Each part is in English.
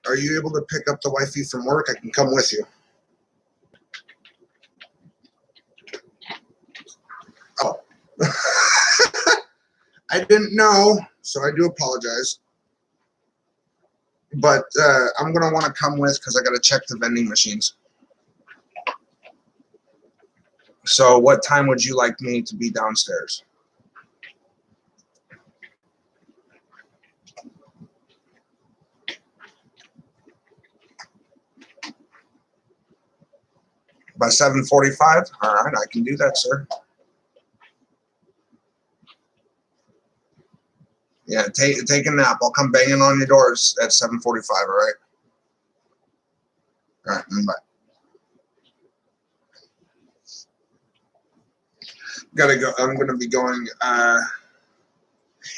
Are you able to pick up the wifey from work? I can come with you. Oh. I didn't know, so I do apologize. But I'm going to want to come with because I got to check the vending machines. So what time would you like me to be downstairs? By 7:45? All right, I can do that, sir. Yeah, take a nap. I'll come banging on your doors at 7:45, all right? All right, bye. Gotta go. I'm gonna be going.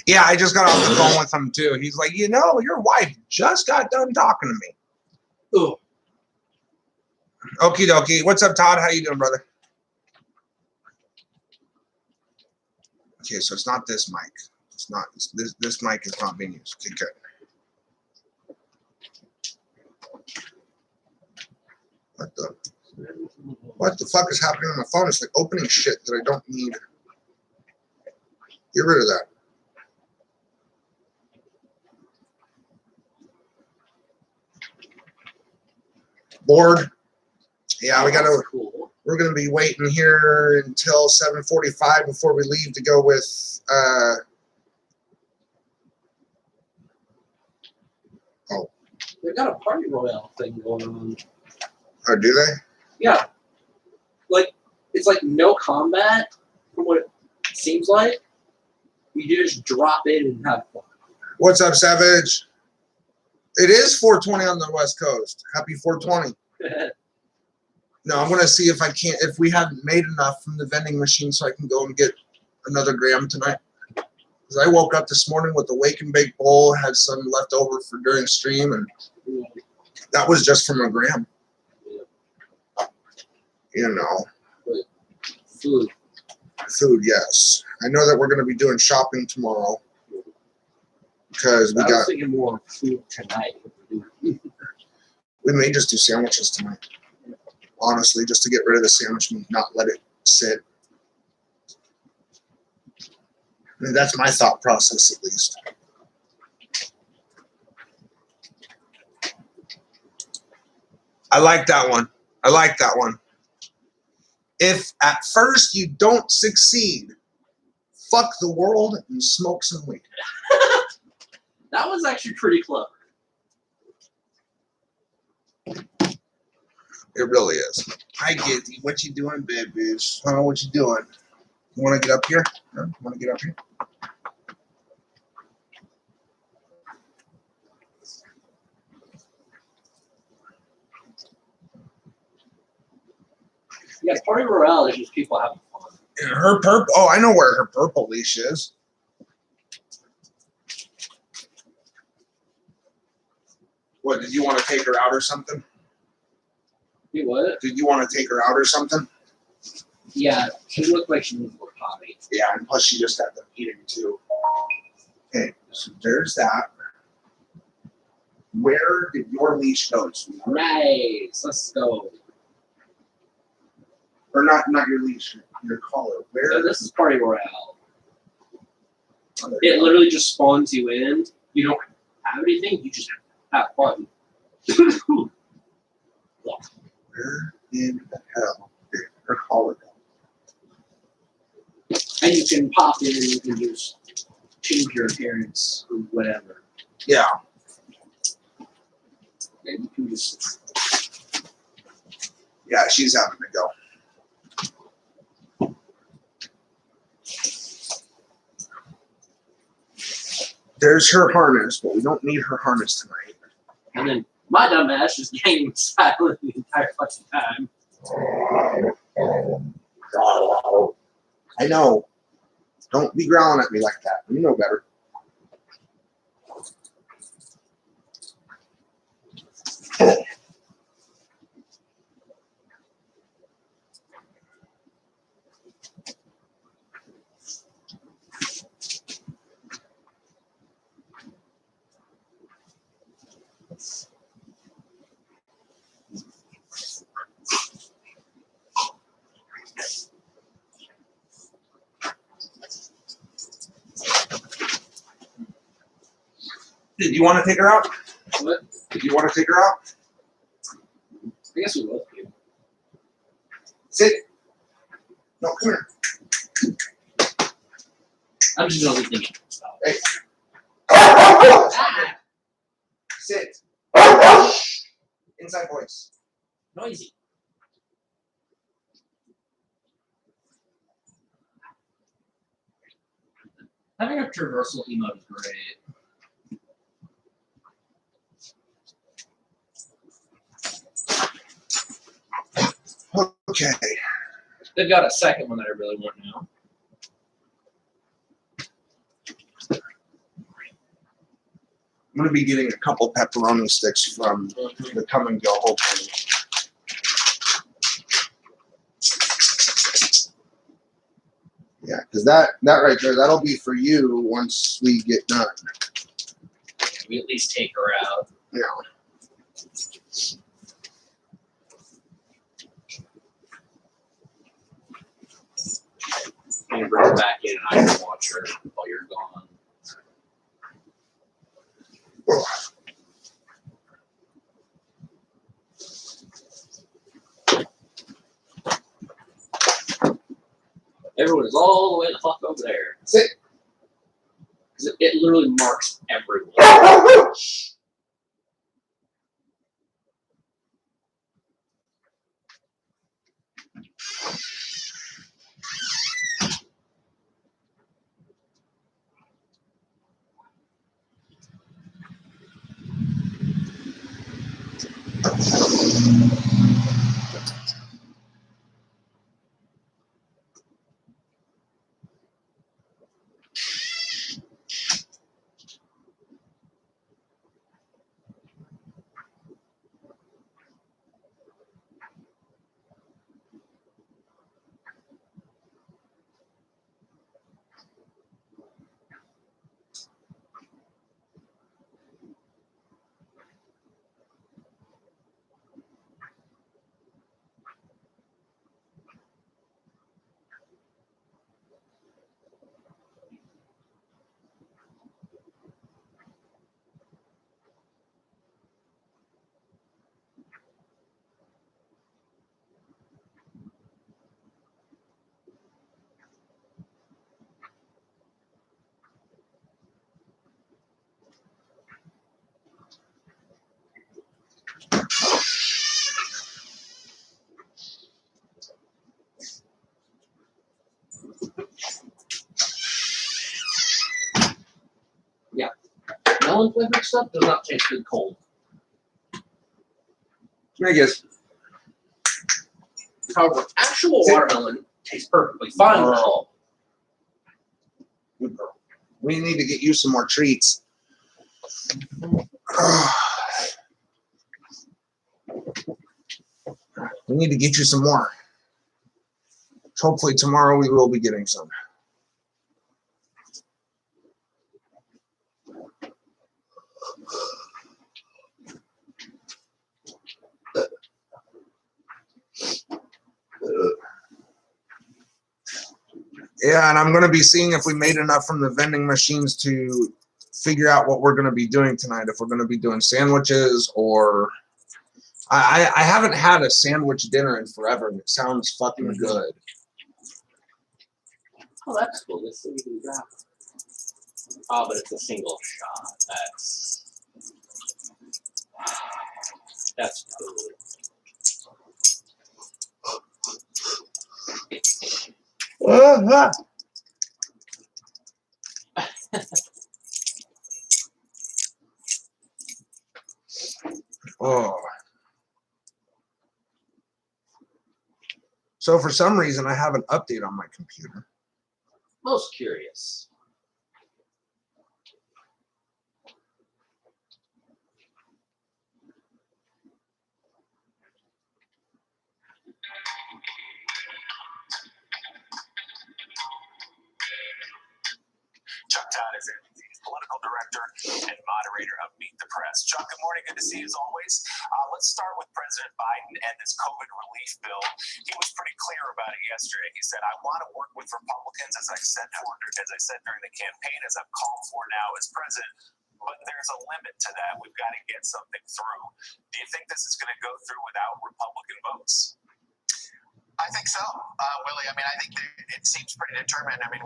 Yeah, I just got off the phone with him too. He's like, you know, your wife just got done talking to me. Ooh. Okie dokie. What's up, Todd? How you doing, brother? Okay, so it's not this mic. It's not this mic is not being used. Okay, good. What the fuck is happening on my phone? It's like opening shit that I don't need. Get rid of that. Bored. Yeah, we gotta. Cool. We're gonna be waiting here until 7:45 before we leave to go with. Oh. They've got a party royale thing going on. Oh, do they? Yeah. Like it's like no combat from what it seems like. You just drop in and have fun. What's up, Savage? It is 4:20 on the West Coast. Happy 4:20. No, I'm gonna see if I can't. If we haven't made enough from the vending machine, so I can go and get another gram tonight. Because I woke up this morning with a wake and bake bowl, had some left over for during stream, and that was just from a gram. You know. Food. Food, yes. I know that we're going to be doing shopping tomorrow because we got. I was thinking more food tonight. We may just do sandwiches tonight. Honestly, just to get rid of the sandwich and not let it sit. I mean, that's my thought process, at least. I like that one. I like that one. If at first you don't succeed, fuck the world and smoke some weed. That was actually pretty clever. It really is. Hi, Gizzy. What you doing, babies? Huh? What you doing? You want to get up here? Huh? You want to get up here? Yeah, party morale is just people having fun. And her purple. Oh, I know where her purple leash is. What, did you want to take her out or something? You what? Did you want to take her out or something? Yeah, she looked like she needed to go potty. Yeah, and plus she just got done eating too. Okay, so there's that. Where did your leash go, sweetheart? Nice, let's go. Or not your leash, your collar. Where? So this is party morale. It literally just spawns you in. You don't have anything. You just have fun. Where in the hell did her collar go? And you can pop in and you can just change your appearance or whatever. Yeah. And you can just. Yeah, she's having to go. There's her harness, but we don't need her harness tonight. And then my dumb ass just gaining silent the entire fucking time. I know. Don't be growling at me like that. You know better. Did you want to take her out? What? Did you want to take her out? I guess we both do. Sit. No, come here. I'm just gonna leave thinking. Stop. Hey. Ah! Sit. Inside voice. Noisy. Having a traversal emote is great. Okay. They've got a second one that I really want now. I'm going to be getting a couple pepperoni sticks from the Come and Go, hopefully. Yeah, because that right there, that'll be for you once we get done. We at least take her out. Yeah. And bring her back in and I can watch her while you're gone. Everyone is all the way the fuck over there. Sit. Because it literally marks everyone. Yeah. Melon flavored stuff does not taste good cold. I guess. However, actual watermelon tastes perfectly fine cold. Good girl. We need to get you some more treats. We need to get you some more. Hopefully tomorrow we will be getting some. Yeah, and I'm going to be seeing if we made enough from the vending machines to figure out what we're going to be doing tonight. If we're going to be doing sandwiches or... I haven't had a sandwich dinner in forever, and it sounds fucking good. Oh, that's cool. Let's see what we can grab. Oh, but it's a single shot. That's cool. Oh. So for some reason, I have an update on my computer. Most curious. Chuck Todd is NBC's political director and moderator of Meet the Press. Chuck, good morning. Good to see you as always. Let's start with President Biden and this COVID relief bill. He was pretty clear about it yesterday. He said, I want to work with Republicans, as I said during the campaign, as I've called for now as president. but there's a limit to that. We've got to get something through. Do you think this is going to go through without Republican votes? I think so, Willie. I mean, I think it seems pretty determined. I mean,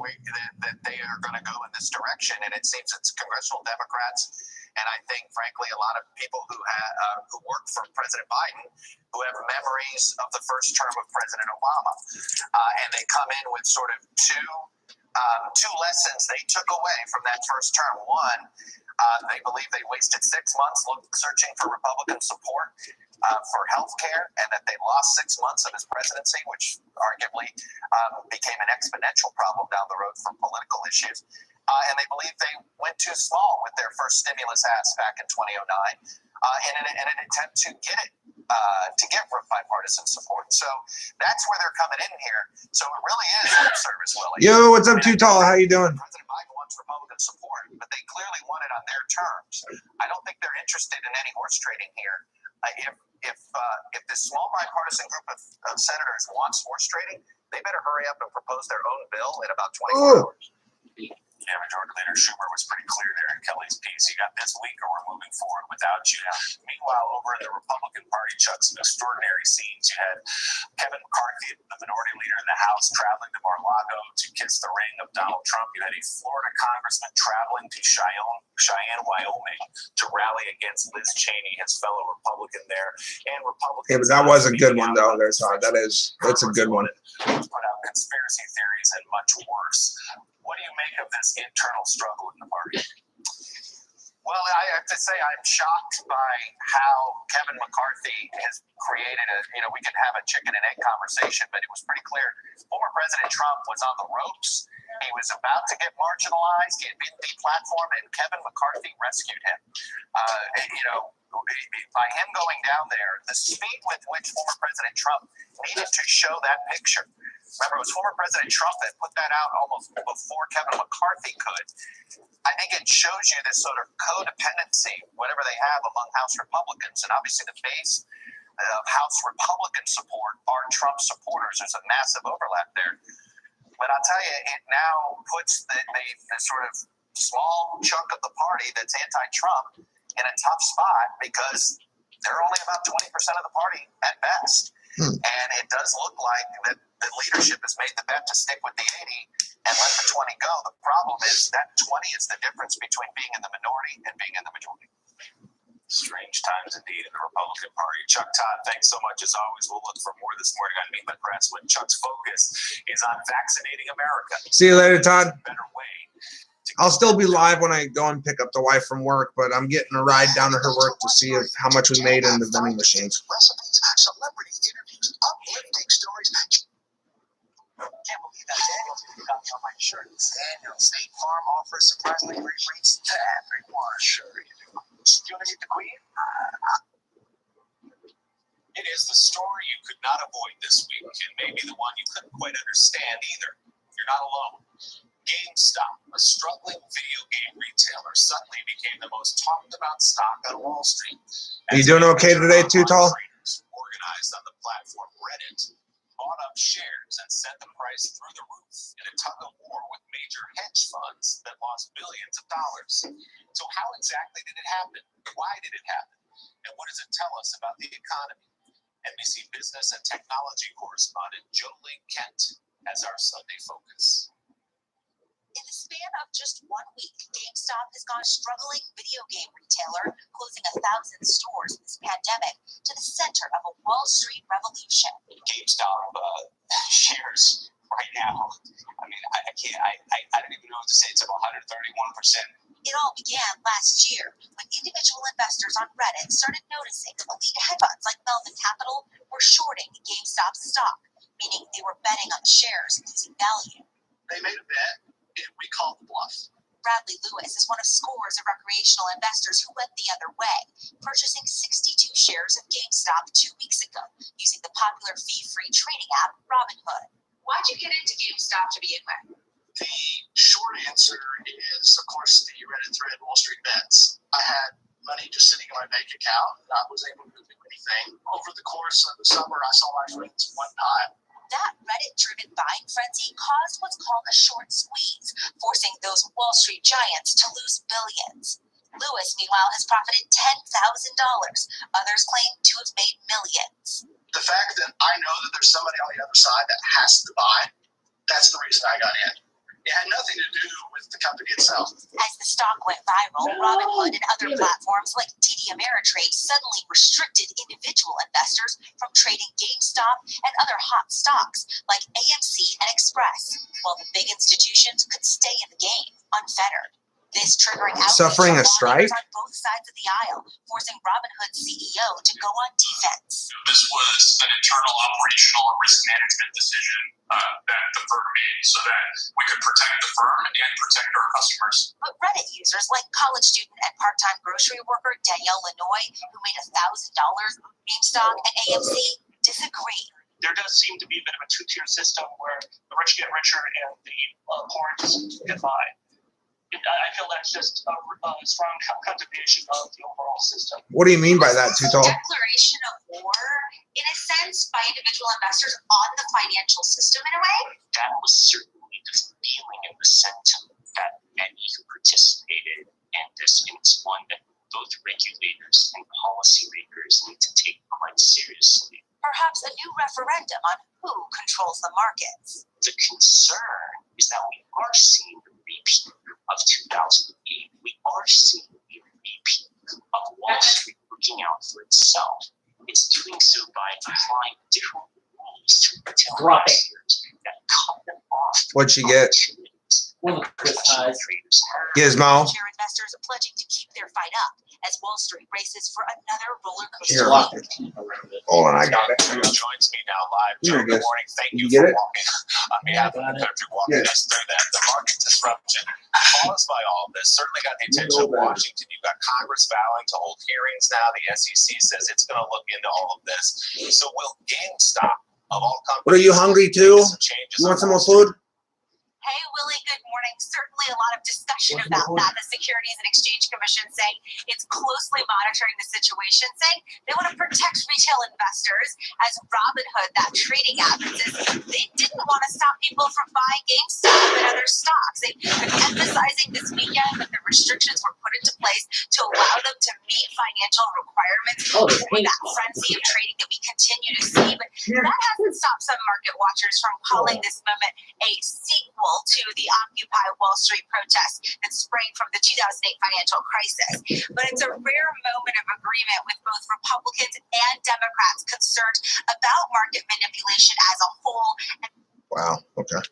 that they are going to go in this direction, and it seems it's congressional Democrats, and I think, frankly, a lot of people who work for President Biden, who have memories of the first term of President Obama, and they come in with sort of two lessons they took away from that first term. One, they believe they wasted 6 months searching for Republican support for health care, and that they lost 6 months of his presidency, which arguably became an exponential problem down the road for political issues. And they believe they went too small with their first stimulus ask back in 2009 in an attempt to get bipartisan support. So that's where they're coming in here. So it really is lip service, Willie. Yo, what's up, Too Tall? How you doing? President Biden wants Republican support, but they clearly want it on their terms. I don't think they're interested in any horse trading here. If this small bipartisan group of senators wants horse trading, they better hurry up and propose their own bill in about 24 hours. Yeah, Majority Leader Schumer was pretty clear there in Kelly's piece. You got this week or we're moving forward without you. Meanwhile, over in the Republican Party, Chuck, some extraordinary scenes. You had Kevin McCarthy, the minority leader in the House, traveling to Mar-a-Lago to kiss the ring of Donald Trump. You had a Florida congressman traveling to Cheyenne, Wyoming, to rally against Liz Cheney, his fellow Republican there. And Republicans. Yeah, but that was a good one, though. That's a good one. Put out conspiracy theories and much worse. What do you make of this internal struggle in the party? Well, I have to say I'm shocked by how Kevin McCarthy has created we can have a chicken and egg conversation, but it was pretty clear. Former President Trump was on the ropes. He was about to get marginalized. He had been deplatformed, and Kevin McCarthy rescued him. By him going down there, the speed with which former President Trump needed to show that picture. Remember, it was former President Trump that put that out almost before Kevin McCarthy could. I think it shows you this sort of codependency, whatever they have among House Republicans. And obviously the base of House Republican support are Trump supporters. There's a massive overlap there. But I'll tell you, it now puts the sort of small chunk of the party that's anti-Trump in a tough spot because they're only about 20% of the party at best. And it does look like that the leadership has made the bet to stick with the 80 and let the 20 go. The problem is that 20 is the difference between being in the minority and being in the majority. Strange times indeed in the Republican Party. Chuck Todd, thanks so much as always. We'll look for more this morning on Meet the Press when Chuck's focus is on vaccinating America. See you later, Todd. Better way. I'll still be live when I go and pick up the wife from work, but I'm getting a ride down to her work to see how much we made in the vending machines. Recipes, celebrity interviews, uplifting stories. Can't believe that Daniel's got me on my shirt. Daniel, State Farm offers surprisingly great rates to everyone. Sure you do. You want to meet the Queen? It is the story you could not avoid this week, and maybe the one you couldn't quite understand either. You're not alone. GameStop, a struggling video game retailer, suddenly became the most talked about stock on Wall Street. Are you doing okay today, Too Tall? Organized on the platform Reddit bought up shares and sent the price through the roof in a tug of war with major hedge funds that lost billions of dollars. So how exactly did it happen? Why did it happen? And what does it tell us about the economy? NBC business and technology correspondent Jolene Kent has our Sunday focus. In the span of just 1 week, GameStop has gone a struggling video game retailer, closing 1,000 stores in this pandemic, to the center of a Wall Street revolution. GameStop shares right now, I mean, I can't, I don't even know what to say. It's up 131%. It all began last year when individual investors on Reddit started noticing elite hedge funds like Melvin Capital were shorting GameStop's stock, meaning they were betting on shares losing value. They made a bet. We called the bluff. Bradley Lewis is one of scores of recreational investors who went the other way, purchasing 62 shares of GameStop 2 weeks ago using the popular fee-free trading app Robinhood. Why'd you get into GameStop to begin with? The short answer is, of course, the Reddit thread Wall Street Bets. I had money just sitting in my bank account, and I was able to do anything. Over the course of the summer, I saw my friends one time. That Reddit-driven buying frenzy caused what's called a short squeeze, forcing those Wall Street giants to lose billions. Lewis, meanwhile, has profited $10,000. Others claim to have made millions. The fact that I know that there's somebody on the other side that has to buy, that's the reason I got in. It had nothing to do with the company itself. As the stock went viral, Robinhood and other platforms like TD Ameritrade suddenly restricted individual investors from trading GameStop and other hot stocks like AMC and Express, while the big institutions could stay in the game unfettered. This triggering outrage Suffering a from strike? lawmakers on both sides of the aisle, forcing Robinhood's CEO to go on defense. This was an internal operational risk management decision that the firm made so that we could protect the firm and protect our customers. But Reddit users like college student and part-time grocery worker Danielle Lanoy, who made $1,000 on GameStop and AMC, disagree. There does seem to be a bit of a two-tier system where the rich get richer and the poor just get by. I feel that's just a strong condemnation of the overall system. What do you mean by that, Tutal? Declaration of war, in a sense, by individual investors on the financial system in a way? That was certainly the feeling and the sentiment that many who participated in this, and it's one that both regulators and policymakers need to take quite seriously. Perhaps a new referendum on who controls the markets. The concern is that we are seeing the repeat of 2008. We are seeing a repeat of Wall Street looking out for itself. It's doing so by applying different rules to retail investors that cut them off. What'd she get? Gizmo. Share investors pledging to keep their fight up as Wall Street races for another roller Here. coaster. Hold on, I got it. Who joins me now live. Here Joe, it good is. morning. Thank you You get for it? walking on behalf of the country, walking us through that. The market disruption caused by all of this certainly got the attention of Washington. You've got Congress vowing to hold hearings now. The SEC says it's going to look into all of this. So will GameStop, of all companies, What, are you hungry too? You want some more food? Hey, Willie, good morning. Certainly a lot of discussion about that. The Securities and Exchange Commission saying it's closely monitoring the situation, saying they want to protect retail investors as Robinhood, that trading app, says they didn't want to stop people from buying GameStop and other stocks. They've been emphasizing this weekend that the restrictions were put into place to allow them to meet financial requirements for that frenzy of trading that we continue to see. But that hasn't stopped some market watchers from calling this moment a sequel to the Occupy Wall Street protests that sprang from the 2008 financial crisis. But it's a rare moment of agreement with both Republicans and Democrats concerned about market manipulation as a whole. Wow, okay.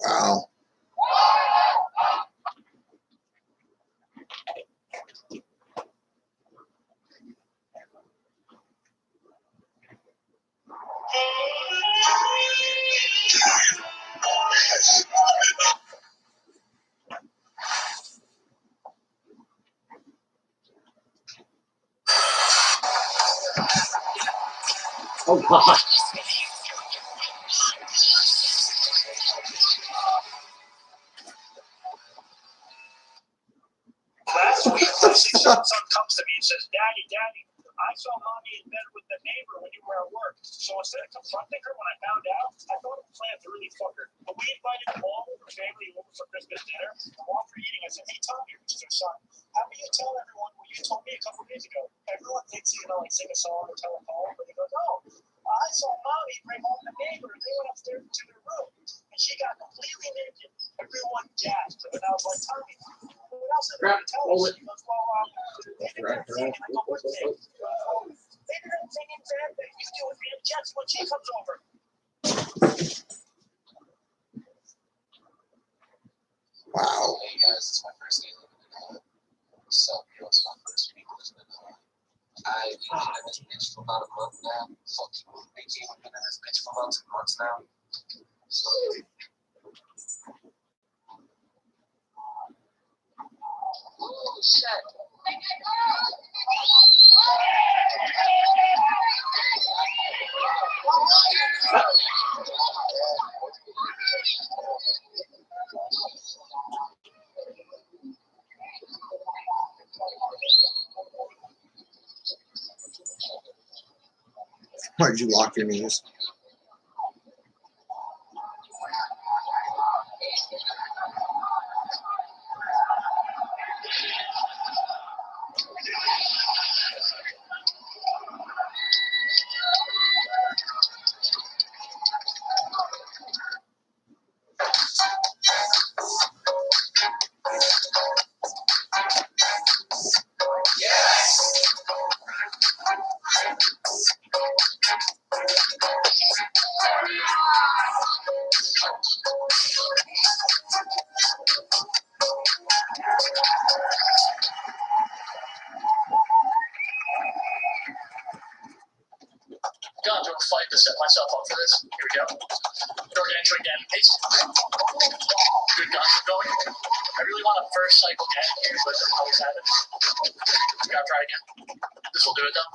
Wow. Oh God. Last week, my 6-year-old son comes to me and says, Daddy, I saw Mommy in bed with the neighbor when you were at work. So instead of confronting her when I found out, I thought it was planned to really fuck her. But we invited all of her family over for Christmas dinner. And while we're eating, I said, hey, Tommy, which is her son, how can you tell everyone what you told me a couple days ago? Everyone thinks he's going to sing a song or tell a poem, but he goes, oh, I saw Mommy bring home the neighbor. They went upstairs to their room, and she got completely naked. Everyone gasped, and I was like, Tommy, what else did they tell us? He goes, well, they didn't sing, and I go, what thing? They didn't sing in bed, but you do with me and Jess when she comes over. Wow. Hey guys, it's my first day living in so it's my first week living in I've been in this bitch for about a month now. Fuck you, they came up in this bitch for months and months now. Oh, shit. Why'd you lock your knees? Gone to a fight to set myself up for this. Here we go. Target entry again. Good gossip going. I really want a first cycle get here, but I always have it. We gotta try again. This will do it though.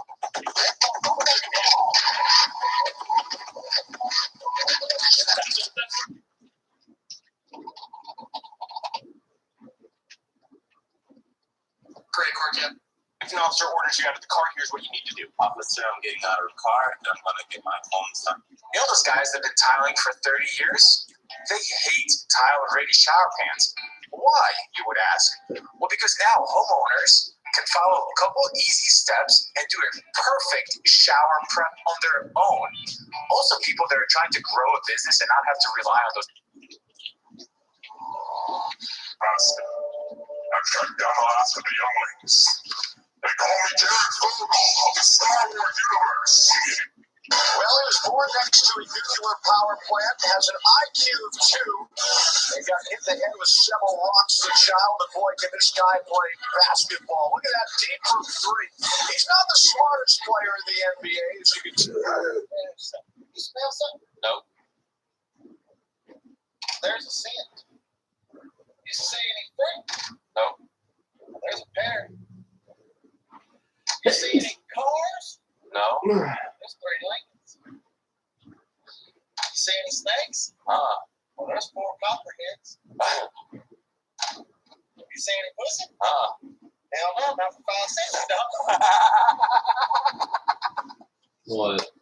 Great, Cortez. If an officer orders you out of the car, here's what you need to do. Officer, I'm getting out of the car and I'm gonna get my phone stuck. You know those guys that have been tiling for 30 years? They hate tile-ready shower pans. Why, you would ask? Well, because now homeowners can follow a couple easy steps and do a perfect shower prep on their own. Also, people that are trying to grow a business and not have to rely on those. Oscar. I've cut down the last of the younglings. They call me Jared Fogle of the Star Wars universe. Well, he was born next to a nuclear power plant, has an IQ of 2. He got hit in the head with several rocks as a child. And boy, can this guy play basketball. Look at that deep from 3. He's not the smartest player in the NBA, as you can tell. You smell something? No. There's a scent. You see any fruit? No. There's a pear. You see any cars? No. There's 3 Lincolns. You see any snakes? Well, there's 4 copperheads. You see any pussy? Hell no, not for 5 cents, dog. What?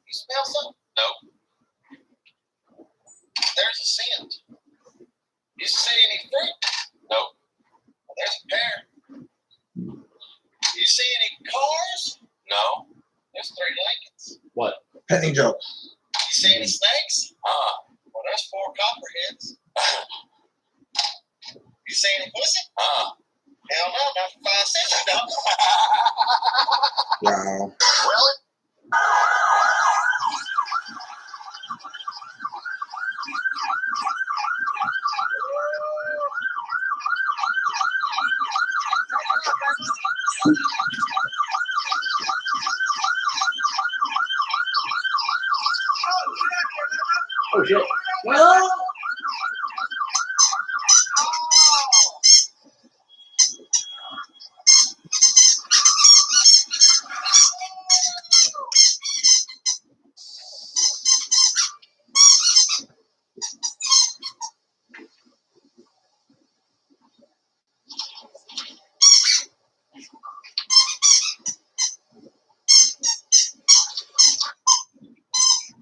You smell something? No. There's a scent. You see any fruit? No. Well, there's a pear. You see any cars? No. There's 3 Lincolns. What? Penny joke. You see any snakes? Well, there's 4 copperheads. You see any pussy? Hell no, not for 5 cents, dog. Wow. Well, Oh shit. Well,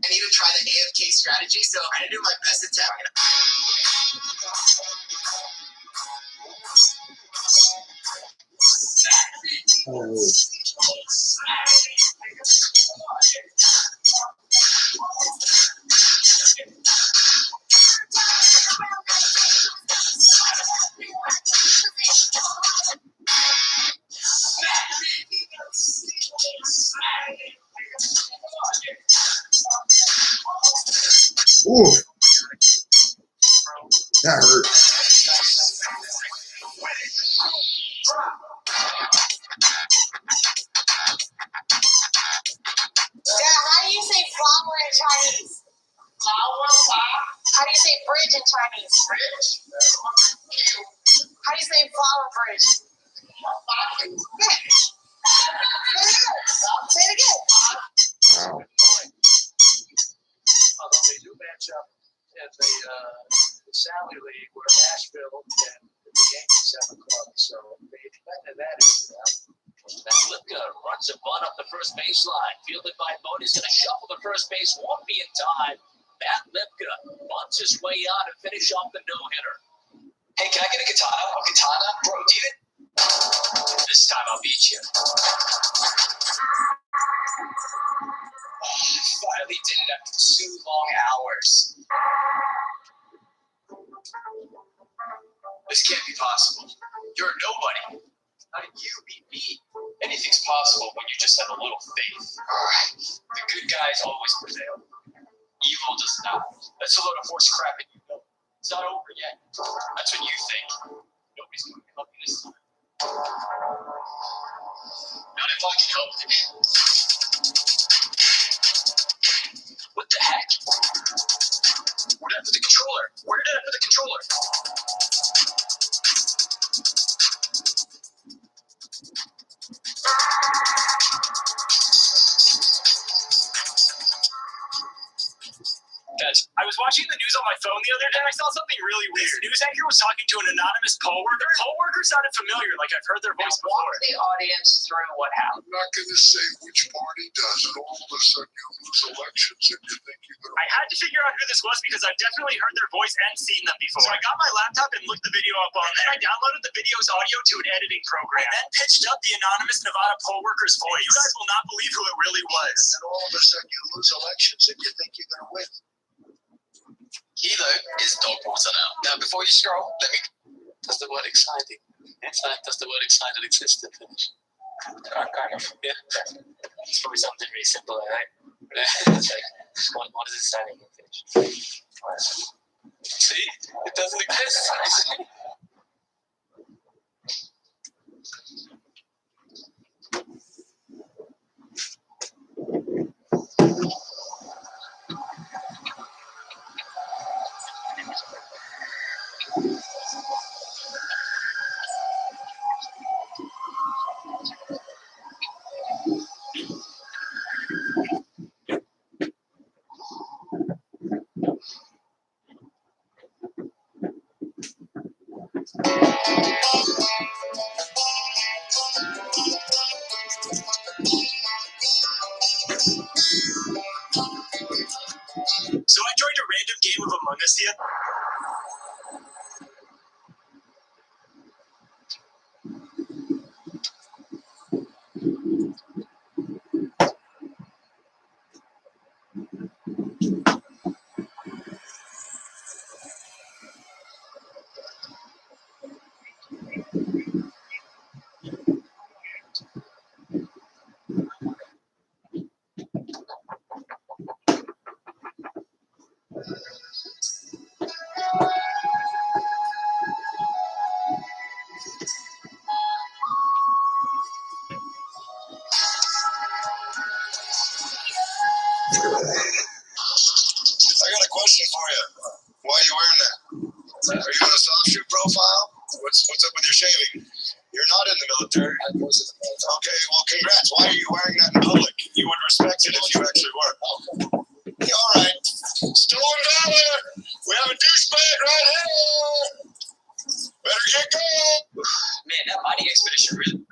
I need to try the AFK strategy, so I'm gonna do my best attack. Oh. Ooh. That hurt. Yeah, How do you say bridge in Chinese? Bridge. How do you say flower bridge? Say it again. Wow. Although they do match up in the Sally League, where Asheville and the Yankees have a club, so that is. Matt Lipka runs a bunt up the first baseline. Fielded by Bodie's going to shuffle the first base. Won't be in time. Matt Lipka bunts his way out and finish off the no-hitter. Hey, can I get a katana? A katana? Bro, do you? This time I'll beat you. I finally did it after 2 long hours. This can't be possible. You're a nobody. How did you beat me? Anything's possible when you just have a little faith. Alright. The good guys always prevail. Evil does not. That's a load of horse crap, and you know it. It's not over yet. That's what you think. Nobody's going to help you this time. Not if I can help it. What the heck? Where did I put the controller? Where did I put the controller? I was watching the news on my phone the other day and I saw something really weird. This news anchor was talking to an anonymous poll worker. Poll worker sounded familiar, like I've heard their voice before. Walk the audience through what happened. I'm not going to say which party does it. All of a sudden you lose elections and you think you're going to... I had to figure out who this was because I've definitely heard their voice and seen them before. So I got my laptop and looked the video up on there. I downloaded the video's audio to an editing program and then pitched up the anonymous Nevada poll worker's voice. You guys will not believe who it really was. And then all of a sudden you lose elections and you think you're going to win. Hilo is dog water now. Now, before you scroll, let me... Does the word exciting? Does the word excited exist in Finnish? Kind of. Yeah. It's probably something really simple, right? It's like, what is exciting in Finnish? See? It doesn't exist. So I joined a random game of Among Us here. I got a question for you. Why are you wearing that? Are you in a soft shoe profile? What's up with your shaving? You're not in the military. Okay, well, congrats. Why are you wearing that in public? You would respect it if you actually were. All right. Stolen valor. We have a douchebag right here. Better get going. Man, that mining expedition really...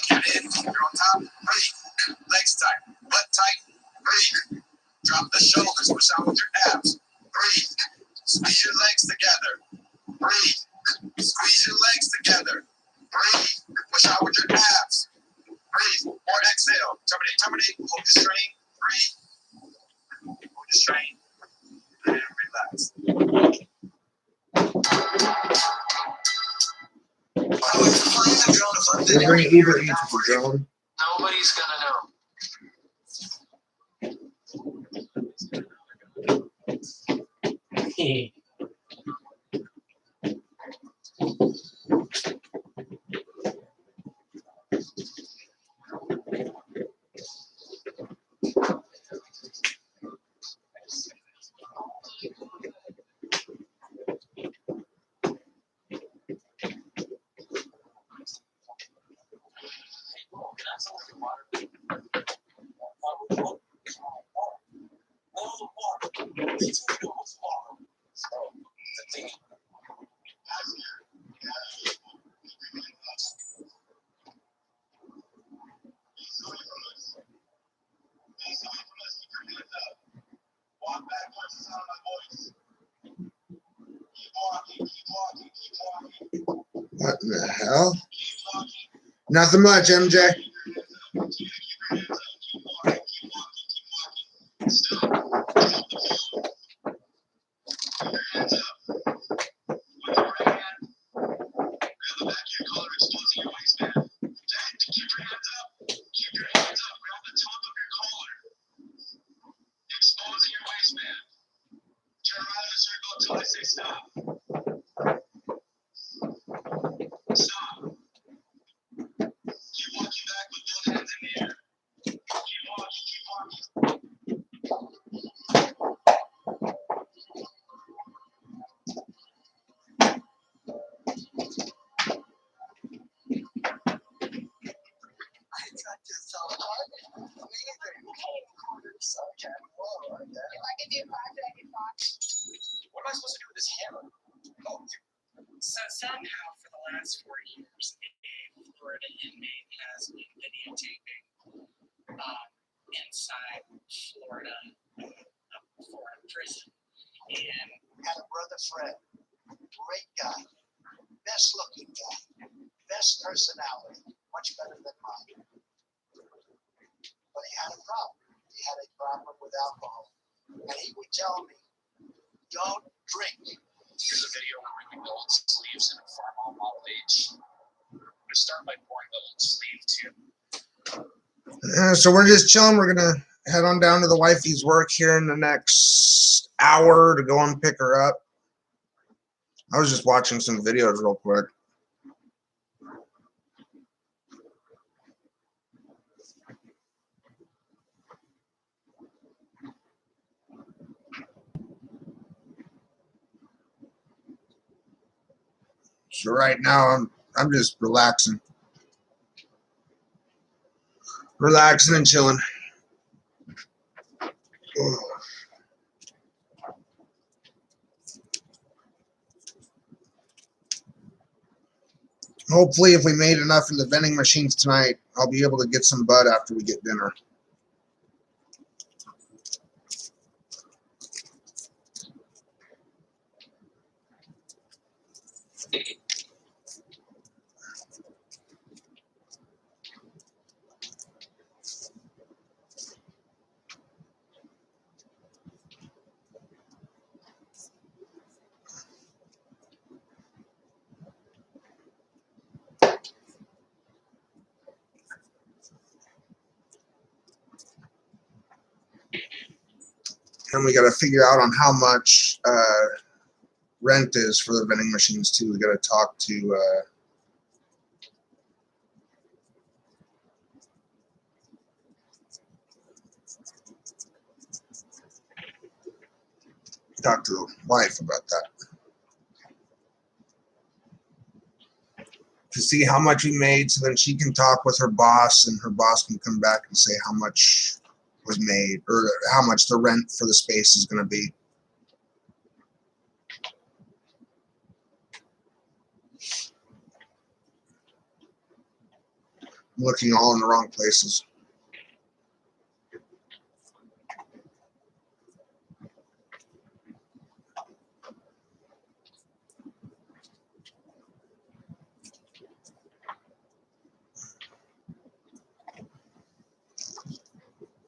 Get in. You're on top. Breathe. Legs tight. Butt tight. Breathe. Drop the shoulders. Push out with your abs. Breathe. Squeeze your legs together. Breathe. Squeeze your legs together. Breathe. Push out with your abs. Breathe. More exhale. Terminate. Terminate. Hold your strain. Breathe. Hold your strain. And relax. They bring Uber Eats for drone. Nobody's gonna know. What in the hell? Nothing much, MJ. What am I supposed to do with this hammer? Oh, So somehow, for the last 4 years, a Florida inmate has been videotaping inside Florida, a foreign prison, and Had a brother Fred, great guy, best looking guy, best personality, much better than mine. But he had a problem. He had a problem with alcohol. And he would tell me, don't drink. Here's a video where we build sleeves in a formal model H. I'm going to start by pouring the old sleeve too. So we're just chilling. We're gonna head on down to the wifey's work here in the next hour to go and pick her up. I was just watching some videos real quick. So right now I'm just relaxing. Relaxing and chilling. Hopefully, if we made enough in the vending machines tonight, I'll be able to get some bud after we get dinner. And we got to figure out on how much rent is for the vending machines too. We got to talk to the wife about that to see how much we made, so then she can talk with her boss, and her boss can come back and say how much was made or how much the rent for the space is going to be. I'm looking all in the wrong places.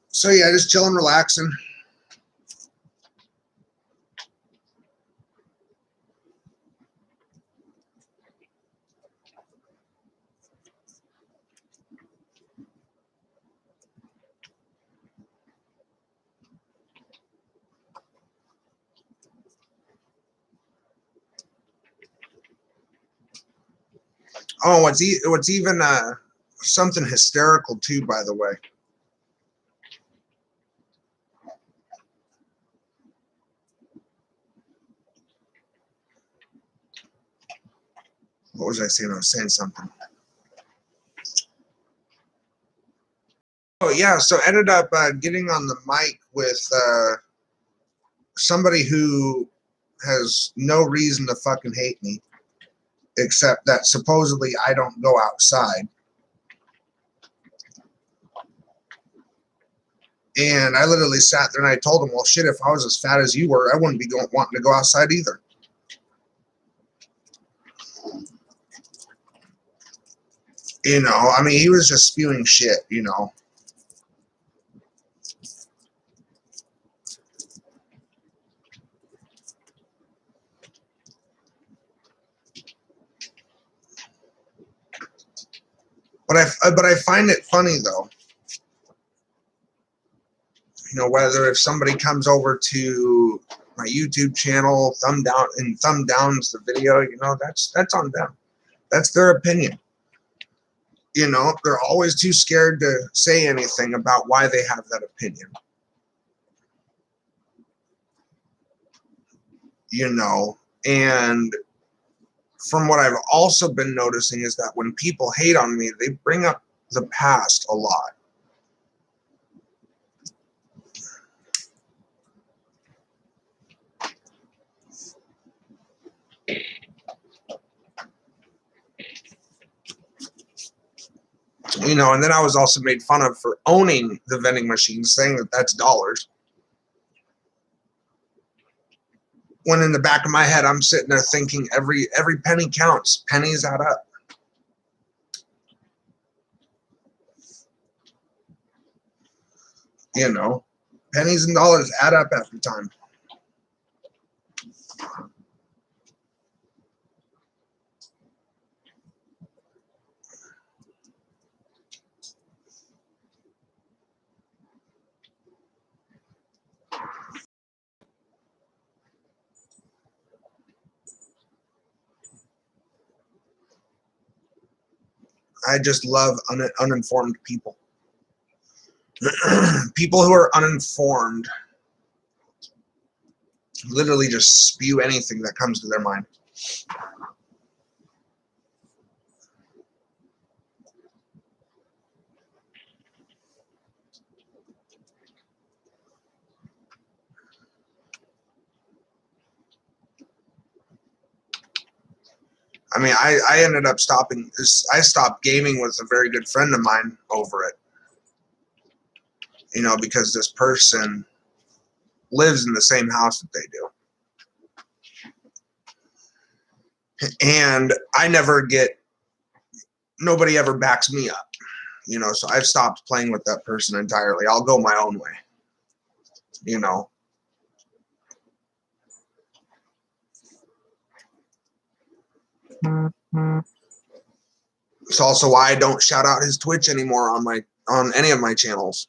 So yeah, just chilling, relaxing. Oh, what's even something hysterical too, by the way. What was I saying? I was saying something. Oh yeah, so ended up getting on the mic with somebody who has no reason to fucking hate me, except that supposedly I don't go outside. And I literally sat there and I told him, well, shit, if I was as fat as you were, I wouldn't be wanting to go outside either. You know, I mean, he was just spewing shit, you know. But I find it funny though. You know, whether if somebody comes over to my YouTube channel, thumb downs the video, you know, that's on them. That's their opinion. You know, they're always too scared to say anything about why they have that opinion. You know, and from what I've also been noticing is that when people hate on me, they bring up the past a lot. You know, and then I was also made fun of for owning the vending machine, saying that that's dollars. When in the back of my head, I'm sitting there thinking every penny counts. Pennies add up. You know, pennies and dollars add up after time. I just love uninformed people. People who are uninformed literally just spew anything that comes to their mind. I mean, I ended up stopping. I stopped gaming with a very good friend of mine over it. You know, because this person lives in the same house that they do. And I never get, nobody ever backs me up. You know, so I've stopped playing with that person entirely. I'll go my own way. You know. It's also why I don't shout out his Twitch anymore on any of my channels.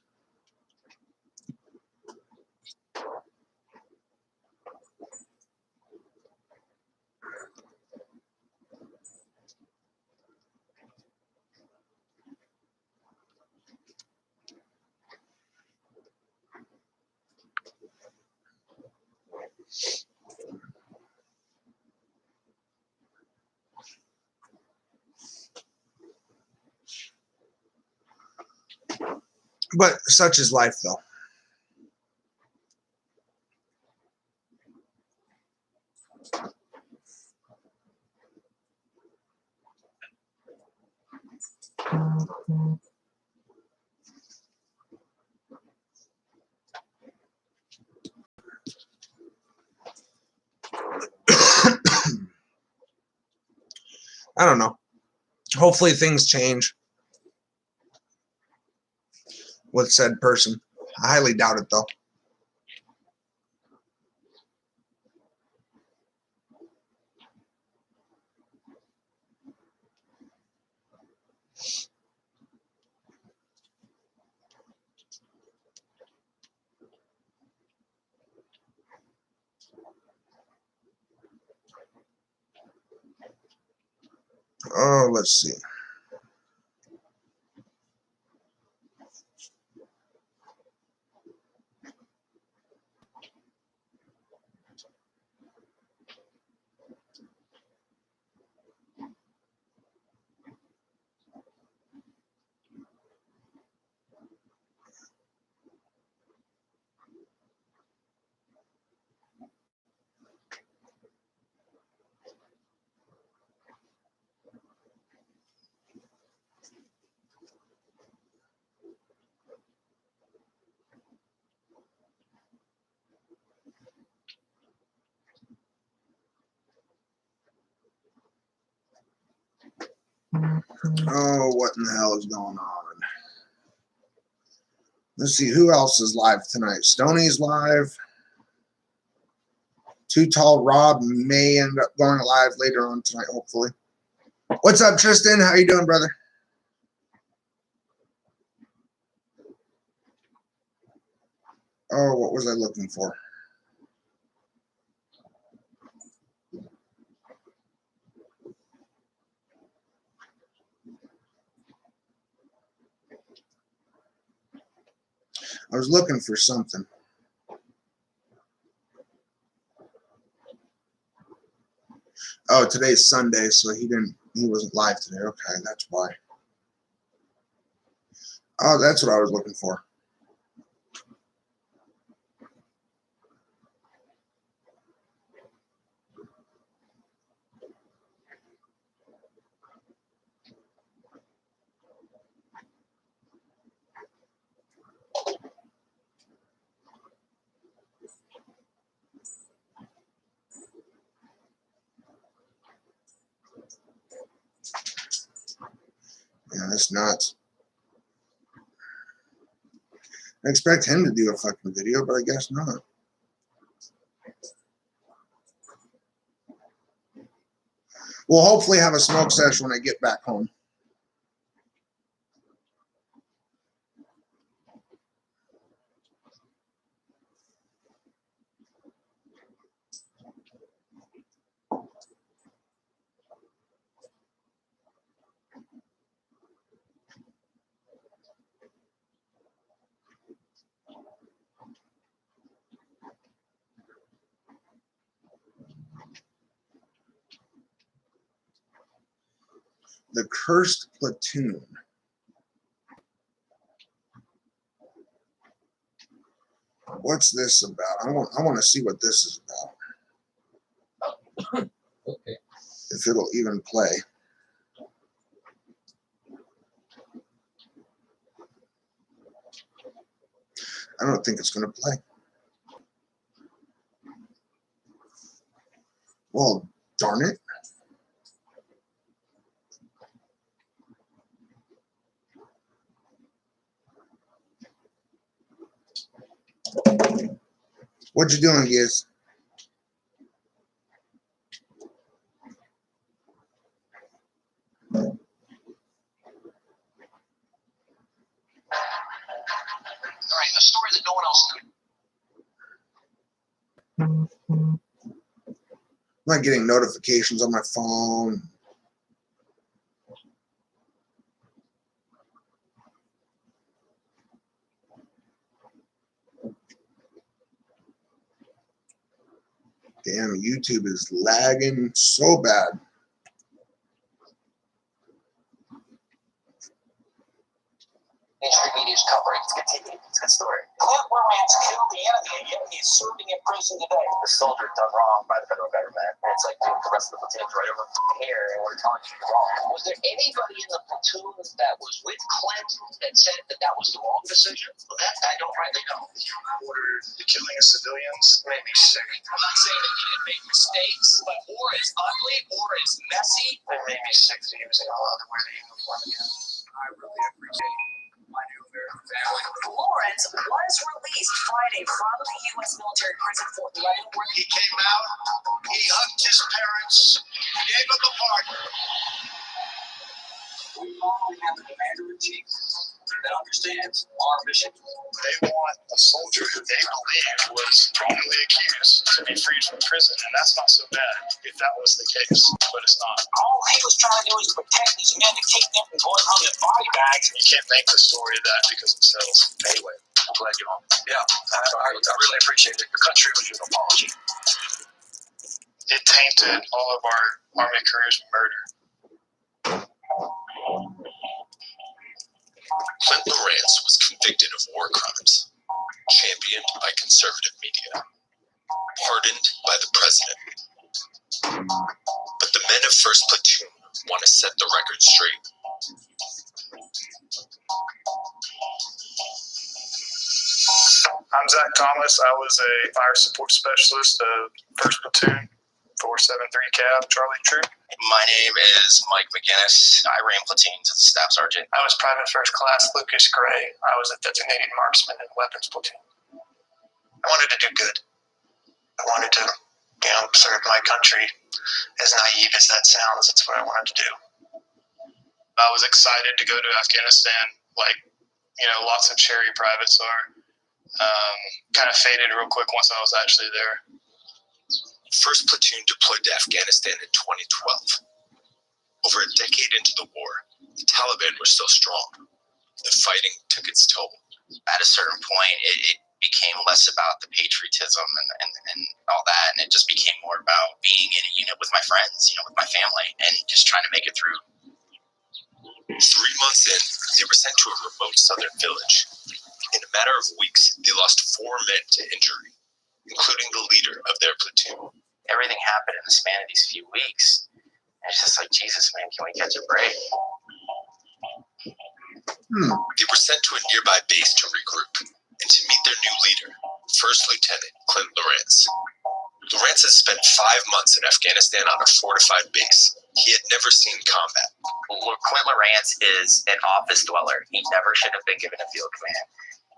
But such is life, though. I don't know. Hopefully things change with said person. I highly doubt it, though. Oh, let's see. Oh, what in the hell is going on? Let's see who else is live tonight. Stoney's live. Too Tall Rob may end up going live later on tonight, hopefully. What's up, Tristan? How you doing, brother? Oh, what was I looking for? I was looking for something. Oh, today's Sunday, so he wasn't live today. Okay, that's why. Oh, that's what I was looking for. Yeah, that's nuts. I expect him to do a fucking video, but I guess not. We'll hopefully have a smoke session when I get back home. The Cursed Platoon. What's this about? I want to see what this is about. Okay. If it'll even play. I don't think it's going to play. Well, darn it. What you doing, Giz? All right, a story that no one else knew. I'm not getting notifications on my phone. Damn, YouTube is lagging so bad. Mainstream media's covering. It's continuing. It's a good story. Clint Lawrence killed the enemy, and yet he's serving in prison today. The soldier done wrong by the federal government. And it's like, dude, the rest of the platoon's right over here, and we're telling you you're wrong. Was there anybody in the platoon that was with Clint that said that that was the wrong decision? Well, that I don't rightly know. He ordered the killing of civilians. Made me sick. I'm not saying that he didn't make mistakes, but war is ugly, war is messy. It made me sick that he was allowed to wear the uniform again. I really appreciate it. Lawrence was released Friday from the U.S. military prison for Leavenworth. He came out, he hugged his parents, gave them a pardon. We finally have a commander-in-chief that understands our mission. They want a soldier who they believe was wrongly accused to be freed from prison, and that's not so bad if that was the case, but it's not. All he was trying to do is protect these men to keep them from going on their body bags. You can't make the story of that because it sells. Anyway, I'm glad you're home. Yeah, I really appreciate it. Your country was your apology. It tainted all of our Army careers with murder. Clint Lawrence was convicted of war crimes, championed by conservative media, pardoned by the president. But the men of 1st Platoon want to set the record straight. I'm Zach Thomas. I was a fire support specialist of 1st Platoon. 473 Cav, Charlie Troop. My name is Mike McGinnis. I ran platoon to the staff sergeant. I was Private First Class Lucas Gray. I was a designated marksman in weapons platoon. I wanted to do good. I wanted to, serve my country. As naive as that sounds, that's what I wanted to do. I was excited to go to Afghanistan, like, lots of cherry privates are. Kind of faded real quick once I was actually there. First platoon deployed to Afghanistan in 2012. Over a decade into the war, the Taliban were still strong. The fighting took its toll. At a certain point, it became less about the patriotism and all that, and it just became more about being in a unit with my friends, with my family, and just trying to make it through. 3 months in, they were sent to a remote southern village. In a matter of weeks, they lost 4 men to injury, including the leader of their platoon. Everything happened in the span of these few weeks. And it's just like, Jesus, man, can we catch a break? They were sent to a nearby base to regroup and to meet their new leader, First Lieutenant Clint Lawrence. Lawrence had spent 5 months in Afghanistan on a fortified base. He had never seen combat. Clint Lawrence is an office dweller. He never should have been given a field command.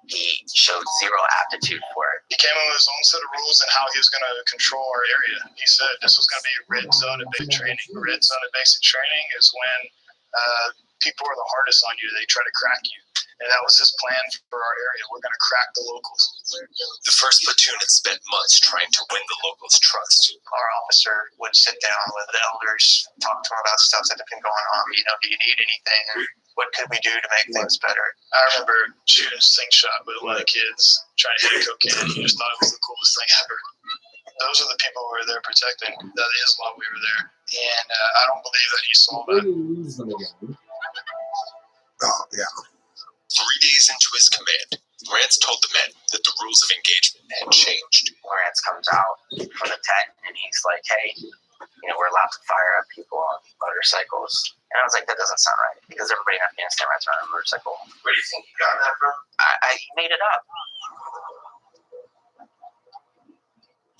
He showed zero aptitude for it. He came in with his own set of rules and how he was going to control our area. He said this was going to be red zone and basic training. Red zone and basic training is when people are the hardest on you. They try to crack you. And that was his plan for our area. We're going to crack the locals. The first platoon had spent months trying to win the locals' trust. Our officer would sit down with the elders, talk to them about stuff that had been going on. Do you need anything? What could we do to make things better? I remember shooting a slingshot with a lot of kids trying to hit cocaine. He just thought it was the coolest thing ever. Those are the people we were there protecting. That is why we were there. And I don't believe that he saw that. Oh, yeah. 3 days into his command, Lawrence told the men that the rules of engagement had changed. Lawrence comes out from the tent and he's like, hey, we're allowed to fire at people on motorcycles. And I was like, that doesn't sound right, because everybody in Afghanistan rides around on a motorcycle. Where do you think he got that from? He made it up.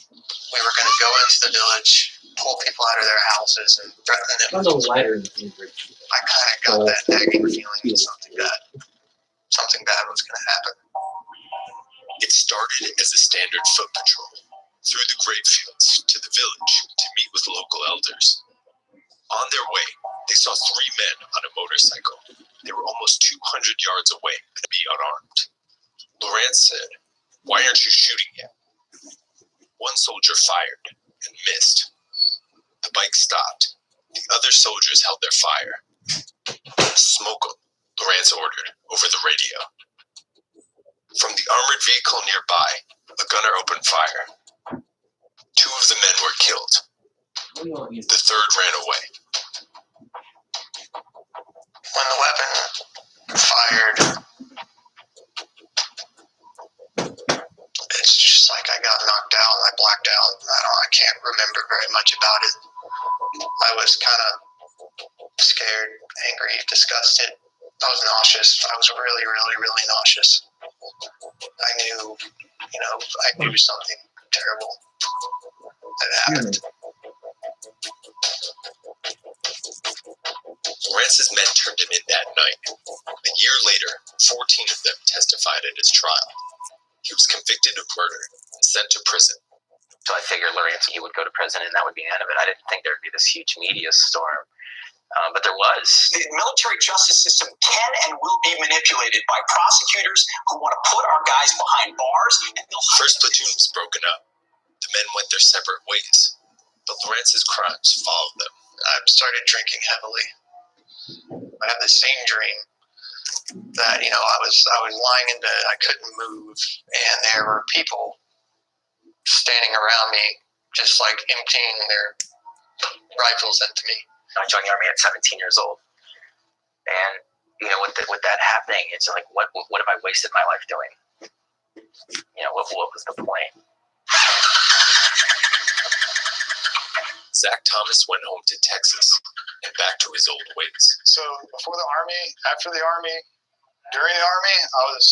We were going to go into the village, pull people out of their houses, and threaten them. I'm a lighter in Cambridge. I kind of got that nagging feeling that something bad was going to happen. It started as a standard foot patrol through the grape fields to the village to meet with local elders. On their way, they saw 3 men on a motorcycle. They were almost 200 yards away and be unarmed. Lawrence said, "Why aren't you shooting yet?" One soldier fired and missed. The bike stopped. The other soldiers held their fire. "Smokin," Lawrence ordered over the radio. From the armored vehicle nearby, a gunner opened fire. 2 of the men were killed. The third ran away. When the weapon fired, it's just like I got knocked out. I blacked out. I can't remember very much about it. I was kind of scared, angry, disgusted. I was nauseous. I was really, really, really nauseous. I knew something terrible had happened. Lawrence's men turned him in that night. A year later, 14 of them testified at his trial. He was convicted of murder and sent to prison. So I figured Lawrence, he would go to prison and that would be the end of it. I didn't think there would be this huge media storm. But there was. The military justice system can and will be manipulated by prosecutors who want to put our guys behind bars. And First platoon was broken up. The men went their separate ways. But Lawrence's crimes followed them. I started drinking heavily. I had the same dream that, I was lying in bed, I couldn't move, and there were people standing around me, just like emptying their rifles into me. I joined the Army at 17 years old. And, with that happening, it's like, what have I wasted my life doing? What was the point? Zach Thomas went home to Texas and back to his old ways. So before the Army, after the Army, during the Army, I was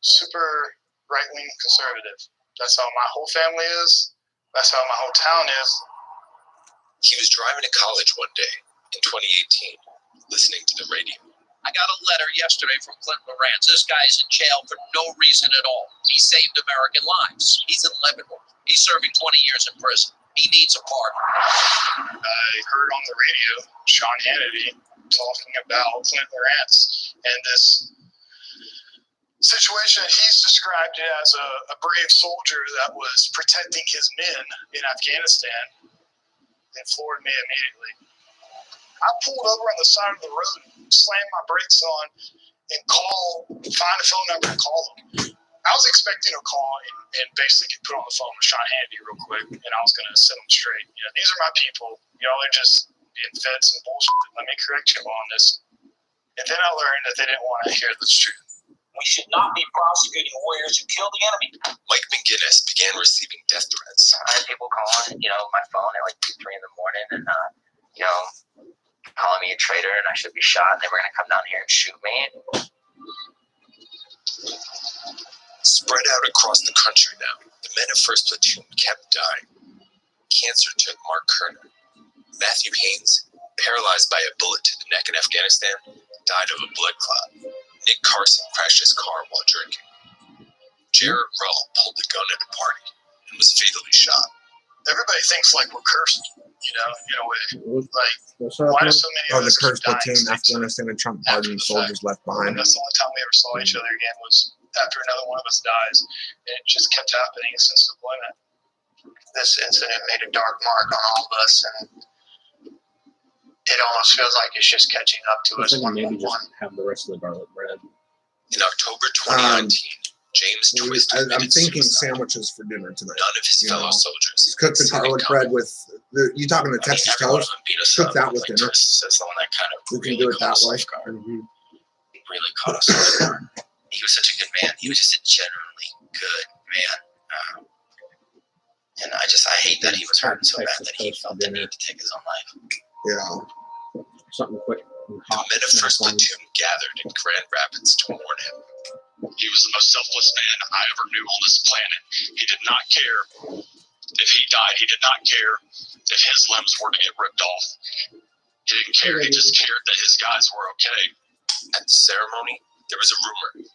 super right-wing conservative. That's how my whole family is. That's how my whole town is. He was driving to college one day in 2018, listening to the radio. I got a letter yesterday from Clint Lawrence. This guy's in jail for no reason at all. He saved American lives. He's in Leavenworth. He's serving 20 years in prison. He needs a pardon. I heard on the radio Sean Hannity talking about Clint Lawrence and this situation. He's described it as a brave soldier that was protecting his men in Afghanistan. It floored me immediately. I pulled over on the side of the road, slammed my brakes on, and find a phone number and call them. I was expecting a call and basically get put on the phone with Sean Hannity real quick, and I was going to set them straight. You know, these are my people. Y'all are just being fed some bullshit. Let me correct you on this. And then I learned that they didn't want to hear the truth. We should not be prosecuting warriors who kill the enemy. Mike McGinnis began receiving death threats. I had people calling, my phone at like 2, 3 in the morning and, calling me a traitor and I should be shot and they were going to come down here and shoot me. Spread out across the country now, the men of 1st Platoon kept dying. Cancer took Mark Kerner. Matthew Haynes, paralyzed by a bullet to the neck in Afghanistan, died of a blood clot. Nick Carson crashed his car while drinking. Jared Rull pulled a gun at a party and was fatally shot. Everybody thinks like we're cursed, in a way. Like, why do so many of The us cursed keep dying? platoon, Afghanistan and Trump pardoned soldiers left behind. And that's the only time we ever saw each other again was after another one of us dies. And it just kept happening since deployment. This incident made a dark mark on all of us, and it almost feels like it's just catching up to us one by one. Have the rest of the garlic bread. In October 2019, James Twist I'm committed thinking suicide. sandwiches for dinner tonight. None of his fellow soldiers. Cook the garlic bread with you talking to Texas toast? Cook that with dinner. That's the one that kind of We can do it that way. He really caught us off guard. He was such a good man. He was just a genuinely good man. And I hate that he was hurting so bad that he felt the need to take his own life. Yeah. Something quick. The men of 1st Platoon gathered in Grand Rapids to mourn him. He was the most selfless man I ever knew on this planet. He did not care if he died. He did not care if his limbs were to get ripped off. He didn't care. He just cared that his guys were okay. At the ceremony, there was a rumor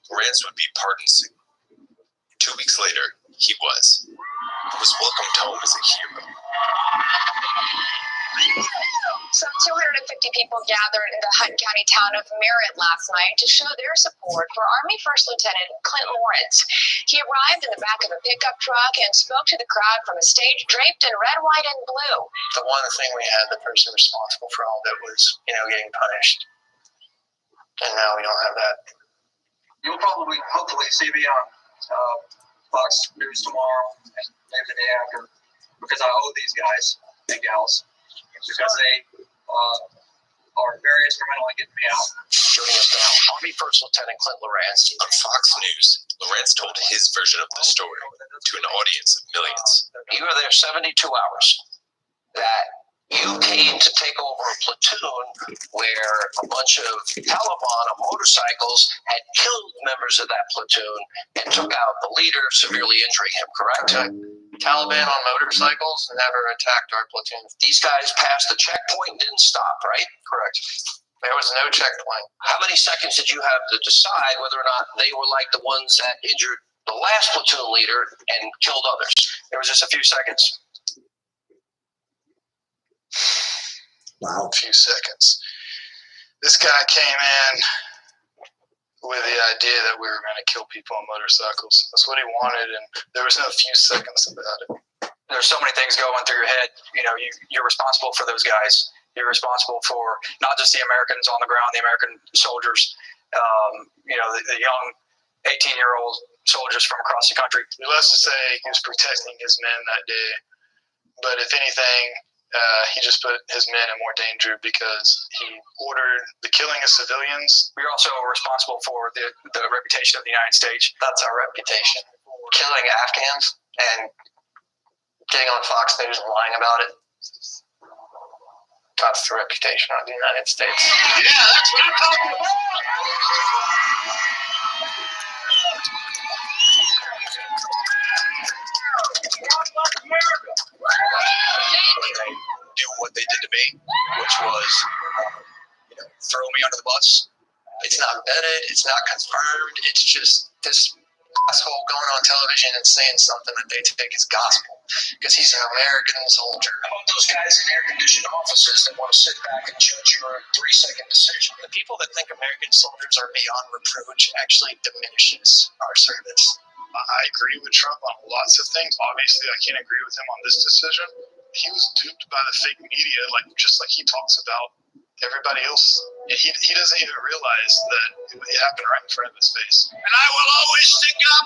Lawrence would be pardoned soon. 2 weeks later, he was. He was welcomed home as a hero. Some 250 people gathered in the Hunt County town of Merritt last night to show their support for Army First Lieutenant Clint Lawrence. He arrived in the back of a pickup truck and spoke to the crowd from a stage draped in red, white, and blue. The one thing we had, the person responsible for all of it was, getting punished. And now we don't have that. You'll probably, hopefully, see me on Fox News tomorrow and maybe the day after because I owe these guys and gals because they are very instrumental in getting me out. Joining us now, Army First Lieutenant Clint Lawrence. On Fox News, Lawrence told his version of the story to an audience of millions. You were there 72 hours. That you came to take over a platoon where a bunch of Taliban on motorcycles had killed members of that platoon and took out the leader, severely injuring him, correct? Taliban on motorcycles never attacked our platoon. These guys passed the checkpoint and didn't stop, right? Correct. There was no checkpoint. How many seconds did you have to decide whether or not they were like the ones that injured the last platoon leader and killed others? There was just a few seconds. Wow. A few seconds. This guy came in with the idea that we were going to kill people on motorcycles. That's what he wanted, and there was no few seconds about it. There's so many things going through your head. You're responsible for those guys. You're responsible for not just the Americans on the ground, the American soldiers, the young 18-year-old soldiers from across the country. Needless to say, he was protecting his men that day. But if anything, he just put his men in more danger because he ordered the killing of civilians. We're also responsible for the reputation of the United States. That's our reputation. Killing Afghans and getting on Fox News and lying about it. That's the reputation of the United States. Yeah, that's what I'm talking about. Do It's not vetted. It's not confirmed. It's just this asshole going on television and saying something that they take as gospel because he's an American soldier. How about those guys in air-conditioned offices that want to sit back and judge your 3-second decision? The people that think American soldiers are beyond reproach actually diminishes our service. I agree with Trump on lots of things. Obviously, I can't agree with him on this decision. He was duped by the fake media, just like he talks about everybody else. He doesn't even realize that it happened right in front of his face. And I will always stick up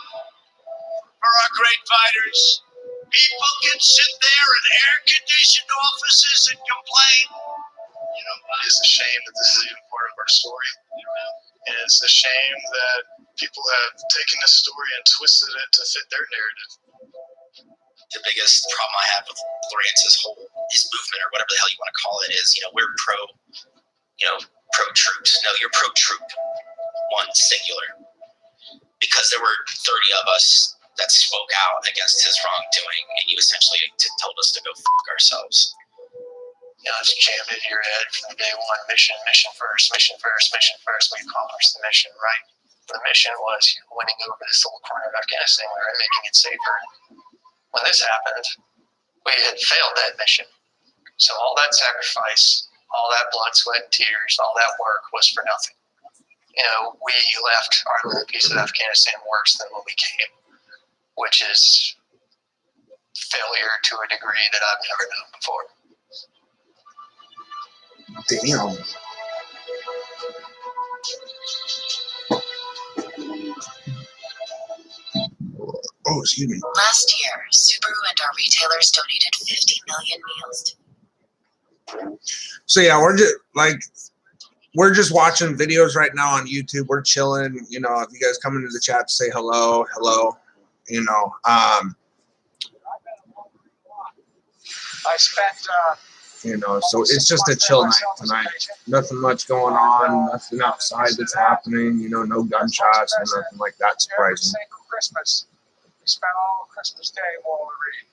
for our great fighters. People can sit there in air-conditioned offices and complain. It's a shame that this is even part of our story. And it's a shame that people have taken this story and twisted it to fit their narrative. The biggest problem I have with Lawrence's his movement, or whatever the hell you want to call it, is, we're pro troops. No, you're pro troop. One singular. Because there were 30 of us that spoke out against his wrongdoing, and you essentially told us to go fuck ourselves. It's jammed into your head from day one. Mission first. We accomplished the mission, right? The mission was winning over this little corner of Afghanistan and making it safer. When this happened, we had failed that mission. So all that sacrifice, all that blood, sweat, and tears, all that work was for nothing. We left our little piece of Afghanistan worse than what we came, which is failure to a degree that I've never known before. Damn. Oh, excuse me. Last year, Subaru and our retailers donated 50 million meals. So yeah, we're just watching videos right now on YouTube. We're chilling. If you guys come into the chat to say hello. I spent. So it's just a chill night tonight. Nothing much going on. Nothing outside that's happening. No gunshots or nothing like that surprising. Christmas. We spent all Christmas Day while we read.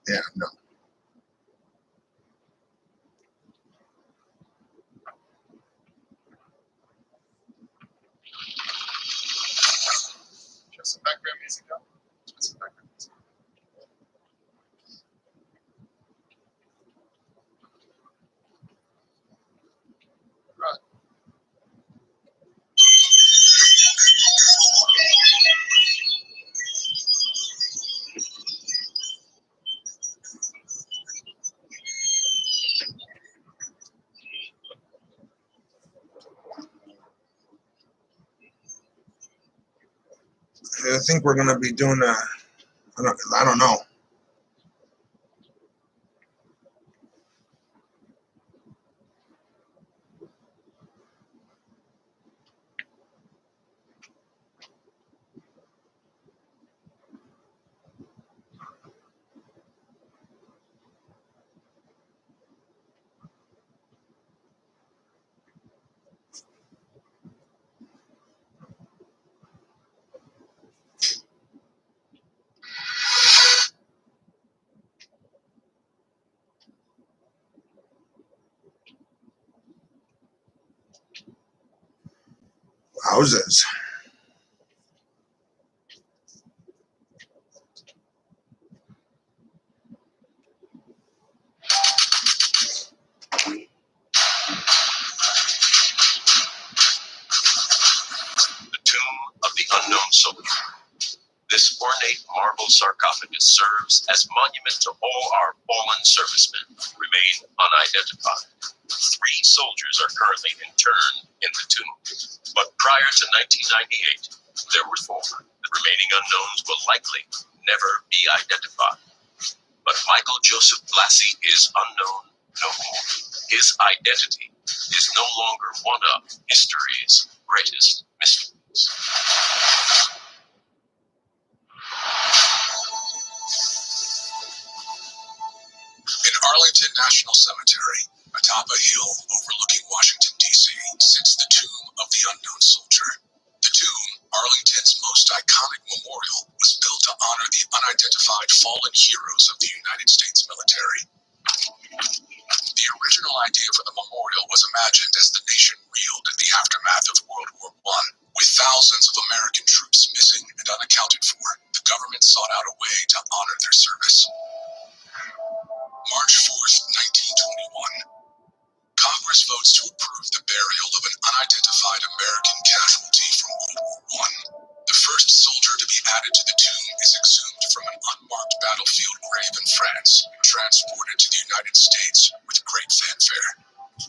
Yeah, no. Just some background music, though. Just some background music. Right. I think we're gonna be doing I don't know. Houses. Unknown soldier. This ornate marble sarcophagus serves as monument to all our fallen servicemen, remain unidentified. 3 soldiers are currently interned in the tomb, but prior to 1998, there were 4. The remaining unknowns will likely never be identified. But Michael Joseph Blassie is unknown no more. His identity is no longer one of history's greatest mysteries. In Arlington National Cemetery, atop a hill overlooking Washington, D.C., sits the tomb of the unknown soldier. The tomb, Arlington's most iconic memorial, was built to honor the unidentified fallen heroes of the United States military. The original idea for the memorial was imagined as the nation reeled in the aftermath of World War I. With thousands of American troops missing and unaccounted for, the government sought out a way to honor their service. March 4th, 1921. Congress votes to approve the burial of an unidentified American casualty from World War I. The first soldier to be added to the tomb is exhumed from an unmarked battlefield grave in France and transported to the United States with great fanfare.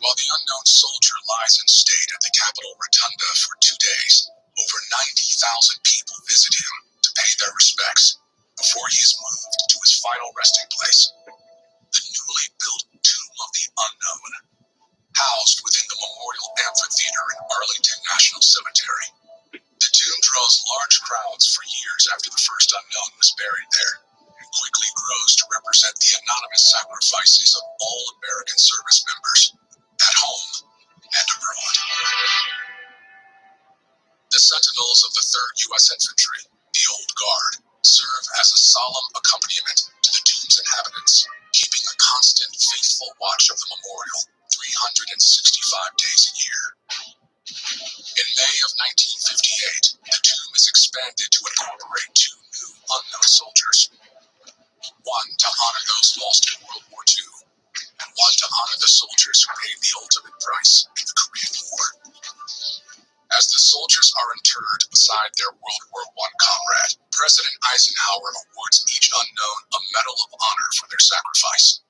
While the unknown soldier lies in state at the Capitol Rotunda for 2 days, over 90,000 people visit him to pay their respects before he is moved to his final resting place, the newly built Tomb of the Unknown, housed within the Memorial Amphitheater in Arlington National Cemetery. The tomb draws large crowds for years after the first unknown was buried there, and quickly grows to represent the anonymous sacrifices of all American service members, at home and abroad. The Sentinels of the 3rd U.S. Infantry, the Old Guard, serve as a solemn accompaniment to the tomb's inhabitants, keeping a constant, faithful watch of the memorial 365 days a year. In May of 1958, the tomb is expanded to incorporate 2 new unknown soldiers. One to honor those lost in World War II, and one to honor the soldiers who paid the ultimate price in the Korean War. As the soldiers are interred beside their World War I comrade, President Eisenhower awards each unknown a Medal of Honor for their sacrifice.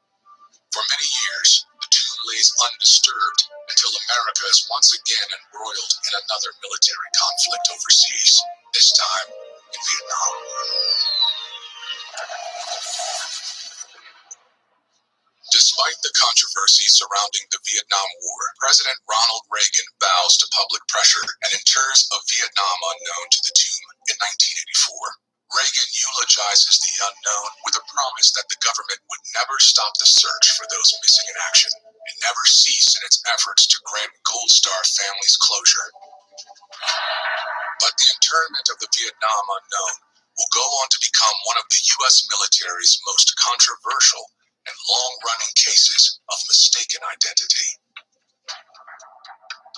For many years, the tomb lays undisturbed until America is once again embroiled in another military conflict overseas, this time in Vietnam. Despite the controversy surrounding the Vietnam War, President Ronald Reagan bows to public pressure and inters a Vietnam unknown to the tomb in 1984. Reagan eulogizes the unknown with a promise that the government would never stop the search for those missing in action and never cease in its efforts to grant Gold Star families closure. But the interment of the Vietnam unknown will go on to become one of the U.S. military's most controversial and long-running cases of mistaken identity.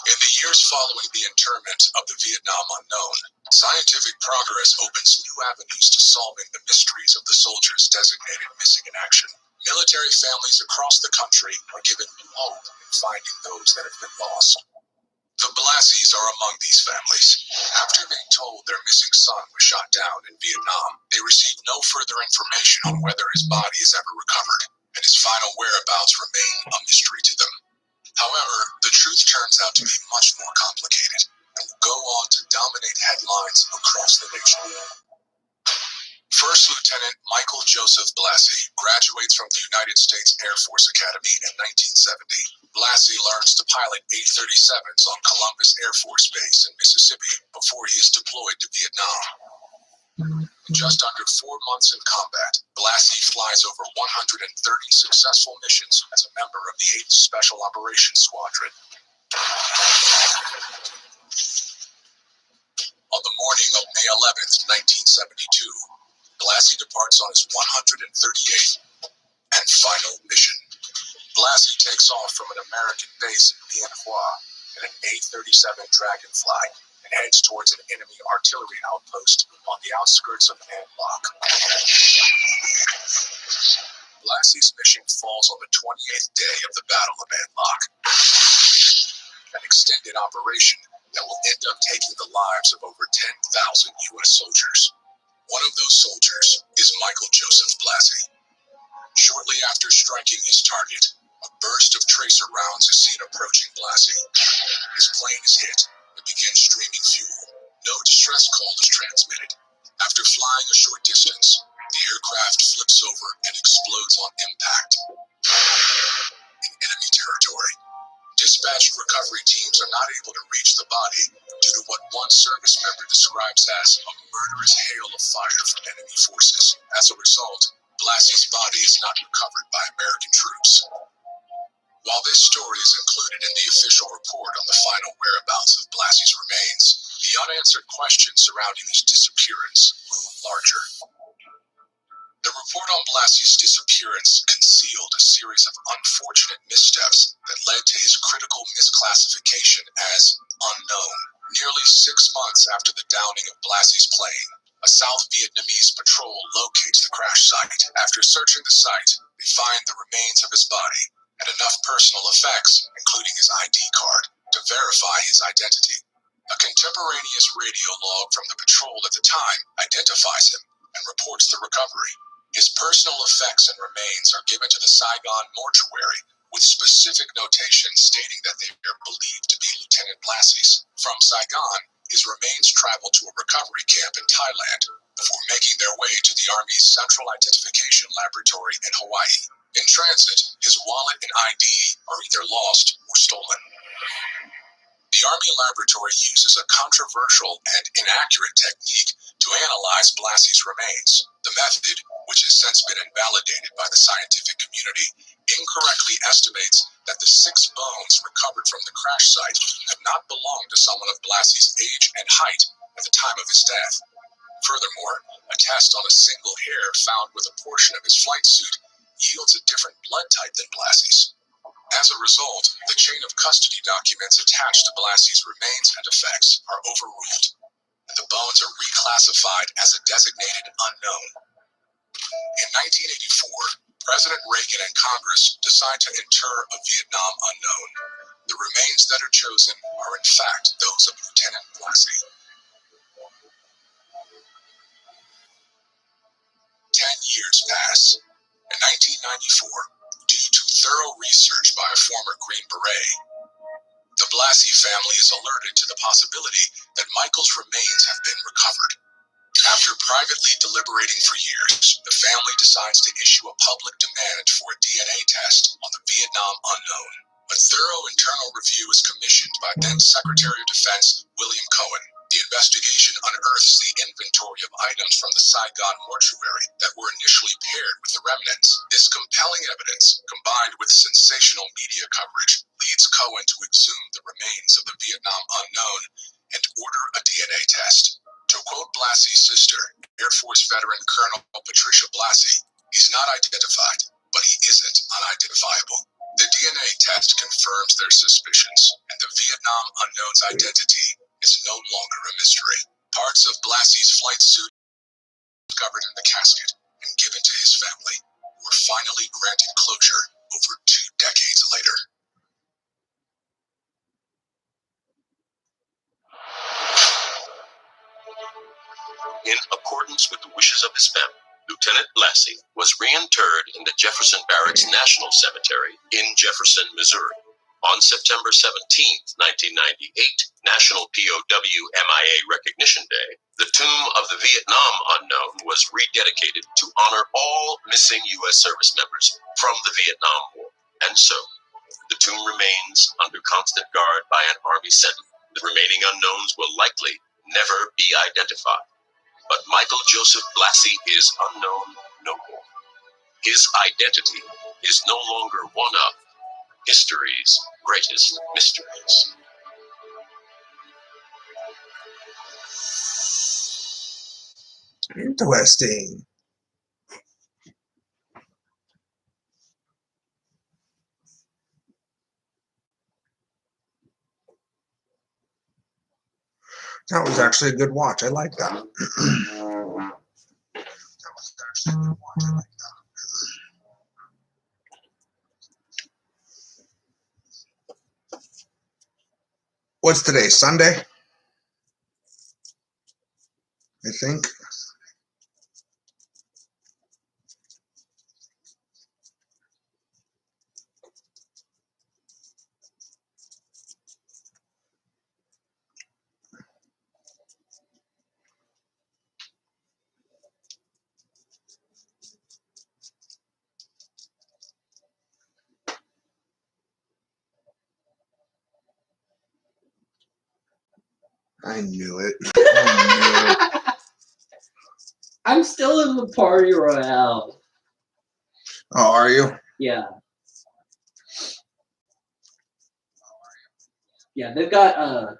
In the years following the interment of the Vietnam unknown, scientific progress opens new avenues to solving the mysteries of the soldiers designated missing in action. Military families across the country are given new hope in finding those that have been lost. The Blassies are among these families. After being told their missing son was shot down in Vietnam, they received no further information on whether his body is ever recovered, and his final whereabouts remain a mystery to them. However, the truth turns out to be much more complicated and will go on to dominate headlines across the nation. First Lieutenant Michael Joseph Blassie graduates from the United States Air Force Academy in 1970. Blassie learns to pilot A-37s on Columbus Air Force Base in Mississippi before he is deployed to Vietnam. Just under 4 months in combat, Blassie flies over 130 successful missions as a member of the 8th Special Operations Squadron. On the morning of May 11th, 1972, Blassie departs on his 138th and final mission. Blassie takes off from an American base in Bien Hoa in an A-37 Dragonfly and heads towards an enemy artillery outpost on the outskirts of An Loc. Blassie's mission falls on the 28th day of the Battle of An Loc, an extended operation that will end up taking the lives of over 10,000 U.S. soldiers. One of those soldiers is Michael Joseph Blassie. Shortly after striking his target, A burst of tracer rounds is seen approaching Blassie. His plane is hit and begins streaming fuel. No distress call is transmitted. After flying a short distance, the aircraft flips over and explodes on impact in enemy territory. Dispatched recovery teams are not able to reach the body due to what one service member describes as a murderous hail of fire from enemy forces. As a result, Blassie's body is not recovered by American troops. While this story is included in the official report on the final whereabouts of Blassie's remains, the unanswered questions surrounding his disappearance loom larger. The report on Blassie's disappearance concealed a series of unfortunate missteps that led to his critical misclassification as unknown. Nearly 6 months after the downing of Blassie's plane, a South Vietnamese patrol locates the crash site. After searching the site, they find the remains of his body and enough personal effects, including his ID card, to verify his identity. A contemporaneous radio log from the patrol at the time identifies him and reports the recovery. His personal effects and remains are given to the Saigon mortuary with specific notations stating that they are believed to be Lieutenant Blassie's. From Saigon, his remains travel to a recovery camp in Thailand before making their way to the Army's Central Identification Laboratory in Hawaii. In transit, his wallet and ID are either lost or stolen. The Army laboratory uses a controversial and inaccurate technique to analyze Blassie's remains. The method, which has since been invalidated by the scientific community, incorrectly estimates that the 6 bones recovered from the crash site have not belonged to someone of Blassie's age and height at the time of his death. Furthermore, a test on a single hair found with a portion of his flight suit yields a different blood type than Blassie's. As a result, the chain of custody documents attached to Blassie's remains and effects are overruled, and the bones are reclassified as a designated unknown. In 1984, President Reagan and Congress decide to inter a Vietnam unknown. The remains that are chosen are in fact those of Lieutenant Blassie. 10 years pass. In 1994, due to thorough research by a former Green Beret, the Blassie family is alerted to the possibility that Michael's remains have been recovered. After privately deliberating for years, the family decides to issue a public demand for a DNA test on the Vietnam unknown. A thorough internal review is commissioned by then Secretary of Defense William Cohen. The investigation unearths the inventory of items from the Saigon mortuary that were initially paired with the remnants. This compelling evidence, combined with sensational media coverage, leads Cohen to exhume the remains of the Vietnam unknown and order a DNA test. To quote Blassie's sister, Air Force veteran Colonel Patricia Blassie, he's not identified, but he isn't unidentifiable. The DNA test confirms their suspicions, and the Vietnam unknown's identity is no longer a mystery. Parts of Blassie's flight suit discovered in the casket and given to his family were finally granted closure over 2 decades later. In accordance with the wishes of his family, Lieutenant Blassie was reinterred in the Jefferson Barracks National Cemetery in Jefferson, Missouri. On September 17, 1998, National POW MIA Recognition Day, the tomb of the Vietnam unknown was rededicated to honor all missing U.S. service members from the Vietnam War. And so, the tomb remains under constant guard by an Army sentinel. The remaining unknowns will likely never be identified. But Michael Joseph Blassie is unknown no more. His identity is no longer one of history's greatest mysteries. Interesting. That was actually a good watch. I like that. What's today? Sunday? I think. I knew it. I knew it. I'm still in the party royale. Oh, are you? Yeah. Yeah, they've got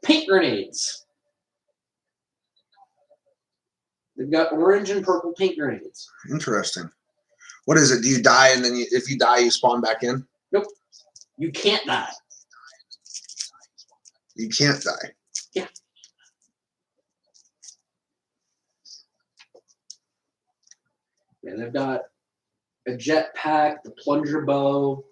paint grenades. They've got orange and purple paint grenades. Interesting. What is it? Do you die and then if you die, you spawn back in? Nope. You can't die. You can't die. Yeah. Yeah, they've got a jetpack, the plunger bow,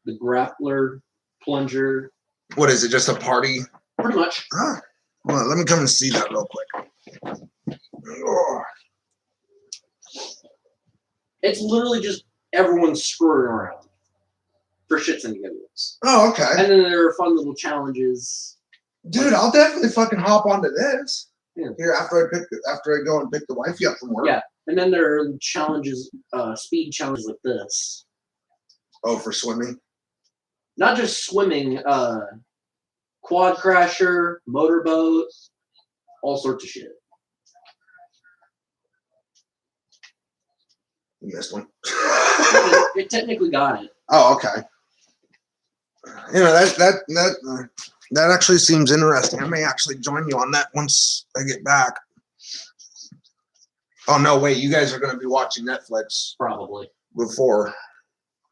the grappler plunger. What is it? Just a party? Pretty much. Huh. Hold on, let me come and see that real quick. Oh. It's literally just everyone screwing around for shits and giggles. Oh, okay. And then there are fun little challenges. Dude, I'll definitely fucking hop onto this. Yeah. Here after I go and pick the wifey up from work. Yeah. And then there are challenges, speed challenges like this. Oh, for swimming? Not just swimming, quad crasher, motorboat, all sorts of shit. You missed one. It technically got it. Oh, okay. You know, that actually seems interesting. I may actually join you on that once I get back. Oh no, wait, you guys are gonna be watching Netflix Probably. before.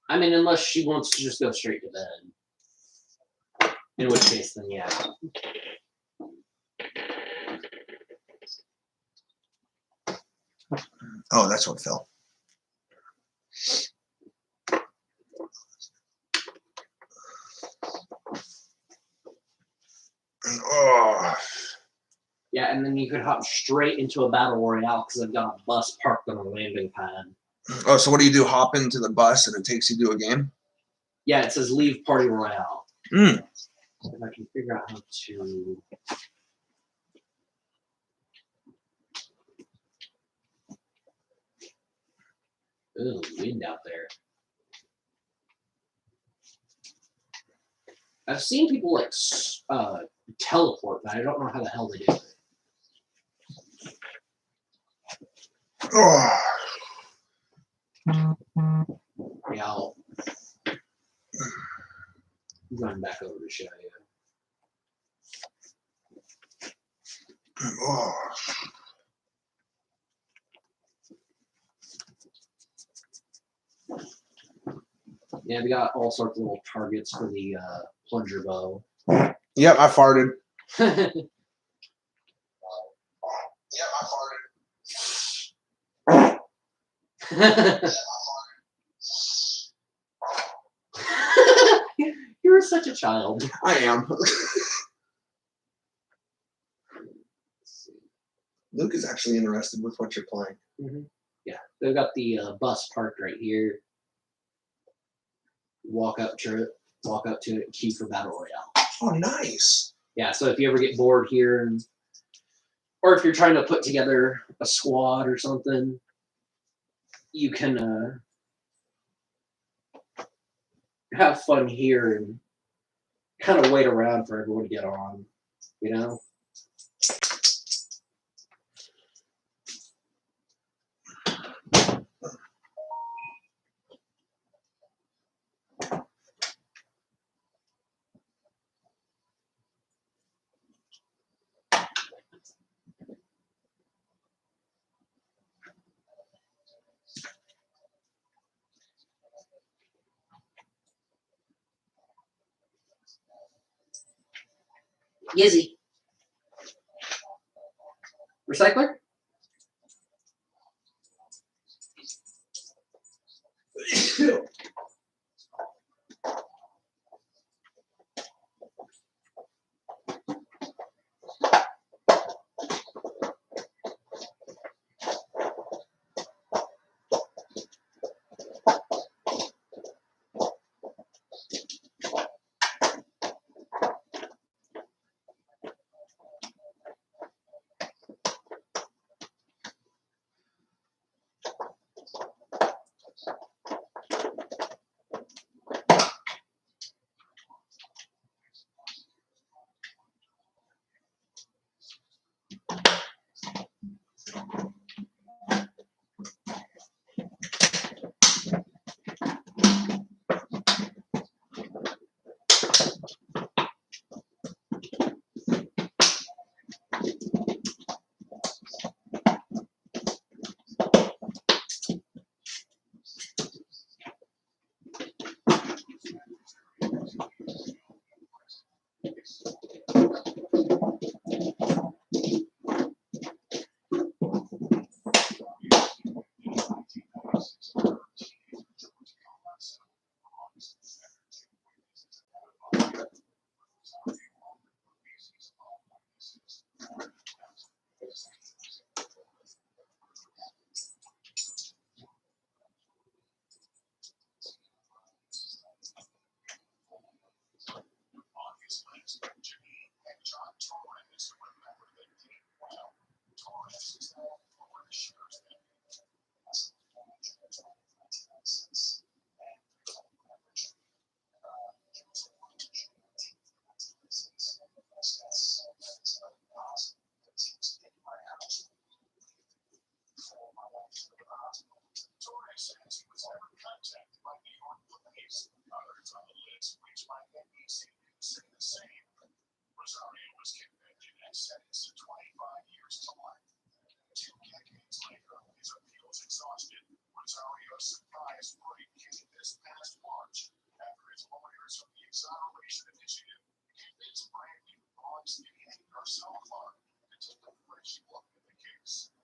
I mean, unless she wants to just go straight to bed. In which case, then yeah. Oh, that's what fell. Oh. Yeah, and then you could hop straight into a battle royale because I've got a bus parked on a landing pad. Oh, so what do you do? Hop into the bus and it takes you to a game? Yeah, it says leave party royale. Mm. If I can figure out how to. Ooh, wind out there. I've seen people like teleport, but I don't know how the hell they do it. Oh. Yeah, I'll run back over to show you. Oh. Yeah, we got all sorts of little targets for the plunger bow. Yep, I farted. Yep, I farted. You're such a child. I am. Luke is actually interested with what you're playing. Mm-hmm. Yeah, they've got the bus parked right here. Walk up to it, queue for battle royale. Oh, nice. Yeah, so if you ever get bored here, or if you're trying to put together a squad or something, you can have fun here and kind of wait around for everyone to get on, you know? Yizzy. Recycler? NBC News say the same. Rosario was convicted and sentenced to 25 years to life. 2 decades later, his appeals exhausted, Rosario surprised Brady came this past March after his lawyers from the Exoneration Initiative convinced brand new long-standing Marcel Clark to take a fresh look at the case.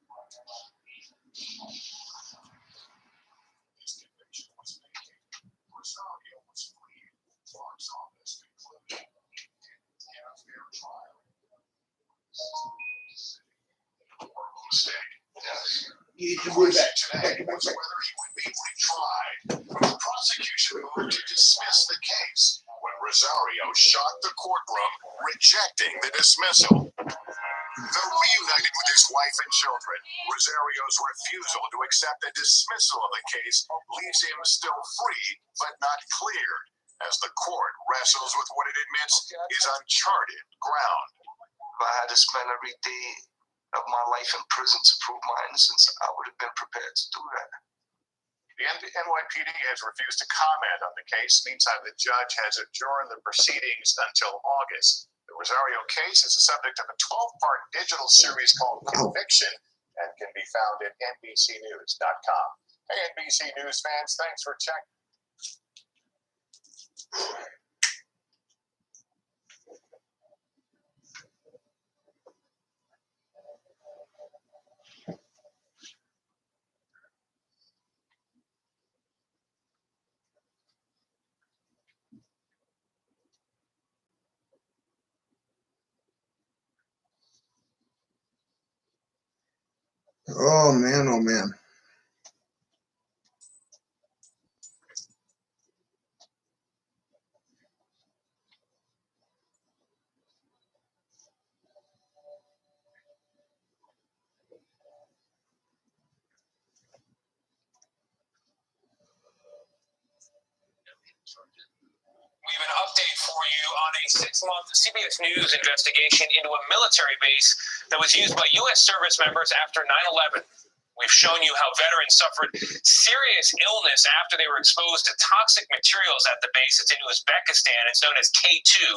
His conviction was vacated. Rosario was freed. Clark's office concluded he didn't get a fair trial. You eat the wood back. Today was whether he would be retried. The prosecution moved to dismiss the case when Rosario shocked the courtroom, rejecting the dismissal. Though reunited with his wife and children, Rosario's refusal to accept a dismissal of the case leaves him still free but not cleared, as the court wrestles with what it admits is uncharted ground. If I had to spend every day of my life in prison to prove my innocence, I would have been prepared to do that. The NYPD has refused to comment on the case. Meantime, the judge has adjourned the proceedings until August. The Rosario case is the subject of a 12-part digital series called Conviction and can be found at NBCnews.com. Hey, NBC News fans, thanks for checking. Oh man, oh man. We have an update for you on a 6-month CBS News investigation into a military base that was used by U.S. service members after 9/11. We've shown you how veterans suffered serious illness after they were exposed to toxic materials at the base. It's in Uzbekistan. It's known as K2.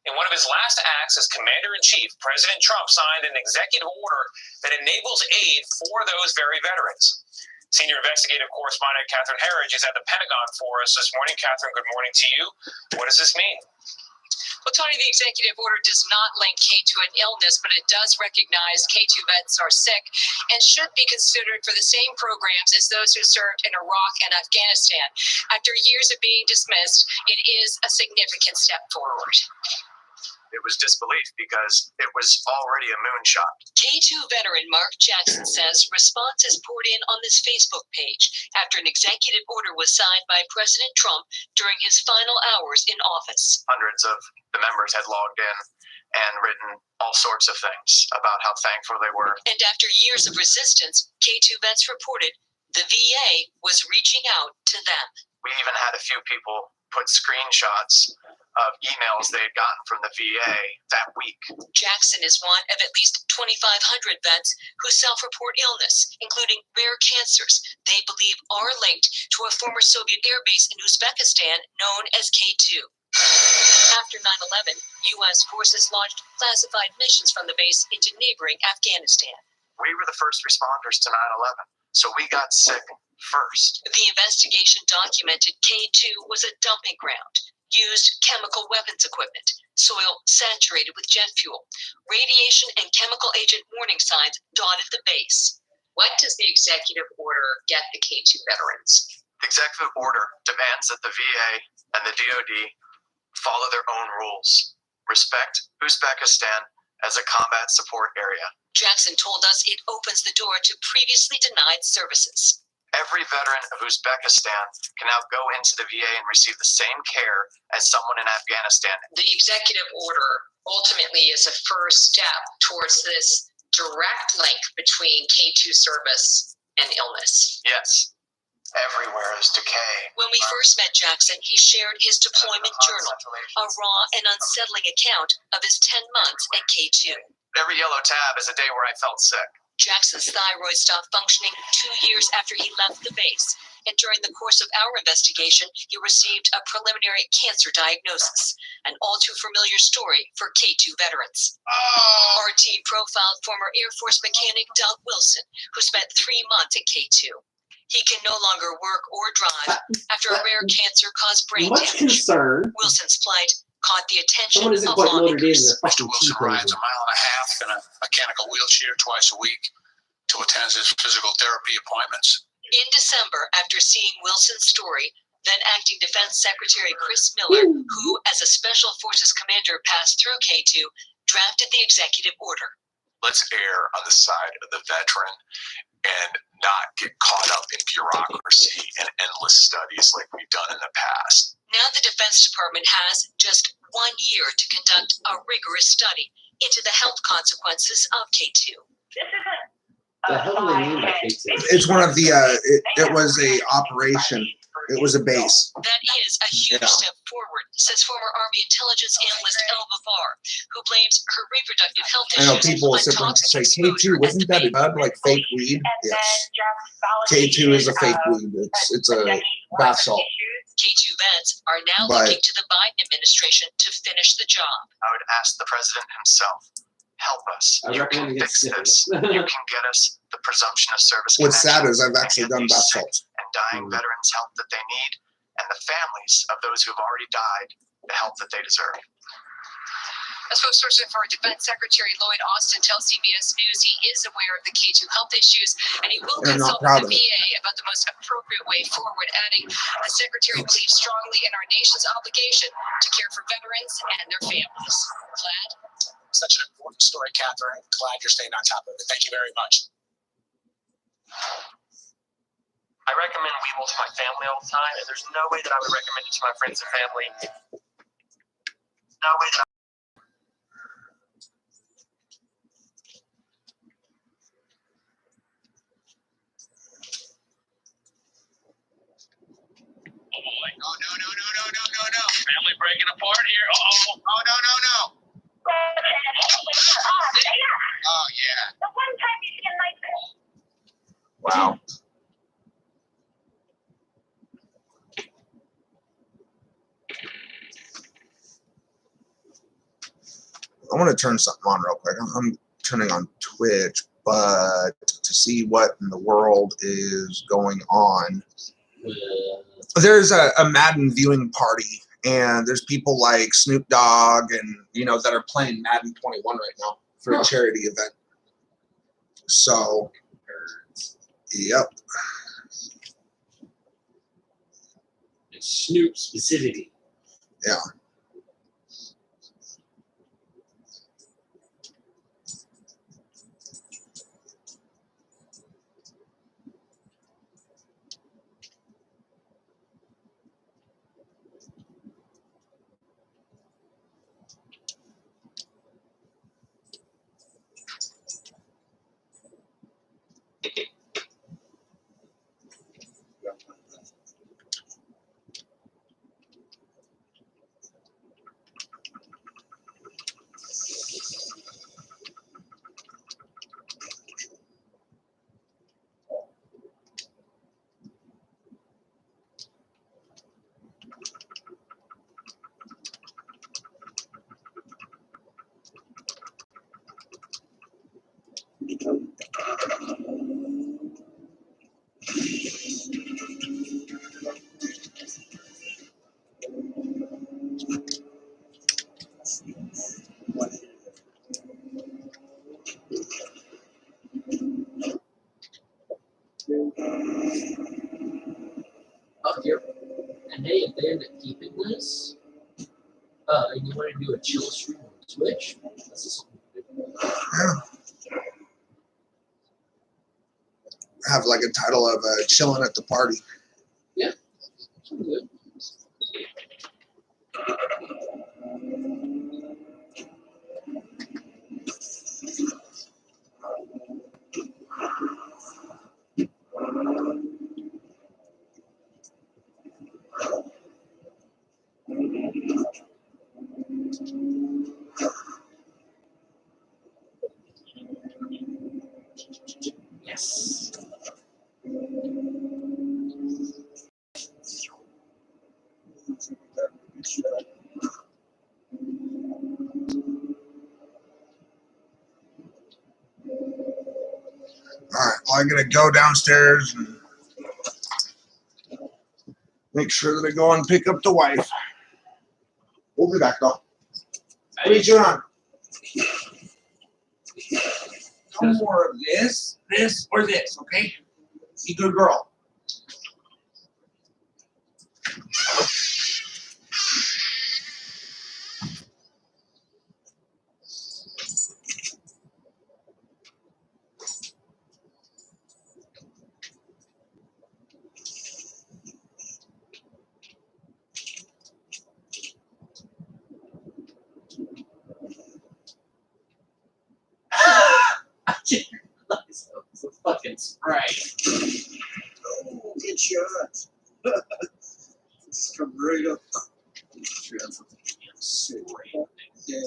In one of his last acts as Commander-in-Chief, President Trump signed an executive order that enables aid for those very veterans. Senior investigative correspondent Catherine Herridge is at the Pentagon for us this morning. Catherine, good morning to you. What does this mean? Well, Tony, the executive order does not link K2 to an illness, but it does recognize K2 vets are sick and should be considered for the same programs as those who served in Iraq and Afghanistan. After years of being dismissed, it is a significant step forward. It was disbelief because it was already a moonshot. K2 veteran Mark Jackson says responses poured in on this Facebook page after an executive order was signed by President Trump during his final hours in office. Hundreds of the members had logged in and written all sorts of things about how thankful they were. And after years of resistance, K2 vets reported the VA was reaching out to them. We even had a few people put screenshots of emails they had gotten from the VA that week. Jackson is one of at least 2,500 vets who self-report illness, including rare cancers they believe are linked to a former Soviet air base in Uzbekistan known as K2. After 9/11, U.S. forces launched classified missions from the base into neighboring Afghanistan. We were the first responders to 9/11, so we got sick first. The investigation documented K2 was a dumping ground, used chemical weapons equipment, soil saturated with jet fuel. Radiation and chemical agent warning signs dotted the base. What does the executive order get the K2 veterans? The executive order demands that the VA and the DoD follow their own rules. Respect Uzbekistan as a combat support area. Jackson told us it opens the door to previously denied services. Every veteran of Uzbekistan can now go into the VA and receive the same care as someone in Afghanistan. The executive order ultimately is a first step towards this direct link between K2 service and illness. Yes. Everywhere is decay. When we first met Jackson, he shared his deployment journal, a raw and unsettling account of his 10 months at K2. Every yellow tab is a day where I felt sick. Jackson's thyroid stopped functioning 2 years after he left the base. and during the course of our investigation, he received a preliminary cancer diagnosis. An all too familiar story for K2 veterans. Our team profiled former Air Force mechanic Doug Wilson, who spent 3 months at K2. He can no longer work or drive after a rare cancer caused brain Much damage. concern. Wilson's plight caught the attention Someone isn't of quite motivated in lawmakers. their fucking Wilson rides T-pose. a mile and a half in a mechanical wheelchair twice a week to attend his physical therapy appointments. In December, after seeing Wilson's story, then Acting Defense Secretary Chris Miller, who as a Special Forces commander passed through K2, drafted the executive order. Let's err on the side of the veteran and not get caught up in bureaucracy and endless studies like we've done in the past. Now the Defense Department has just 1 year to conduct a rigorous study into the health consequences of K2. The hell do they mean by K2? It's one of the. It was a operation. It was a base. That is a huge step forward, says former Army intelligence analyst Elva Barr, who blames her reproductive health I know issues people on sit there and toxic say exposure K2 at wasn't the that a base. bud like fake weed? Yes. K2 is a fake weed. It's a bath salt. K2 vets are now But- looking to the Biden administration to finish the job. I would ask the president himself, help us. I You recommend can he gets fix this. syphilis. You can get us the presumption of service What's sad connection is I've actually done and get bath these sick salts. and dying veterans help that they need, and the families of those who have already died the help that they deserve. A spokesperson for Defense Secretary Lloyd Austin tells CBS News he is aware of the K2 health issues and he will And I'm not consult proud with of the it. VA about the most appropriate way forward, adding the Secretary believes strongly in our nation's obligation to care for veterans and their families. Glad? Such an important story, Catherine. Glad you're staying on top of it. Thank you very much. I recommend Weeble to my family all the time, and there's no way that I would recommend it to my friends and family. No way that Oh, no. Family breaking apart here. Uh-oh. Oh, no. Oh, yeah. The one time you see a nice Wow. I want to turn something on real quick. I'm turning on Twitch, but to see what in the world is going on. There's a Madden viewing party, and there's people like Snoop Dogg and, that are playing Madden 21 right now for a charity event. So, yep. It's Snoop specifically. Yeah. Up here. And hey, if they end up keeping this, and you want to do a chill stream on Twitch, this is Yeah. Have like a title of Chillin at the Party. yeah, pretty good. Yes. All right, well, I'm gonna go downstairs and make sure that I go and pick up the wife. We'll be back though. What are you doing on? No more of this, or this, okay? Be a good girl. I didn't realize that was a fucking spray. Oh, good shot. Just come right up. Yeah.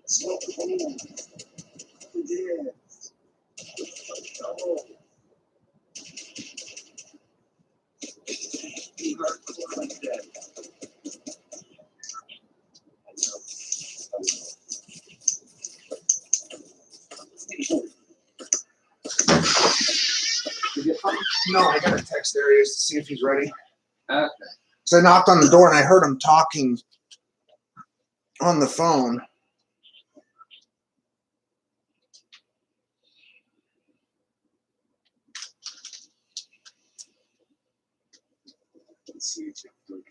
Smokin. Yeah. Oh. Be hardcore like that. Did you get something? No, I got a text Darius to see if he's ready. Okay. So I knocked on the door and I heard him talking on the phone. Let's see if you can.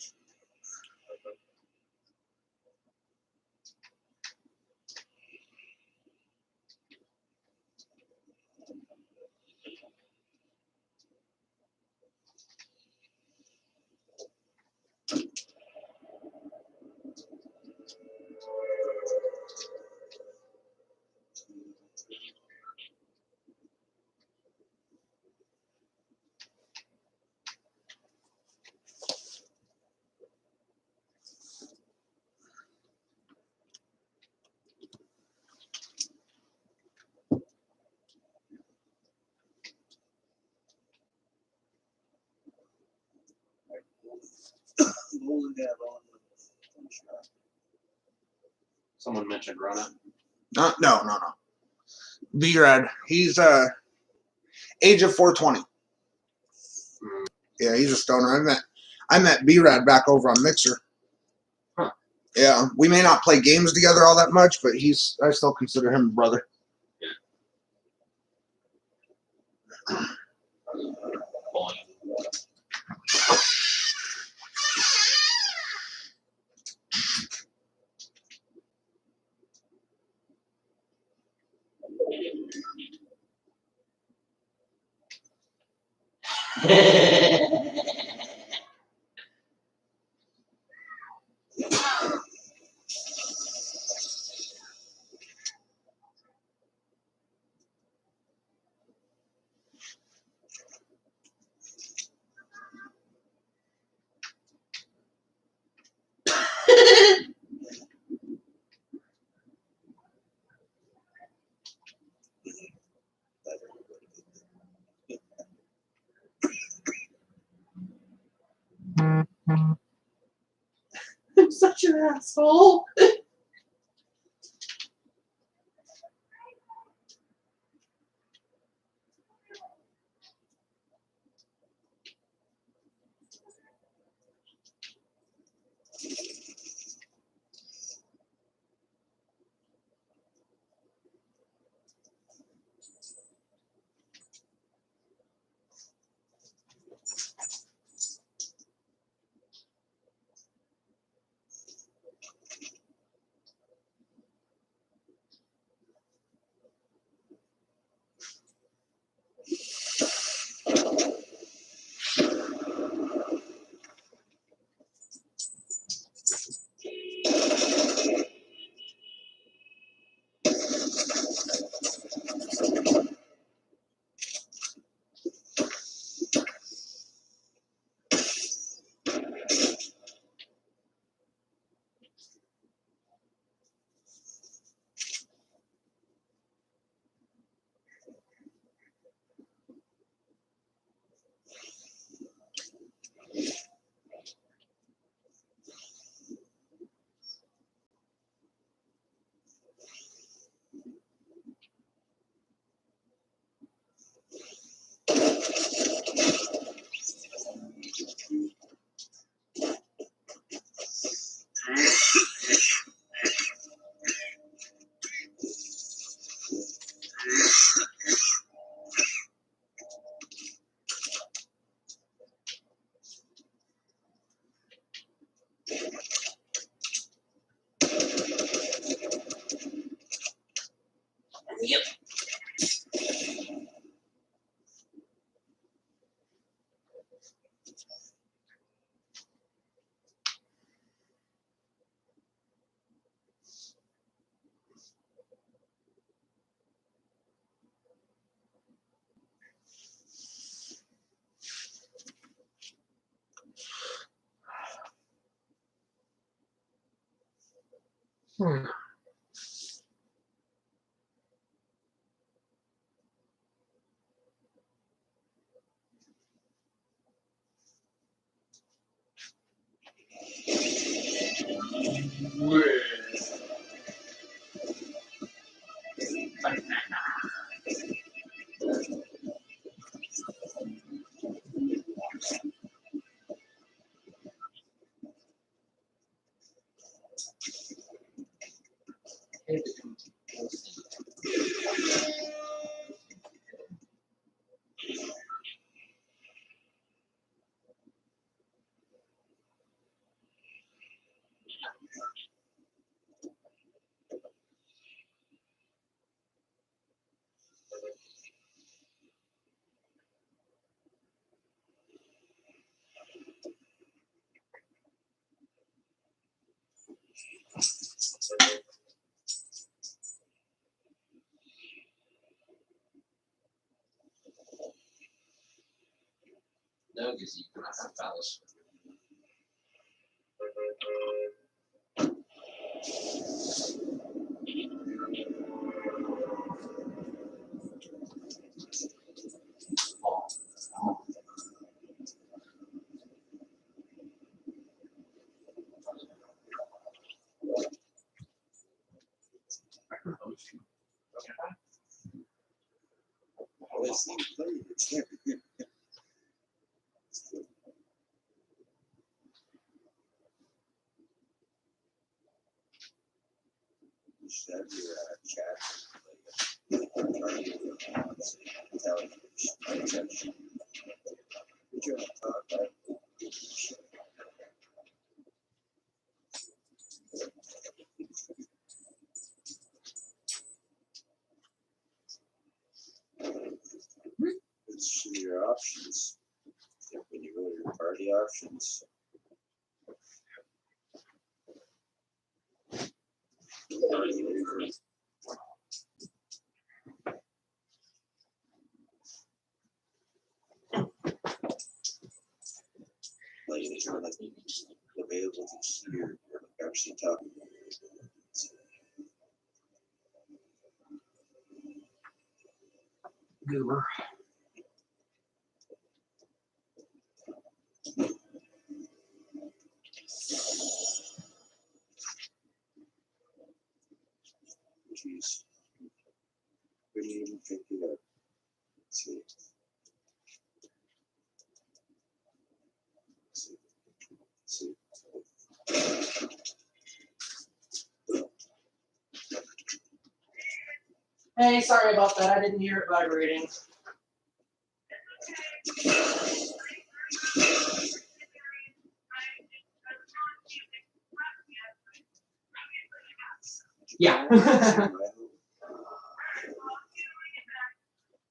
Holding that on. Someone mentioned Rona. No. B-Rad. He's age of 420. Yeah, he's a stoner. I met B-Rad back over on Mixer. Huh. Yeah, we may not play games together all that much, but I still consider him a brother. asshole. Yep. No, because you can have fellas. It's your options. When you go to your party options. Like if you're like available to see you're actually talking. Goober. couldn't even pick it up. Let's see. Hey, sorry about that. I didn't hear it vibrating. Yeah.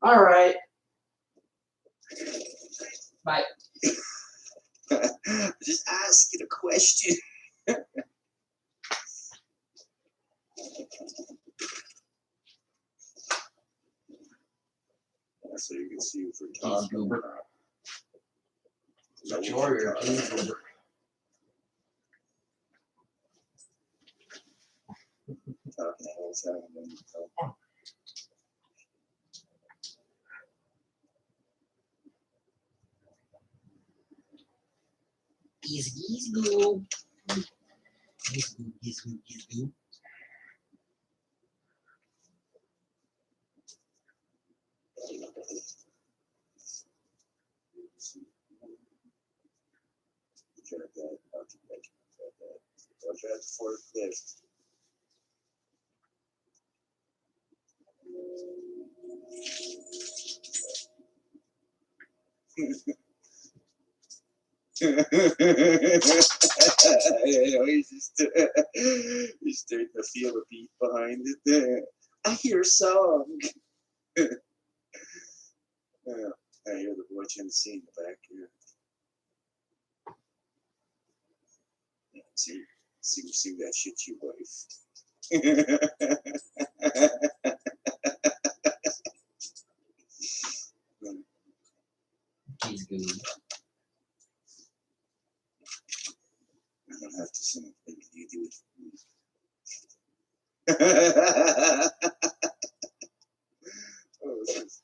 All right. Bye. Just asking a question. So you can see if we're talking. Warrior. Talking the whole time. And then Easy go. Easy. I'll try the fourth fifth. He's starting to feel a beat behind it. I hear a song. I hear the boy Tennessee in the back here. Yeah, see that shit, you wife. He's good. I don't have to sing it. You do it for me. Oh, this is...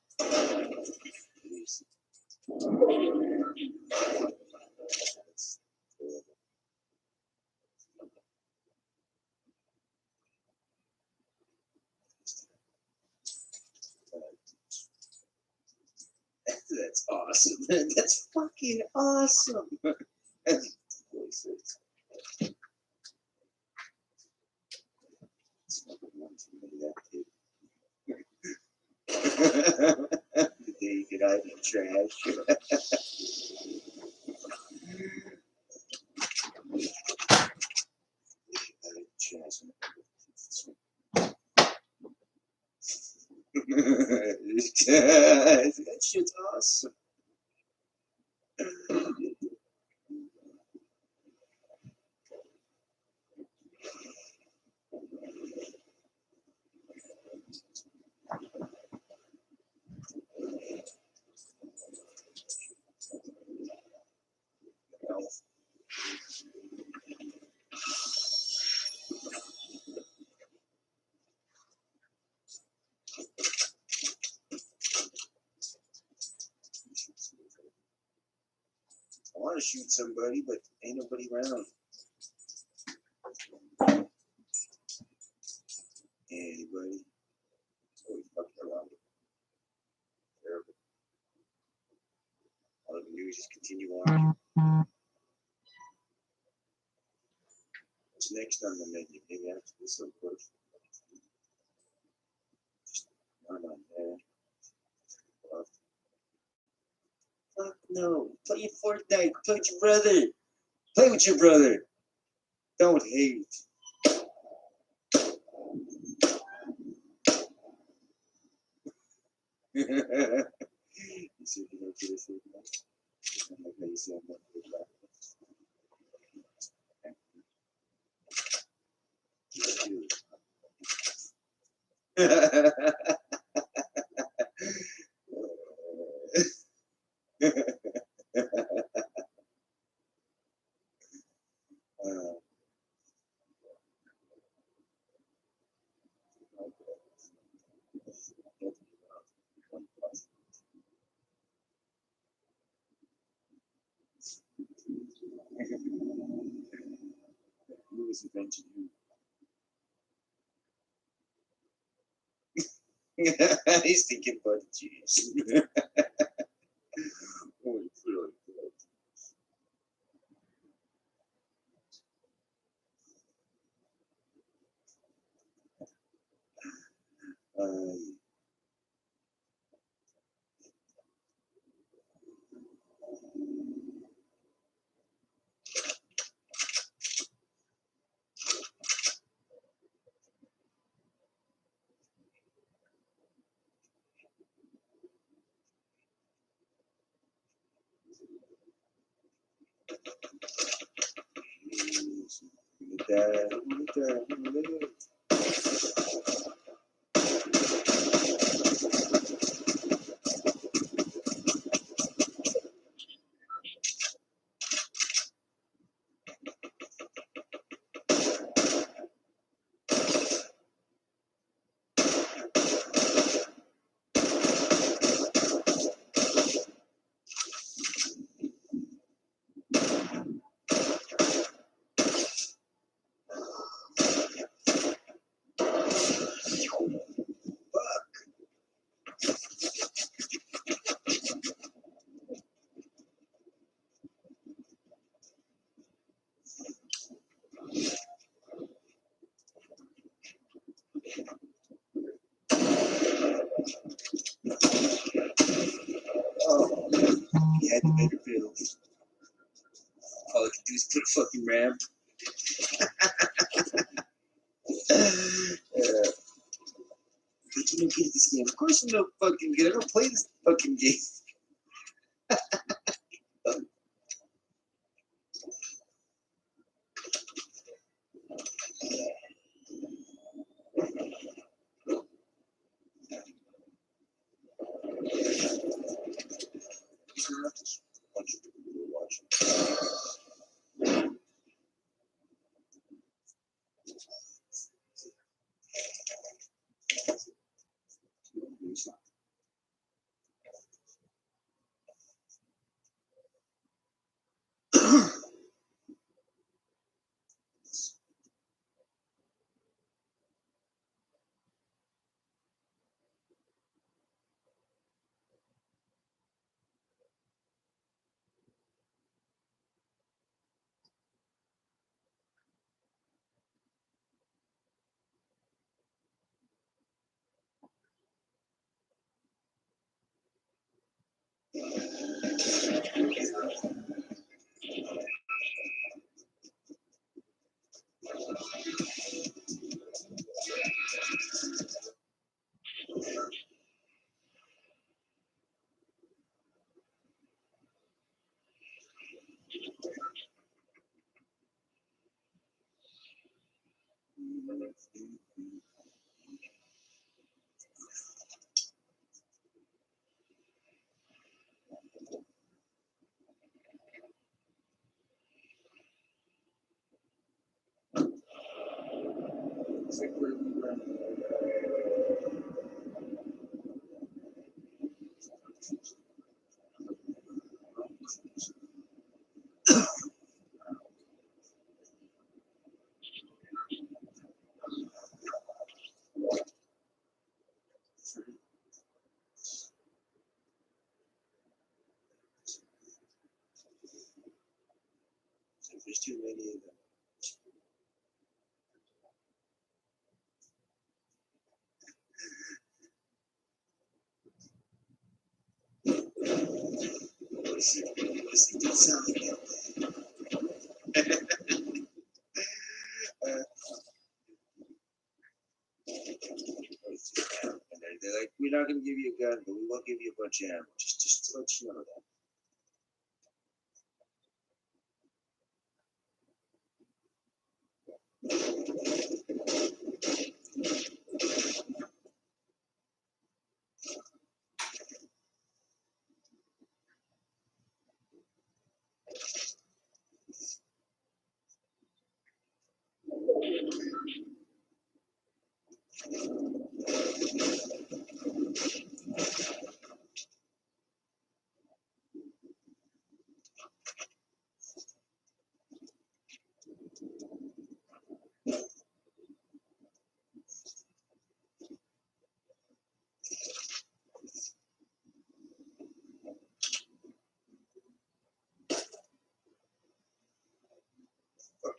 That's awesome. That's fucking awesome. The day you get out of the trash. That shit's awesome. I want to shoot somebody, but ain't nobody around. Anybody? Always fucking around. Terrible. All I can do is just continue on. What's next on the menu? Maybe after this one first. Not on there. Fuck no. Play Fortnite. Play with your brother. Play with your brother. Don't hate. You said you don't get a Fortnite? I'm like, no, you said I'm not good at Who was inventing who? He's thinking about the cheese. Oh, it's really good. Oh, he had the better pills. All I could do is put a fucking ramp. But you don't get this game. Of course, I'm no fucking good. I don't play this fucking game. There's too many of them. Listen, don't sound like that. They're like, we're not going to give you a gun, but we will give you a bunch of ammo. Just to let you know that.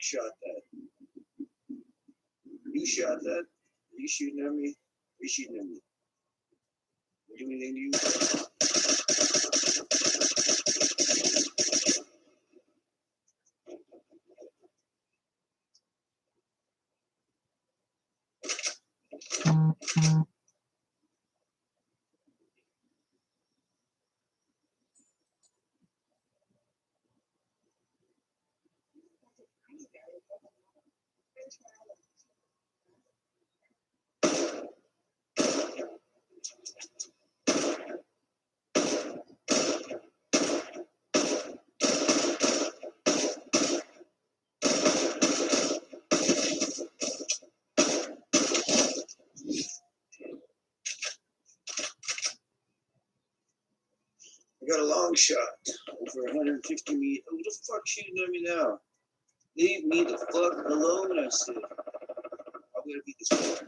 shot that. You shot that? Are you shooting at me? Are you shooting at me? Do anything to you? I got a long shot over 150 meters. Who the fuck shooting at me now? Leave me the fuck alone, I said. I'm gonna beat this guy.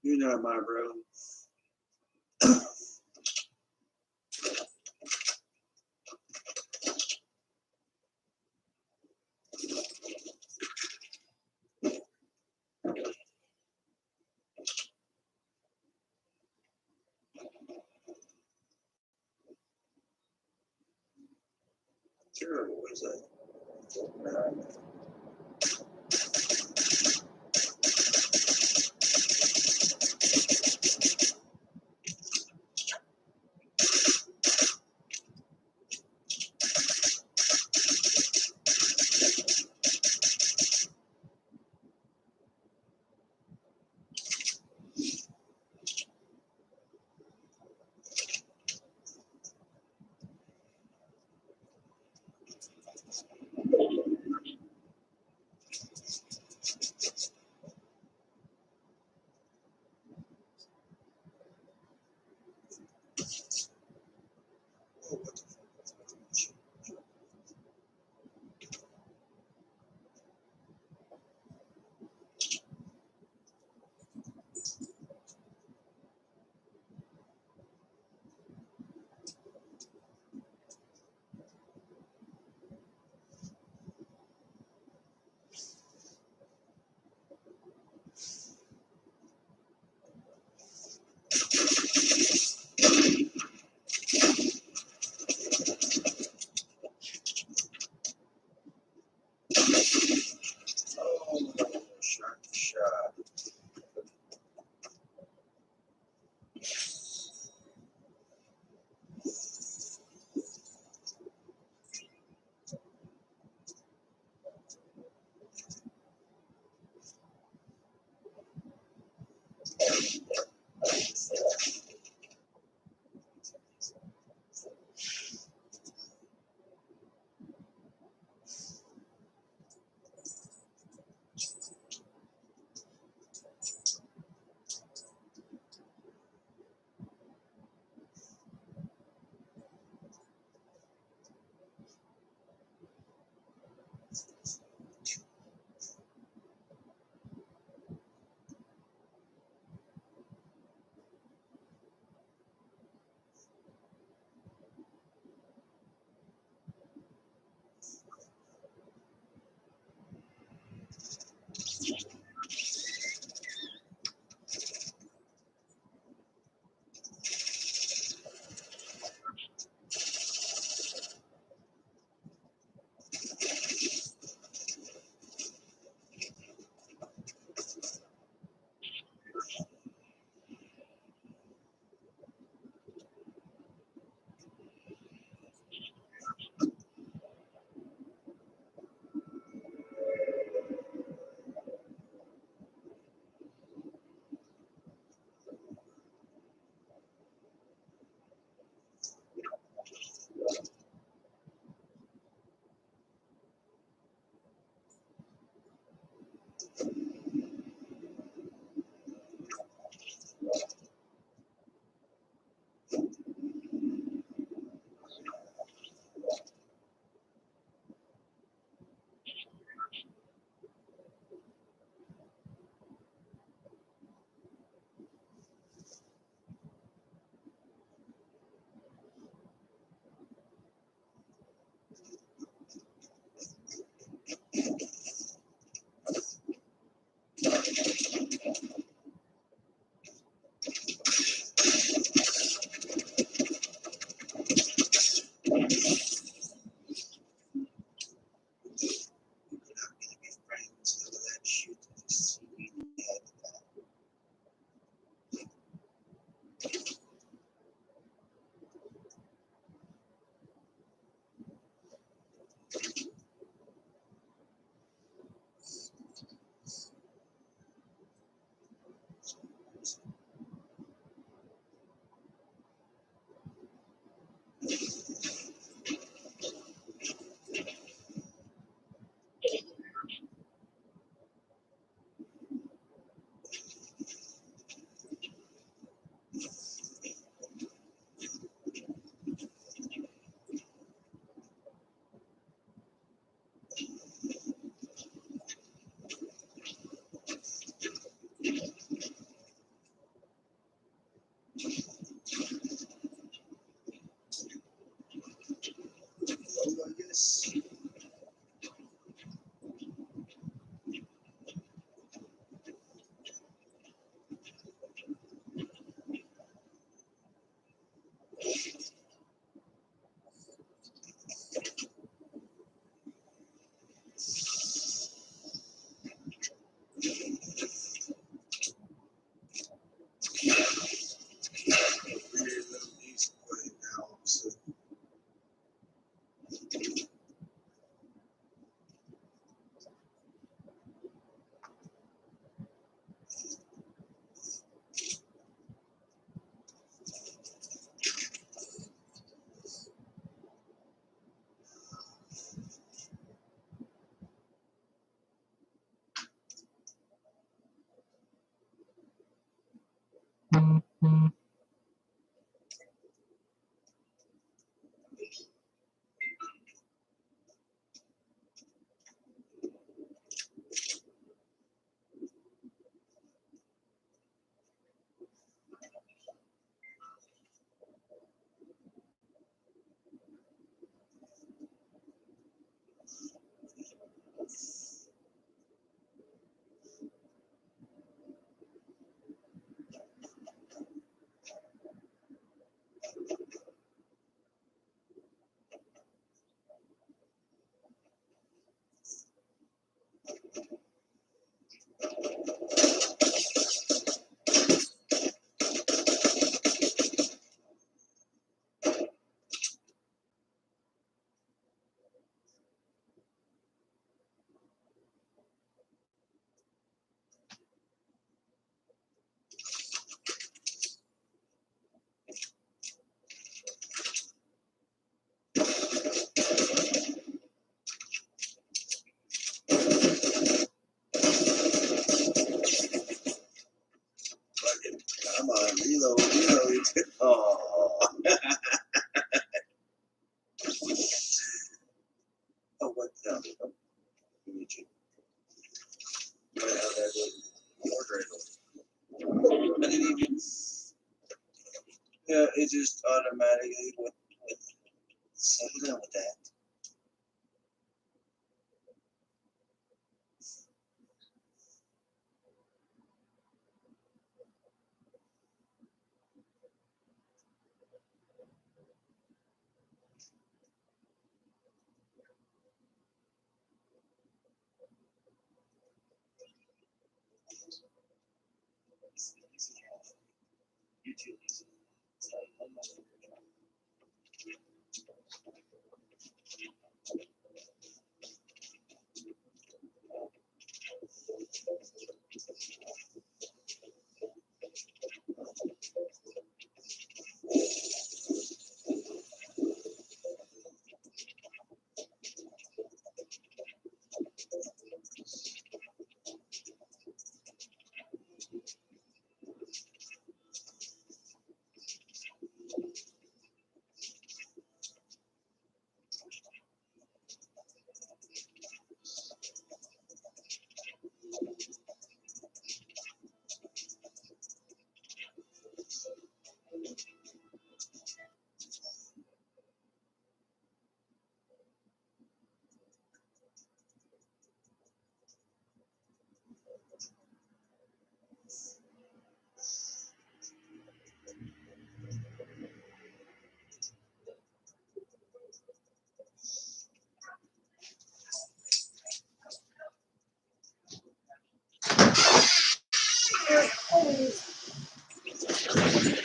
You're not my bro. Terrible, what is that? Oh. Oh, what the hell? What the hell that was? Order it. I didn't even. Yeah, it just automatically went. Settle down with that.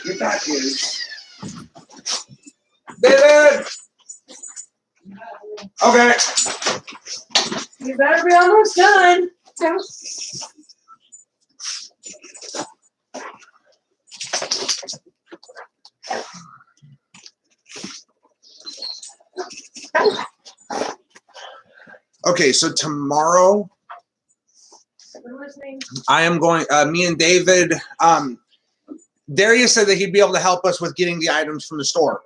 Get back here. David! Okay. You better be almost done. Okay, so tomorrow I am going, me and David, Darius said that he'd be able to help us with getting the items from the store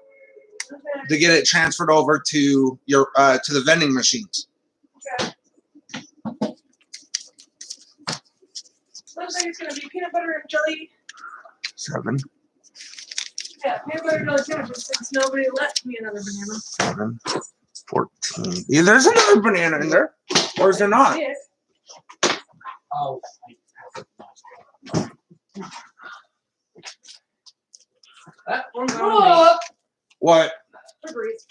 to get it transferred over to your, to the vending machines. Okay. Looks like it's gonna be peanut butter and jelly. 7, Yeah, peanut butter and jelly sandwiches since nobody left me another banana. 7, 14. Yeah, there's another banana in there. Or is there not? Oh. That one's on me. What? Febreze.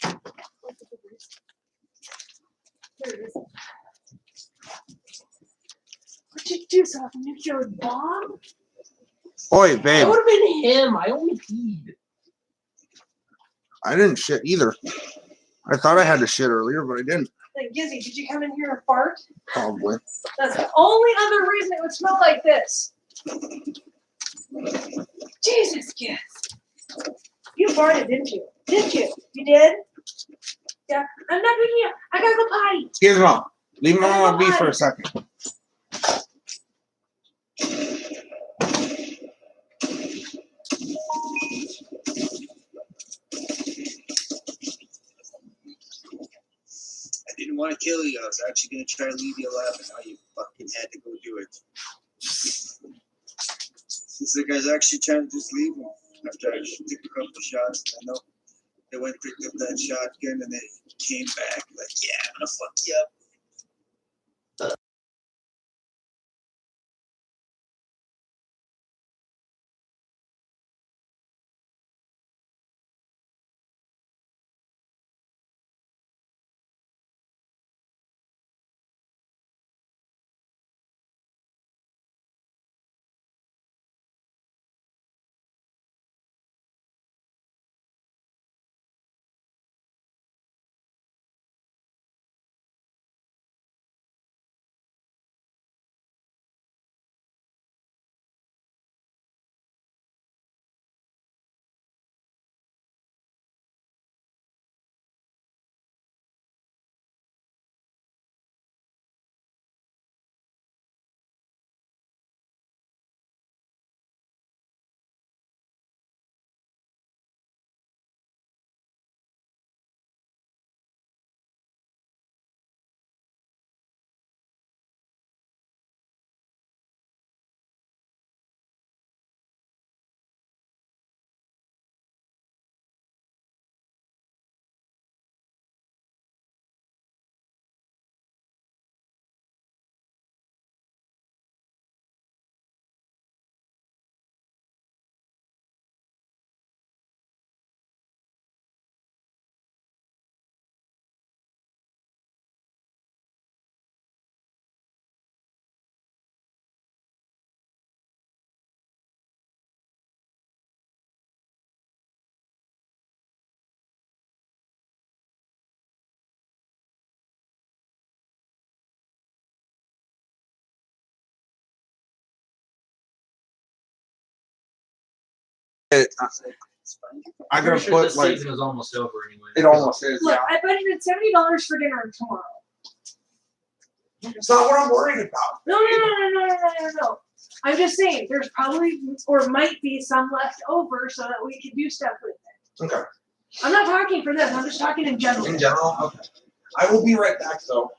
There it is. What'd you do, so I can nuclear bomb? Oi, It babe. would have been him. I only peed. I didn't shit either. I thought I had to shit earlier, but I didn't. Like, Gizzy, did you come in here and fart? Probably. That's the only other reason it would smell like this. Jesus, Giz. You farted, didn't you? Didn't you? You did? Yeah. I'm not picking up. I gotta go potty. Excuse me, Mom. Leave my mom be for a second. I didn't want to kill you. I was actually going to try to leave you alive, and now you fucking had to go do it. It's like I was actually trying to just leave them after I took a couple of shots. And I know they went and picked up that shotgun, and they came back like, yeah, I'm going to fuck you up. I'm gonna Pretty sure put this like season is almost over anyway. it almost is. Look, Yeah, I budgeted $70 for dinner tomorrow. it's not what I'm worried about. No. I'm just saying, there's probably or might be some left over so that we can do stuff with it. Okay. I'm not talking for this. I'm just talking in general. In general, okay. I will be right back though.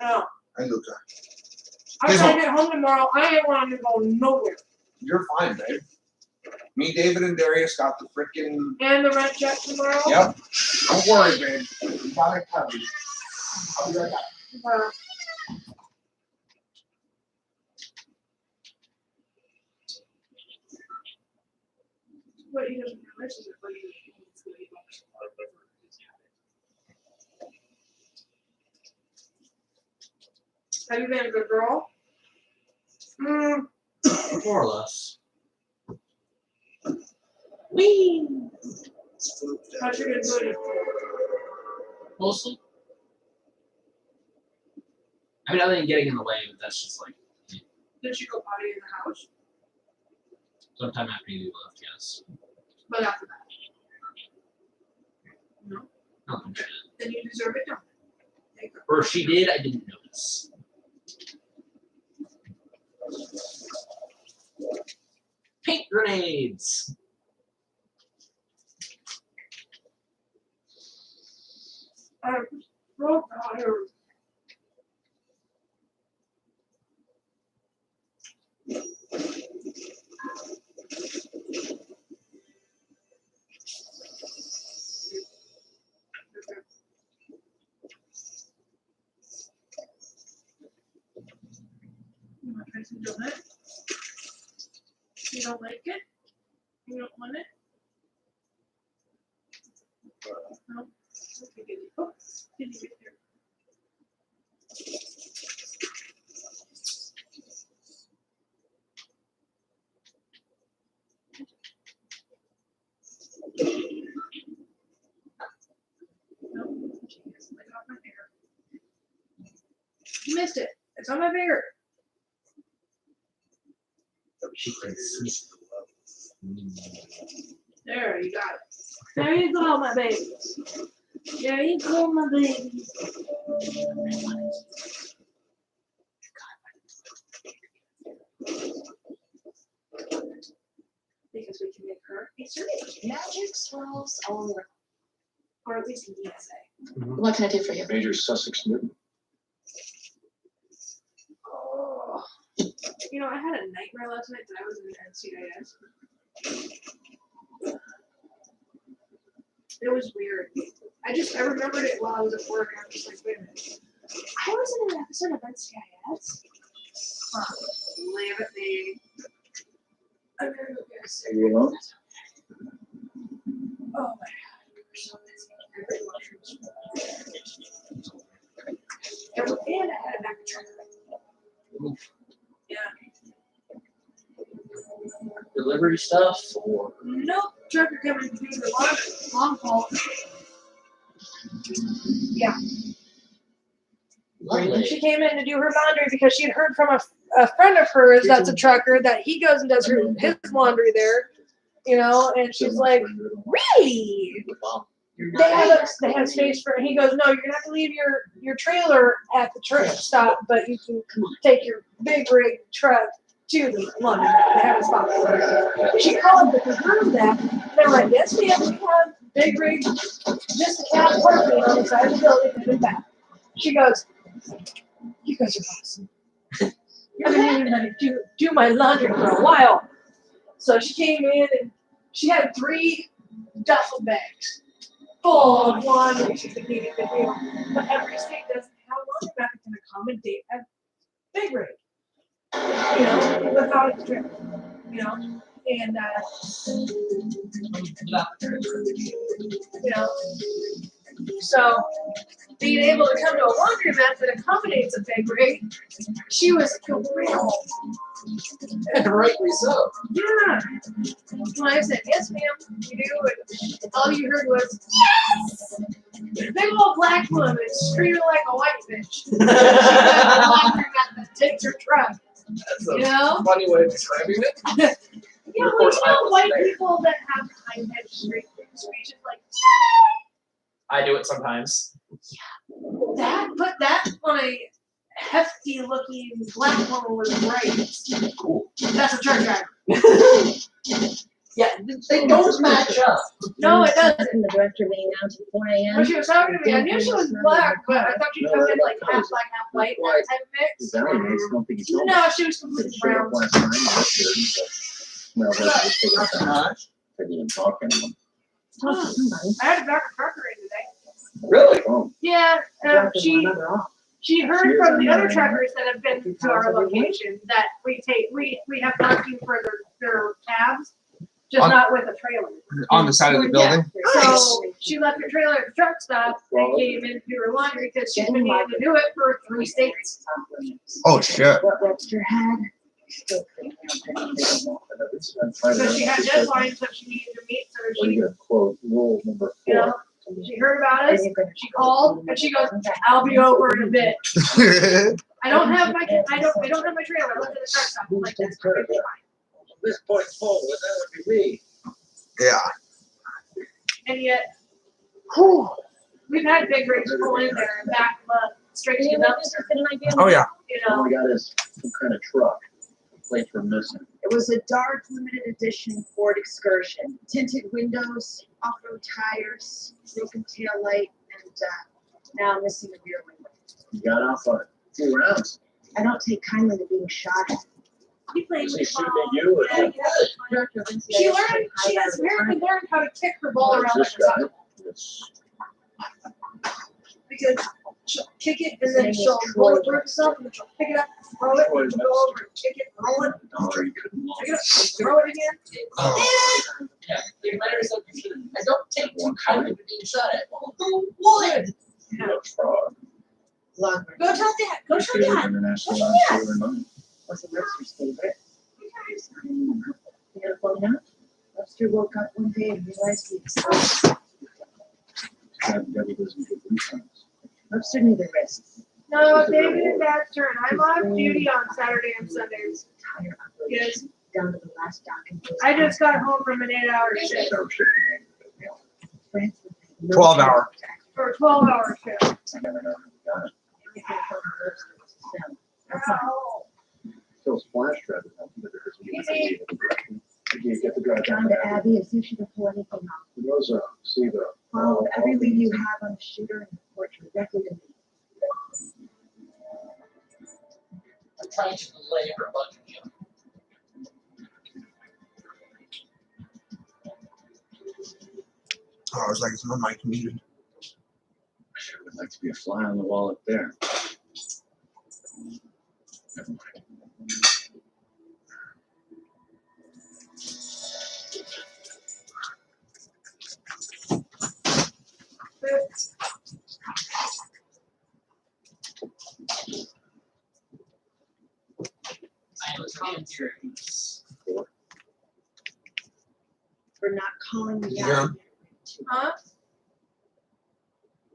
Oh. And Luca. I'm gonna get home tomorrow. I ain't wanting to go nowhere. You're fine, babe. Me, David, and Darius got the freaking. And the rent check tomorrow. Yep. Don't worry, babe. We got it covered. I'll be right back. What he doesn't realize is that what he needs $80 for his habit. Have you been a good girl? More or less. Wee! How's your good doing? Mostly. I mean, other than getting in the way, but that's just like. Did you go potty in the house? Sometime after you left, yes. But after that? No? No, she didn't. Then you deserve it, don't you? Or she did, I didn't notice. Paint grenades! I'm so tired. You want to try some donut? You don't like it? You don't want it? No? Okay, good. Oh, did you get there? No, jeez, I got my hair. You missed it. It's on my finger. She can sneak. There, you got it. There you go, my baby. There you go, my baby. Because we can make her a certificate. Magic swirls all around. Or at least in ESA. What can I do for you? Major Sussex Newton. Oh. You know, I had a nightmare last night that I was in NCIS. It was weird. I remembered it while I was at work, and I was just like, wait a minute. I was in an episode of NCIS? Huh. Leave it be. I'm gonna go get a cigarette. Oh my god, we're so busy. And I had a back track. Yeah. Delivery stuff or Nope, trucker coming to do the long haul. Yeah. Lovely. She came in to do her laundry because she had heard from a friend of hers that's a trucker that he goes and does his laundry there, you know, and she's like, really? They have space for, and he goes, no, you're gonna have to leave your trailer at the truck stop, but you can take your big rig truck to the laundry. They have a spot for it. She called to confirm that. They're like, yes, we have big rig, just a cab parking on the side of the building and in back. She goes, you guys are awesome. I've been needing to do my laundry for a while. So she came in and she had 3 duffel bags full of laundry she's been needing to do. But every state doesn't have a laundry bag that can accommodate a big rig. You know, without a trip. You know, and you know, so being able to come to a laundromat that accommodates a big rig, she was thrilled. and rightly so. Yeah. When I said, yes, ma'am, you do, and all you heard was, yes! Big old black woman screaming like a white bitch. She got a laundromat that takes her truck. That's You know? funny way of describing it. Yeah, Of well, course, you know, I was white there. people that have high head straight speech is like, I do it sometimes. that put that on a hefty looking black woman was right. Cool. That's a truck driver. Yeah, they don't match up. No, it doesn't. The director being announced at 4 a.m. When she was talking to me, I knew she was black, but I thought she'd come in like half black, half white, that type of mix. No, she was completely brown. I had a Dr. Trucker in today. Really? Yeah, she heard from the other truckers that have been to our location that we have parking for their cabs, just not with a trailer. On the side of the building. So she left her trailer at the truck stop and came in to do her laundry because she's been needing to do it for 3 states. Oh shit. Webster had. So she had deadlines that she needed to meet, so she, you know, she heard about us, she called, and she goes, I'll be over in a bit. I don't have my trailer, I left it at the truck stop. I'm like, that's perfectly fine. This point forward, that would be me. Yeah. And yet, whew, we've had big rigs pull in there and back them up straight to the dumpster. Oh yeah. You know, got is some kind of truck. Plates were missing. It was a dark limited edition Ford Excursion. Tinted windows, off-road tires, broken tail light, and now missing a rear window. You got off on 2 rounds. I don't take kindly to being shot at. he played Was he football. shooting at you? Yeah, yeah. She has apparently learned how to kick her ball around like a soccer ball. Because she'll kick it and then she'll roll it for herself and then she'll pick it up, throw it, and she'll go over and kick it, roll it, pick it up, throw it again. Yeah, it matters that you should. I don't take too kindly to being shot at. Who would? Yeah. Go tell Dad. Go tell Dad. Was Webster's favorite. They're blown out. Webster woke up one day and realized he was Webster knew the risks. No, David and Dad's turn. I'm off duty on Saturday and Sundays. Yes. Down to the last dock and I just got home from an 8-hour shift. 12-hour. Or a 12-hour shift. Still splash driving. Down to Abby and see if she can pull anything off. Who knows? See the. Follow every lead you have on the shooter and report directly to me. I'm trying to delay her bunch of junk. Oh, I was like, it's my mic muted. I sure would like to be a fly on the wall up there. Never mind. I was trying to. For not calling me Yeah. out. Huh?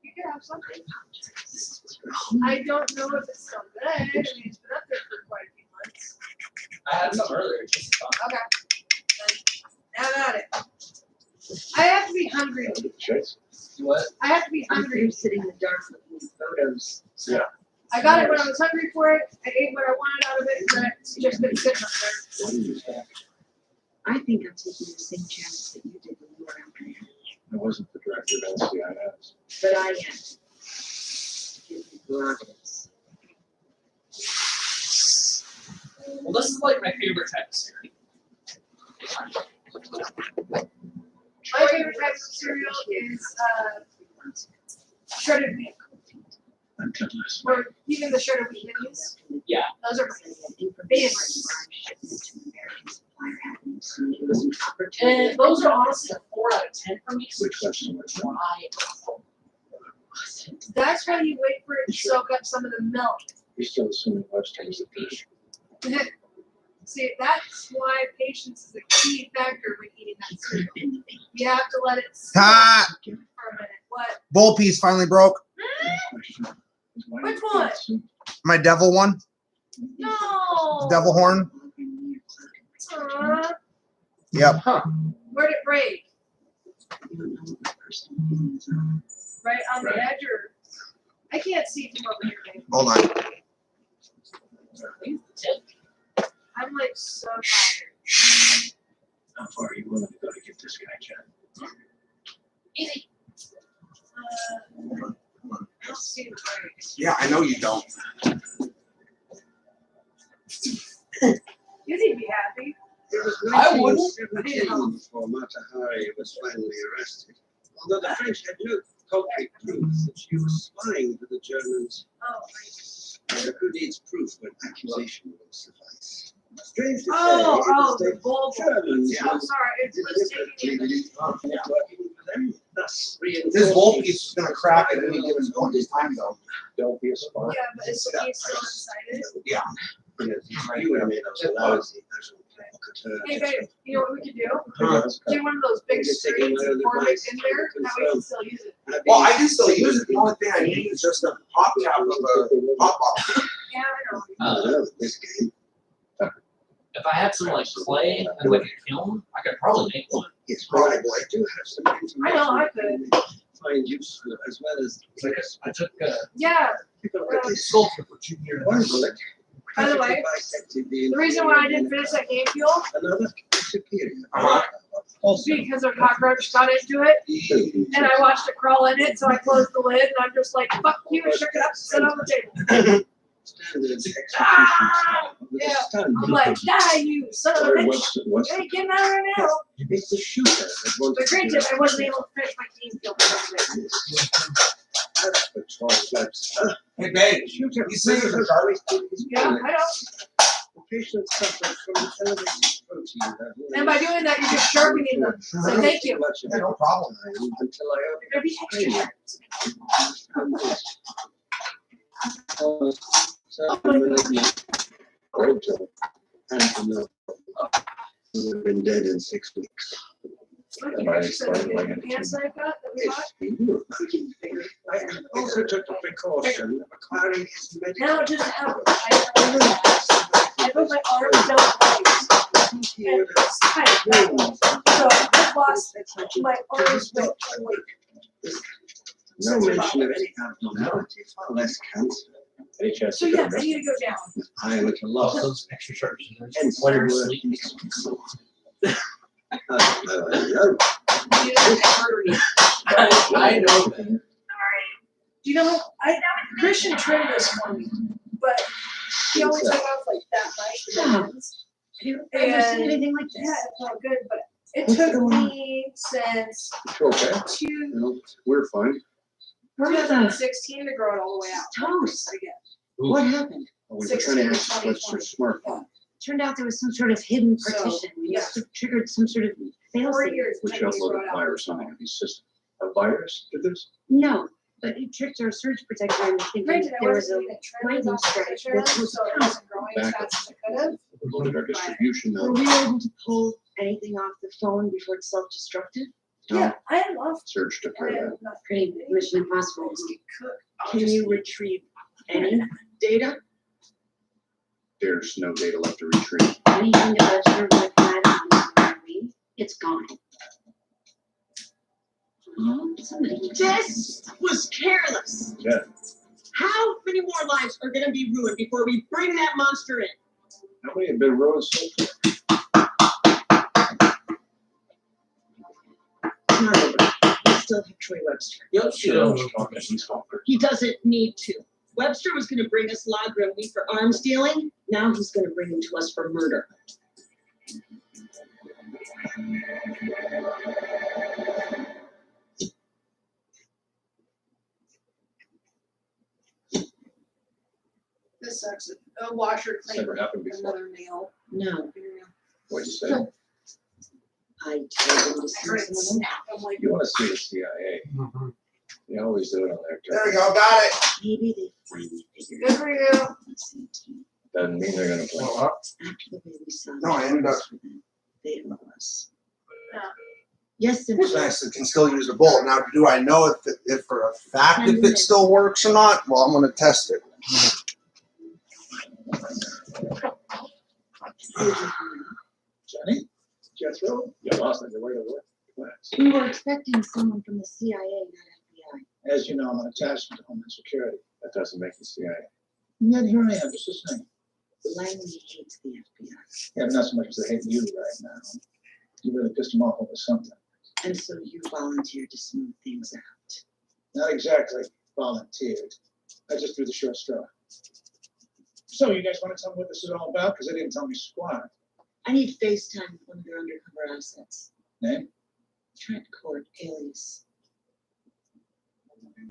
You can have something. I don't know if it's still good. I mean, it's been up there for quite a few months. I had some earlier. Just Okay. Then have at it. I have to be hungry. what? I have to be hungry. I'm sitting in the dark looking at photos. Yeah. I got it when I was hungry for it. I ate what I wanted out of it, and then it's just been sitting up there. I think I'm taking the same chance that you did when you were out there. I wasn't the director of LCIS. But I am. Give me prerogatives. Well, this is like my favorite type of cereal. My favorite type of cereal is shredded wheat. Or even the shredded wheat minis. Yeah. Those are my favorites. And those are honestly a 4 out of 10 for me. Which question? That's why you wait for it to soak up some of the milk. You're still assuming Webster was a fish. See, that's why patience is a key factor when eating that cereal. You have to let it sit Ah! for a minute. What? Bowl piece finally broke. Which one? My devil one. No. The devil horn. Yep. Where'd it break? Right on the edge, or I can't see from over here. Babe. Hold on. I'm like so tired. How far are you willing to go to get this guy, Jen? Easy. I don't see the breaks. Yeah, I know you don't. You'd be happy. It was I wouldn't. 1917 before Mata Hari was finally arrested. Although the French had no concrete proof that she was spying for the Germans. There who needs proof when accusation will suffice? Strange to say, The bulb. Germans I'm sorry, it was taking me. working for them, thus This whole piece is gonna crack at any given point in time, though. Don't be a spy. Yeah, but is the piece still inside it? Yeah. You and me, those lousy national provocateurs. Hey, babe, you know what we could do? Huh. Do one of those big screens and form it in there, now we can still use it. Well, I can still use it. The only thing I need is just a pop cap of a pop bottle. Yeah, I know. This game. If I had some like clay and like a kiln, I could probably make one. Yes, probably. I do have some information. I know, I could. Find useful as well as I took Yeah. sculpture for 2 years. one bullet. By the way, the reason why I didn't finish that game fuel Another superior. because a cockroach got into it, and I watched it crawl in it, so I closed the lid, and I'm just like, fuck you, and shook it up, sit on the table. Ah! Yeah, I'm like, die, you son of a bitch. You ain't getting out of there now. It's the shooter that wants But granted, I wasn't able to finish my game fuel. Hey, babe, you say you're Charlie? Yeah, I know. The patient suffers from elevated protein level. And by doing that, you're just sharpening them. So thank you. Yeah, no problem. Until I You're gonna be extra sharp. We've been dead in 6 weeks. Look, you actually said the pants that I got that we bought. I also took the precaution of acquiring his medical. Now it just happened. I put my arms down the and it's tight. So I lost my arms with weight. No mention of any abnormality, far less cancer. So yeah, I need to go down. I am at a loss. Those extra charges. Hence, When you're we're- asleep. I know. Do you know I Christian trimmed this for me, but he only took off like that much. I've never seen anything like this. Yeah, it felt good, but it took me since Okay. two, We're fine. 2016 to grow it all the way out. Toast. Again. What happened? We were trying to access Webster's smartphone, Turned out there was some sort of hidden So, partition. We yeah. must have triggered some sort of fail 4 safe. years. which when we uploaded brought a out. virus on his system. A virus did this? No, but it tricked our surge protector into thinking Granted, I there was wasn't a even trying lightning to strike so that was it wasn't growing as fast as it could have. It loaded our distribution Were node. we able to pull anything off the phone before it self-destructed? Yeah, I love Surge to I that. have nothing. Pretty Mission Impossible. Cook. Can you retrieve any data? There's no data left to retrieve. Anything about your would have had on me? It's gone. Oh, somebody. This was careless. Yeah. How many more lives are going to be ruined before we bring that monster in? How many have been ruined so far? Not over. We still have Troy Webster. Yep, He doesn't need to. Webster was going to bring us Lagra and me for arms dealing. Now he's going to bring him to us for murder. This sucks. A washer It's never cleaned happened before. another nail. No. What'd you say? I told him to I heard send it someone. snap. I'm like, You want to see the CIA? You always do it on their There we go, got it. Maybe they finally figured good for you. Doesn't mean they're gonna blow up. after the way we saw No, I ended up. they love us. Yeah. Yes, It's nice. It can still use a bullet. Now, do I know if for a fact if it still works or not? Well, I'm going to test it. Johnny? Jethro, you lost on your way to work. Class. We were expecting someone from the CIA, not FBI. As you know, I'm an attachment to Homeland Security. That doesn't make you CIA. And yet here I am, just the same. Langley hates the FBI. Yeah, not so much as they hate you right now. You really pissed them off over something. And so you volunteered to smooth things out. Not exactly volunteered. I just threw the short straw. So you guys want to tell me what this is all about? Because they didn't tell me squat. I need FaceTime with one of their undercover assets. Name? Trent Court, alias.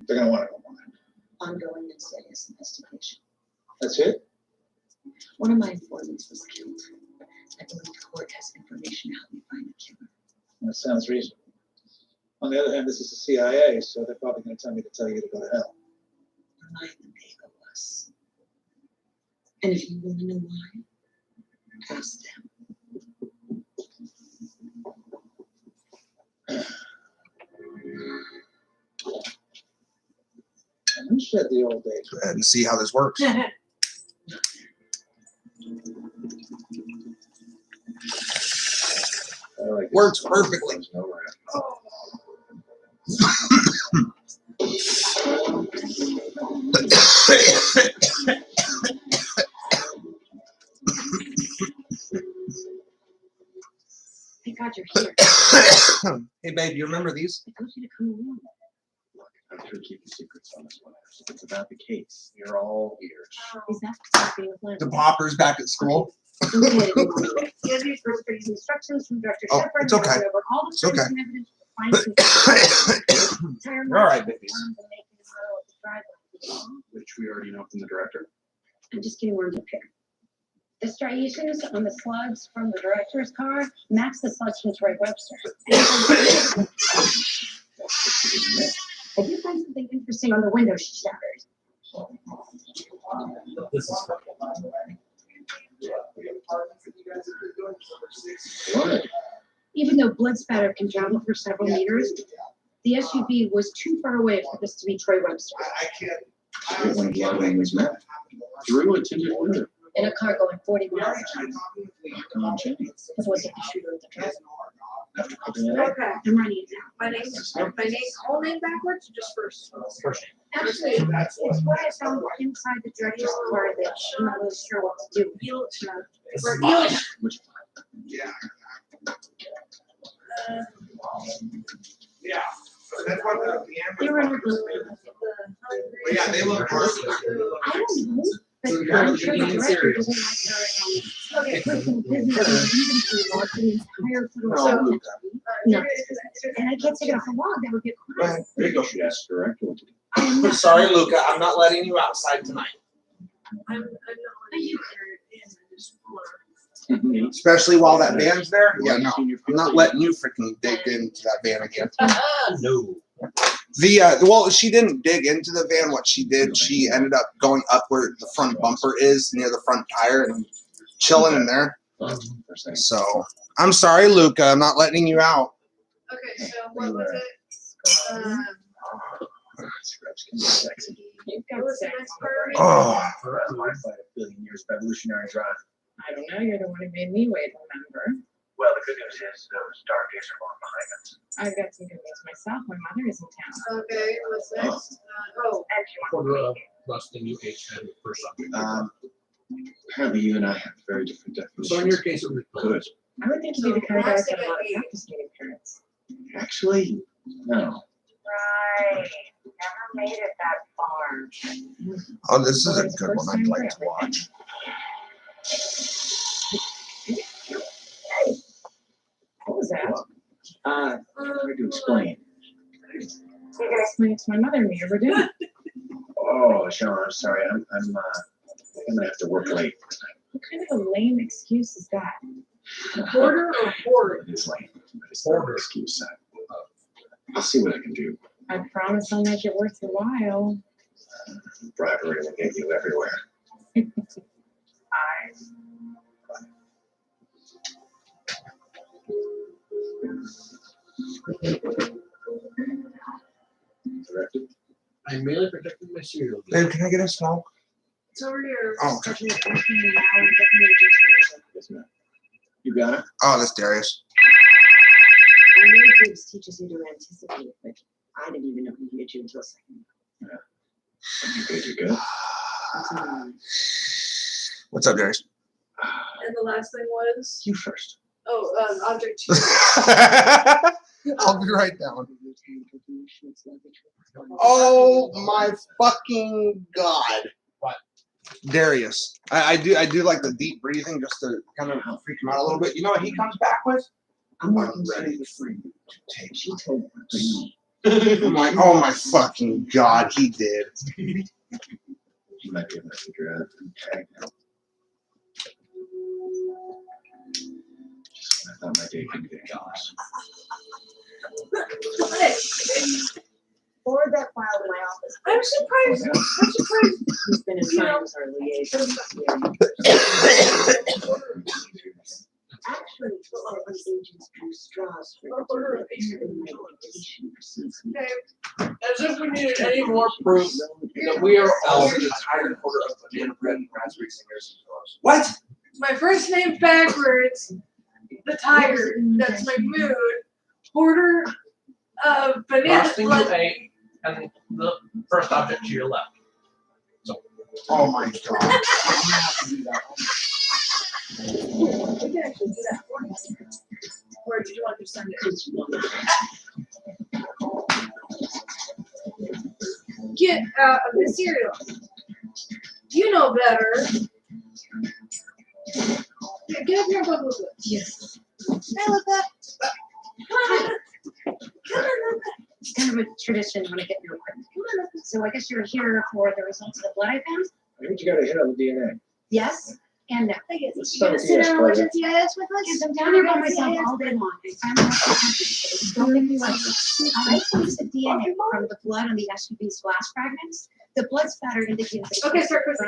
They're going to want to know why. Ongoing and serious investigation. That's it? One of my informants was killed. I believe the court has information to help me find the killer. That sounds reasonable. On the other hand, this is the CIA, so they're probably going to tell me to tell you to go to hell. Remind them they owe us. And if you want to know why, ask them. And who said the old days? Go ahead and see how this works. Works perfectly. Thank God you're here. Hey, babe, you remember these? I told you to come along. Look, I'm sure keeping secrets on this one. If it's about the case, you're all ears. Is that something with Langley? The poppers back at school. Okay. These first these instructions from Dr. Oh, Shepard. it's okay. Over all the It's okay. and evidence to find some You're all right, babies. Which we already know from the director. I'm just getting warmed up here. The striations on the slugs from the director's car match the slugs from Troy Webster. I did find something interesting on the window she shattered. This is What? Even though blood spatter can travel for several meters, the SUV was too far away for this to be Troy Webster. I can't. When blood was met through a tinted window. In a car going 40 miles an hour. Come on, Jenny. It wasn't the shooter at the driver. After cooking it up. Okay. I'm running it down. My name, whole name backwards or just first? First. Actually, it's what I found inside the director's car that I'm not really sure what to do. Which Yeah. Yeah. That's what They were in a group. yeah, they look worse. I don't know, but I'm sure the director doesn't like her. Person business and inventory law for the entire federal. No. And I can't take it off the log. That would get quiet. There you go. She asked the director what to do. I'm sorry, Luca. I'm not letting you outside tonight. I'm not letting you Especially while that van's there. Yeah, no. I'm not letting you freaking dig into that van again. No. Well, she didn't dig into the van. What she did, she ended up going up where the front bumper is, near the front tire, and chilling in there. So, I'm sorry, Luca. I'm not letting you out. Okay, so what was it? What was the next part? Oh. Forever. I'd fight a billion years of evolutionary drive. I don't know. You're the one who made me wait, remember? Well, the good news is those dark days are long behind us. I've got some good news myself. My mother is in town. Okay, what's next? And she Quarter of less than you ate and for something. Apparently you and I have very different definitions. So in your case, it was Good. I would think you'd be the kind of guy who's got a lot of confiscated parents. Actually, no. Right. Never made it that far. Oh, this is a good one. I'd like to watch. What was that? Hard to explain. You can explain it to my mother, May Be AFK. Oh, Sean, I'm sorry. I'm gonna have to work late. What kind of a lame excuse is that? Hoarder or hoard? It is lame, but it's not an excuse. I'll see what I can do. I promise I'll make it worth your while. Bribery will get you everywhere. Directed. I merely protected my cereal. Babe, can I get a smoke? It's over here. Oh, okay. Yes, ma'am. You got it? Oh, that's Darius. know Gibbs teaches you to anticipate, but I didn't even know he hit you until a second ago. You're good. What's up, Darius? And the last thing was You first. object. I'll be right down. Oh my fucking god! What? Darius, I do like the deep breathing just to kind of freak him out a little bit. You know what he comes back with? I'm ready for you to take my place. I'm like, oh my fucking god, he did. You might be a messenger. I thought my day could get gosh. Forward that file to my office. I'm surprised. He's been assigned as our liaison. Actually, all the agents drew straws for medication receipts. Okay. As if we needed any more proof that we are all the entire quarter of banana bread and raspberry singers. What? My first name backwards. The tiger. That's my mood. Order of banana. Last thing you ate, and the first object to your left. So. Oh my god. We can actually do that. Or did you want to send it? Get out of the cereal. You know better. Get up here and go with it. Yes. Hey, look that. Come on. It's kind of a tradition when I get your equipment. So I guess you're here for the results of the blood I found? I heard you got a hit on the DNA. Yes and no. Let's You start gonna with sit the down and watch expert. the TIS with us? Yes, I'm down here by myself all day long. I'm not don't make me like this. I isolate the DNA from the blood on the SUV splash fragments. The blood spatter indicates that Okay, start with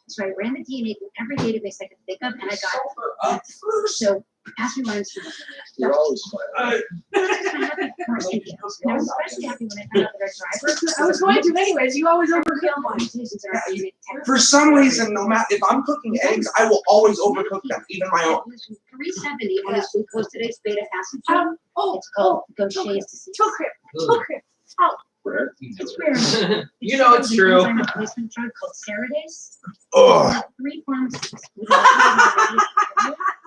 so I ran the DNA through every database I could think of, and I got so ask me what I'm saying. You're always fine. I was especially happy when I found out that our driver. I was going to anyways. You always overkill mine. For some reason, no matter if I'm cooking eggs, I will always overcook them, even my own. 370 on his glucose today's beta acid. It's called Gaucher's disease. Took out. It's rare. You know it's true. It's a replacement drug called Ceridase. Ugh. 3 pharmacies.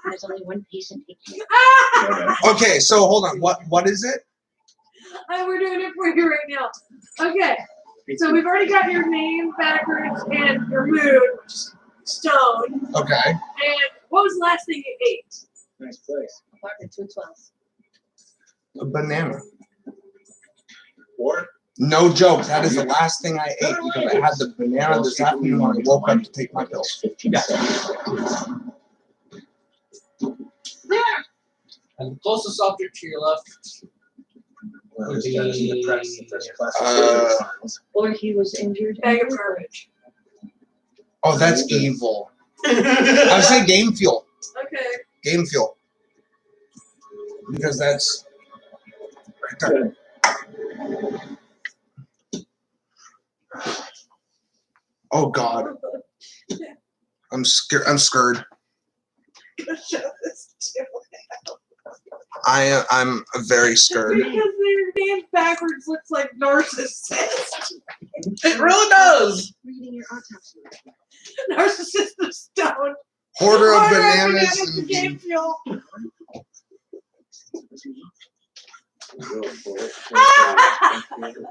There's only one patient taking it. Okay, so hold on. What is it? We're doing it for you right now. Okay. So we've already got your name backwards and your mood, which is stone. Okay. And what was the last thing you ate? Nice place. Apartment 212. A banana. Or? No joke. That is the last thing I ate because I had the banana this afternoon when I woke up to take my pills. Yeah. And the closest object to your left would be Or he was injured. Bag of garbage. Oh, that's evil. I would say game fuel. Okay. Game fuel. Because that's right there. Oh God. I'm scared. I'm scared. I'm very scared. Because their name backwards looks like narcissist. It really does. Reading your autopsy. Narcissist of stone. Hoarder of bananas bananas and game fuel.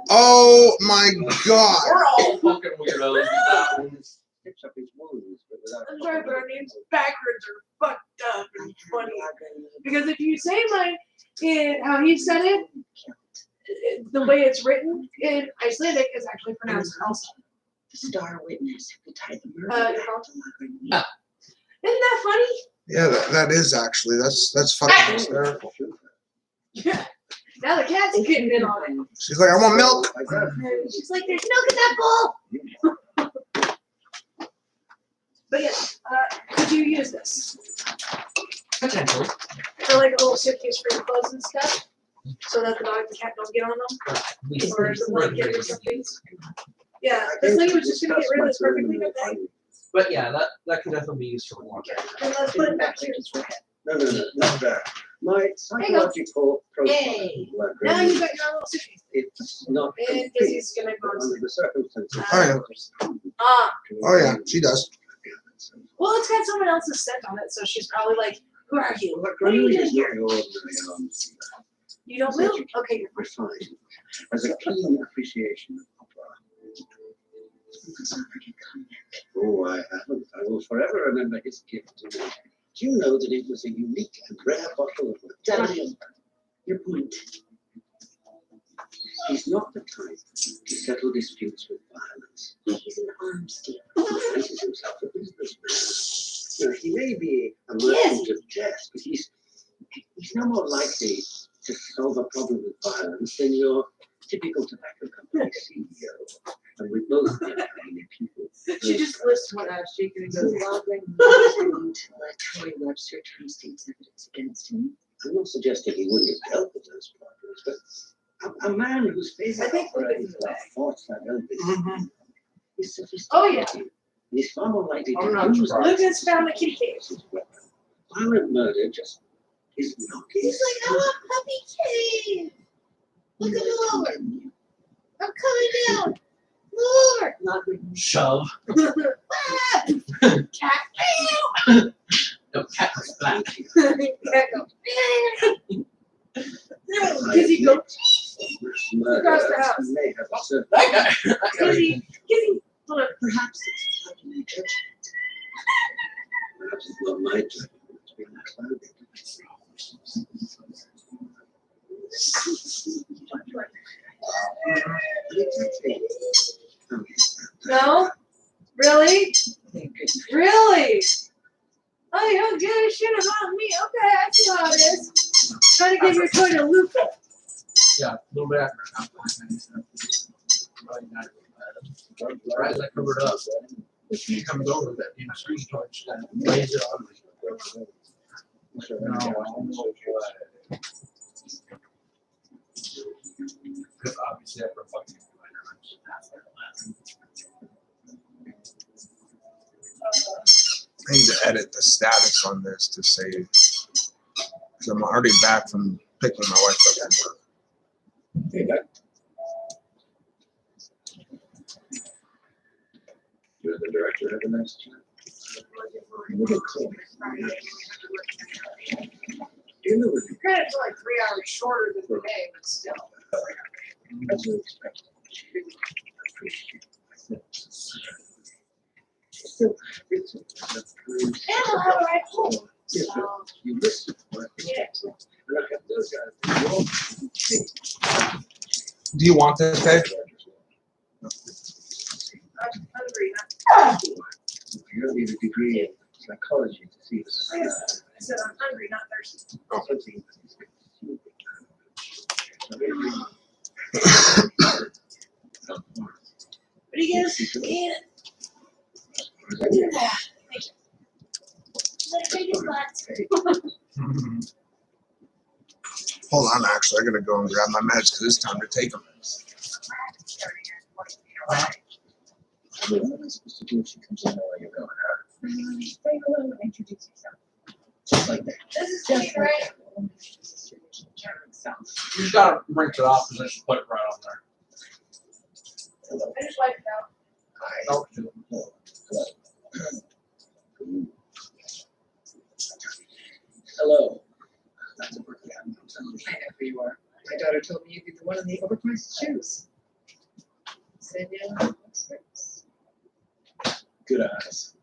Oh my God. We're all fucking weirdos with that one. I'm sorry, but our names backwards are fucked up and funny. Because if you say mine in how he said it, the way it's written in Icelandic is actually pronounced Elsa. The star witness who tied the murder. Isn't that funny? Yeah, that is actually that's fucking hysterical. Yeah. Now the cat's getting in on it. She's like, I want milk. And she's like, there's milk in that bowl. But yeah, could you use this? Potentially. For like a little suitcase for your clothes and stuff? So that the dog and the cat don't get on them? Or the blanket or something? Yeah, this lady was just gonna get rid of this perfectly good thing. But yeah, that could definitely be used for one. And let's put it back here. No, not that. My psychological profile. Yay. Now you got your own little suitcase. It's not And complete, Dizzy's gonna go but under the circumstances. Oh yeah, she does. Well, it's got someone else's scent on it, so she's probably like, "Who are you? What are Really you is doing not here? your ordinary You don't move? Okay, you're refined. As a keen appreciation of opera. Oh, I haven't. I will forever remember his gift to me. Do you know that it was a unique and rare bottle of medallion? Your point. He's not the type to settle disputes with violence. He's an arms dealer. He places himself a businessman. Now, he may be a merchant of death, but he's no more likely to solve a problem with violence than your typical tobacco company CEO. And we both get many people. She just lists one out, shaking and goes, Well, then, going to let Troy Webster turn state's evidence against him. I'm not suggesting he wouldn't have dealt with those problems, but a man whose favorite opera is La Forza del Vecino is sophisticated. Oh, yeah. He's far more likely Oh, to no, use Lucas found the kitty cage. violent murder just is not his. He's like, oh, puppy cave. Look at the lower. I'm coming down. Lower. Not Shove. Cat. No, cat was black. Cat go. Kizzy go. Across the house. May have observed That guy. Kizzy. Hold on. Perhaps it's not my judgment. Perhaps it's not my judgment to be unclouded. No? Really? Really? Oh, you don't give a shit about me. Okay, I see how it is. Trying to give your toy to Luca. Yeah, a little bit after. Right, like covered up. He comes over that in street torch and lays it on me. No, I don't know what. Because obviously after a fucking I need to edit the status on this to say, because I'm already back from picking my wife up at work. Hey, Doug. You and the director have a nice chat. Look at Chloe. You know what Granted, it's like 3 hours shorter than the day, but still. as you expect. Appreciate it. So, it's And I'll have a ride home. Yes, So, you listen for it. yeah. And I have those guys. Do you want this, babe? I'm hungry. You don't need a degree in psychology to see this. I said I'm hungry, not thirsty. Oh. What do you guys eat? Thank you. Let me get Hold on, actually, I gotta go and grab my meds because it's time to take them. I mean, what am I supposed to do if she comes in while you're going out? Say hello and introduce yourself. Just like that. This is sweet, right? You just gotta rinse it off and just put it right on there. Hello. I just wiped it out. Oh, Hello. That's a birthday. I'm happy you are. My daughter told me you'd be the one in the overpriced shoes. Good eyes.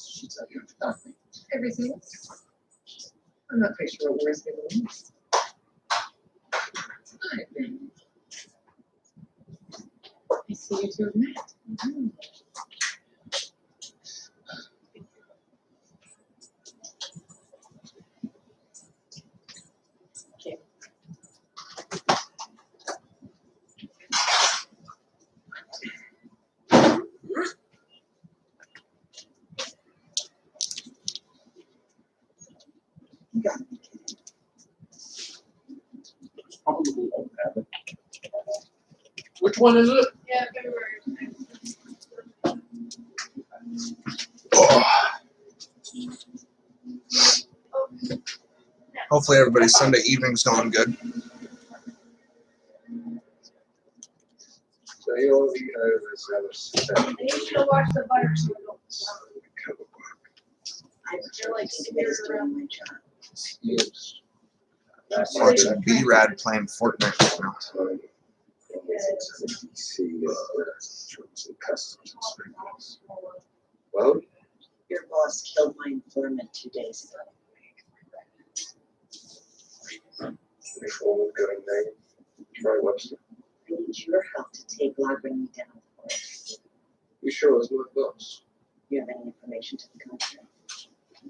She's out here without me. Everything. I'm not quite sure what words they mean. Hi, Ben. I see you two have met. Mm-hmm. Okay. You got me. probably won't have it. Which one is it? Yeah, February. Oh. Oh. Yeah. Hopefully everybody's Sunday evening's going good. So you'll be over I need you to watch the fire so we don't. You're like scared around my child. Yes. Watching B-Rad playing Fortnite right now. Well, Your boss killed my informant 2 days ago. Reform good name. Try Webster. I need your help to take Lagrange down. You sure it was my boss? You have any information to the contrary?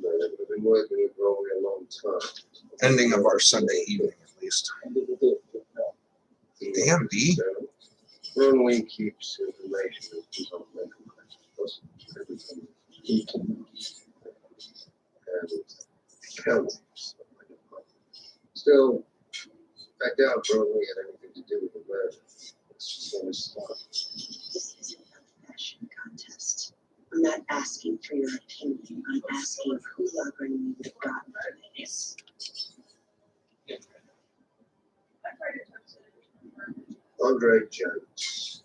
No, they've been working with Rory a long time. Ending of our Sunday evening, at least. Damn, D. Ron Lee keeps information on everything he can. And counts. Still, I doubt Ron Lee had anything to do with the murder. It's just on his spot. This isn't a fashion contest. I'm not asking for your opinion. I'm asking who Lagrange would have gotten for this. Andre Jones.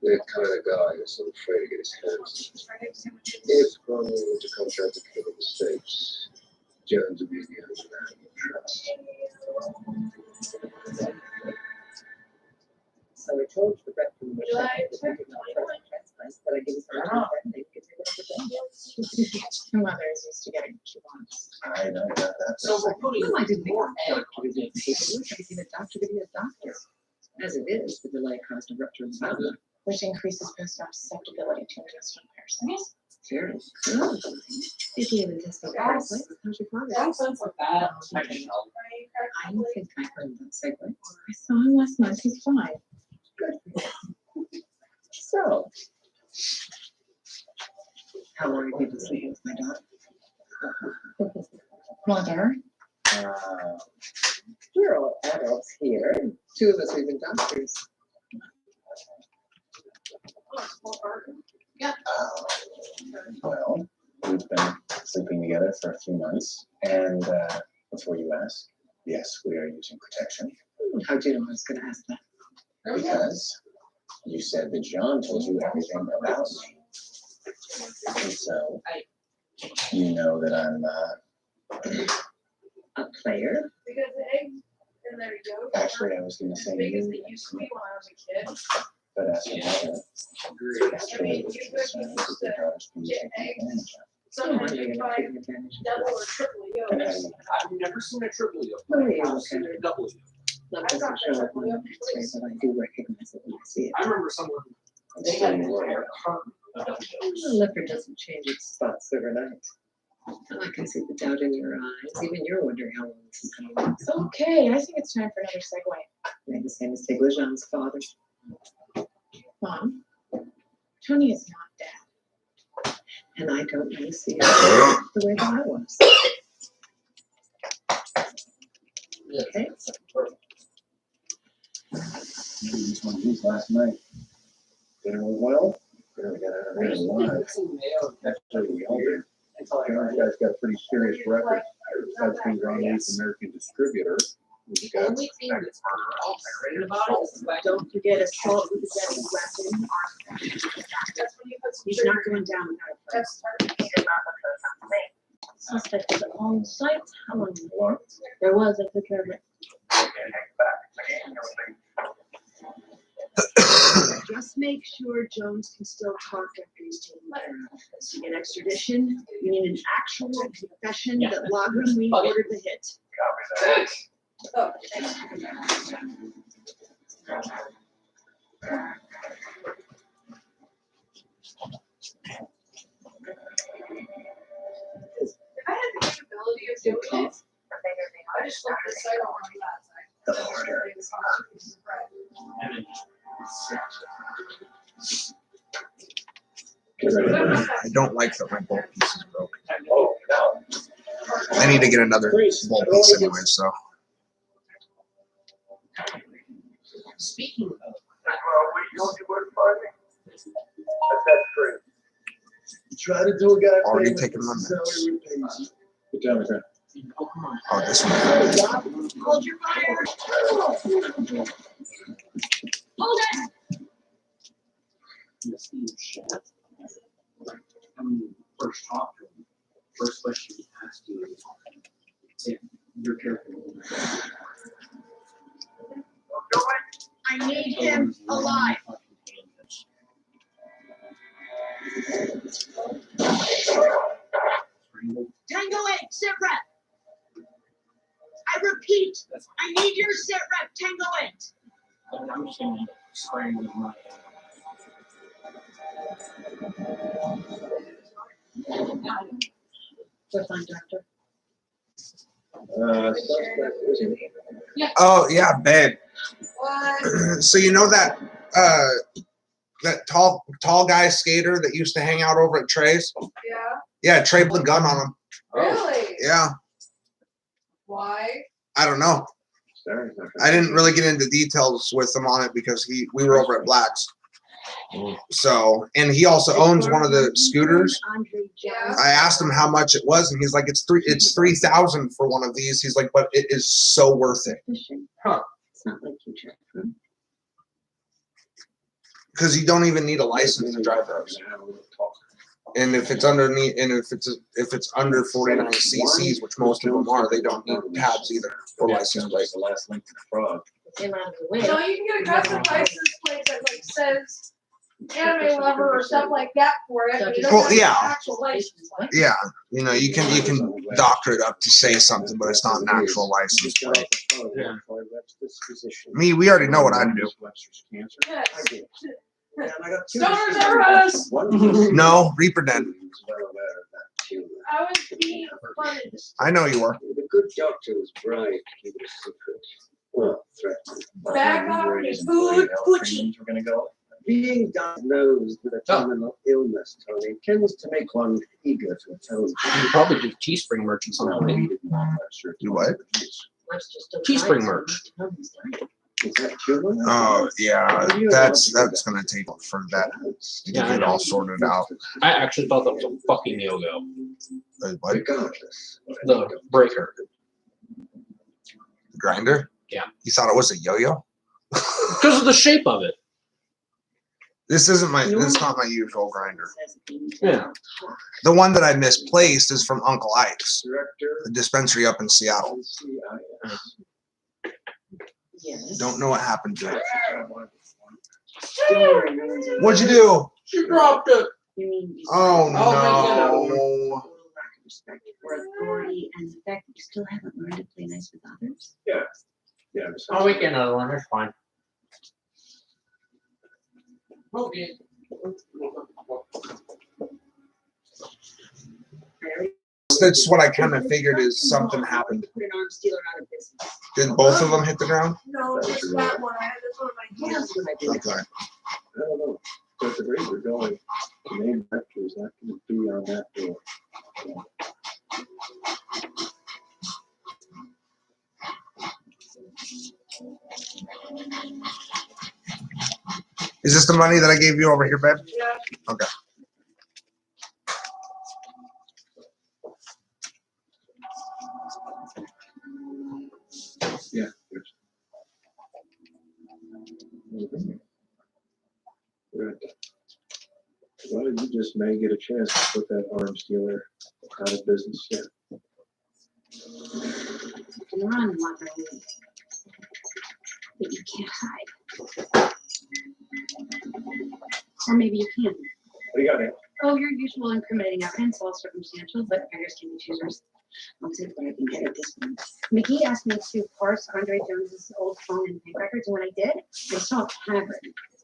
The kind of guy that's not afraid to get his hands. If Cromwell were to contract to kill the States, Jones would be the only man you trust. So I told the rep from the but I give us Her mother is used to getting what she wants. I know that. So we're putting no, I didn't want paperwork. Everything a doctor to be a doctor. As it is, the delay caused a rupture in the bone. Which increases post-op susceptibility to industrial parasites. Very good. Speaking of intestinal parasites, how's your father? Nonsense like that. I don't think I heard that segue. I saw him last month. He's fine. Good. So, how long have you been sleeping with my daughter? Mother? We're all adults here. Two of us, we've been doctors. Yeah. Well, we've been sleeping together for a few months, and before you ask, yes, we are using protection. How'd you know I was going to ask that? Because you said that John told you everything about me. And so, you know that I'm a player? Because the eggs in their yolk. Actually, I was going to say as big as you, they used to be when I was a kid. but as a mother, it's true that your concerns that your daughter's being taken advantage of. Sometimes you find double or triple yolks. I've never seen a triple yolk. Who are you? I've seen a double yolk. Love doesn't show up on the X-ray, but I do recognize it when I see it. I remember someone, they had an entire carton of The yolks. liquor doesn't change its spots overnight. I can see the doubt in your eyes. Even you're wondering how long this is going to last. It's okay. I think it's time for another segue. Made the same mistake with Jean's father. Mom, Tony is not dead. And I don't want to see it the way that I was. Okay. You just went to these last night. Dinner went well. Really got out of there alive. Actually, we all did. You guys got a pretty serious record. Besides being Ron Lee's American distributor, we've got Only thing that's irritated about it is don't forget assault with a deadly weapon. He's not going down without a fight. Suspect is on site. How long more? There was a took care of it. Just make sure Jones can still talk after he's taken care of. To get extradition, you need an actual confession that Lagrange ordered the hit. Oh, thanks. If I had the capability of doing it, I just flipped the side over on that side. the order. I don't like that my bolt piece is broken. I need to get another bolt piece anyway, so. Speaking of, try to do a guy Already famous, taking my this is how he repays you. Good job, okay. Oh, this one. Hold your fire. Hold it. First talk to him. First question he asked you is, if you're careful. I need him alive. Tango 8, sit rep. I repeat, I need your sit rep, Tango 8. I'm just going to spraying with my. We're fine, doctor. Suspect, isn't he? Oh yeah, babe. What? So you know that that tall guy skater that used to hang out over at Trey's? Yeah. Yeah, Trey put a gun on him. Really? Yeah. Why? I don't know. I didn't really get into details with him on it because we were over at Black's. So, and he also owns one of the scooters. I asked him how much it was, and he's like, it's $3,000 for one of these. He's like, but it is so worth it. Huh. It's not like you check them. Because you don't even need a license to drive those. And if it's underneath, and if it's under 49 cc's, which most of them are, they don't need tabs either or license plate. The last link to the frog. So you can get a custom license plate that like says anime lover or stuff like that for it. But it doesn't have yeah. an actual license plate. Yeah, you know, you can doctor it up to say something, but it's not an actual license plate. Yeah. Me, we already know what I do. Stoners are us. No, ReaperDen. I was being funny. I know you were. The good doctor was bribed to keep it a secret. Well, threatened. Back off your food, Gucci. We're gonna go. Being diagnosed with a terminal illness, Tony, tends to make one eager to atone. You probably do Teespring merch or something. Do what? Teespring merch. Is that Chillin? Oh yeah, that's gonna take for that to get it all sorted out. I actually thought that was a fucking yo-yo. What? Regardless. The breaker. The grinder? Yeah. You thought it was a yo-yo? Because of the shape of it. This is not my usual grinder. Yeah. The one that I misplaced is from Uncle Ike's, the dispensary up in Seattle. Yes. Don't know what happened to it. What'd you do? She dropped it. Oh no. Respect for authority and the fact that you still haven't learned to play nice with others. Yeah. Yeah. I'll make another one. That's fine. Okay. That's what I kind of figured is something happened. Put an arms dealer out of business. Did both of them hit the ground? No, just that one. I had this one in my hands. Okay. I don't know. That's the rate we're going. The main vector is not going to be on that door. Is this the money that I gave you over here, babe? Yeah. Okay. Yeah. Good. Well, you just may get a chance to put that arms dealer out of business yet. You can run, Mother, but you can't hide. Or maybe you can. What do you got there? Oh, your usual incriminating evidence, all circumstantial, but beggars can be choosers. I'll take what I can get at this point. McGee asked me to parse Andre Jones's old phone and bank records, and when I did, I saw a pattern.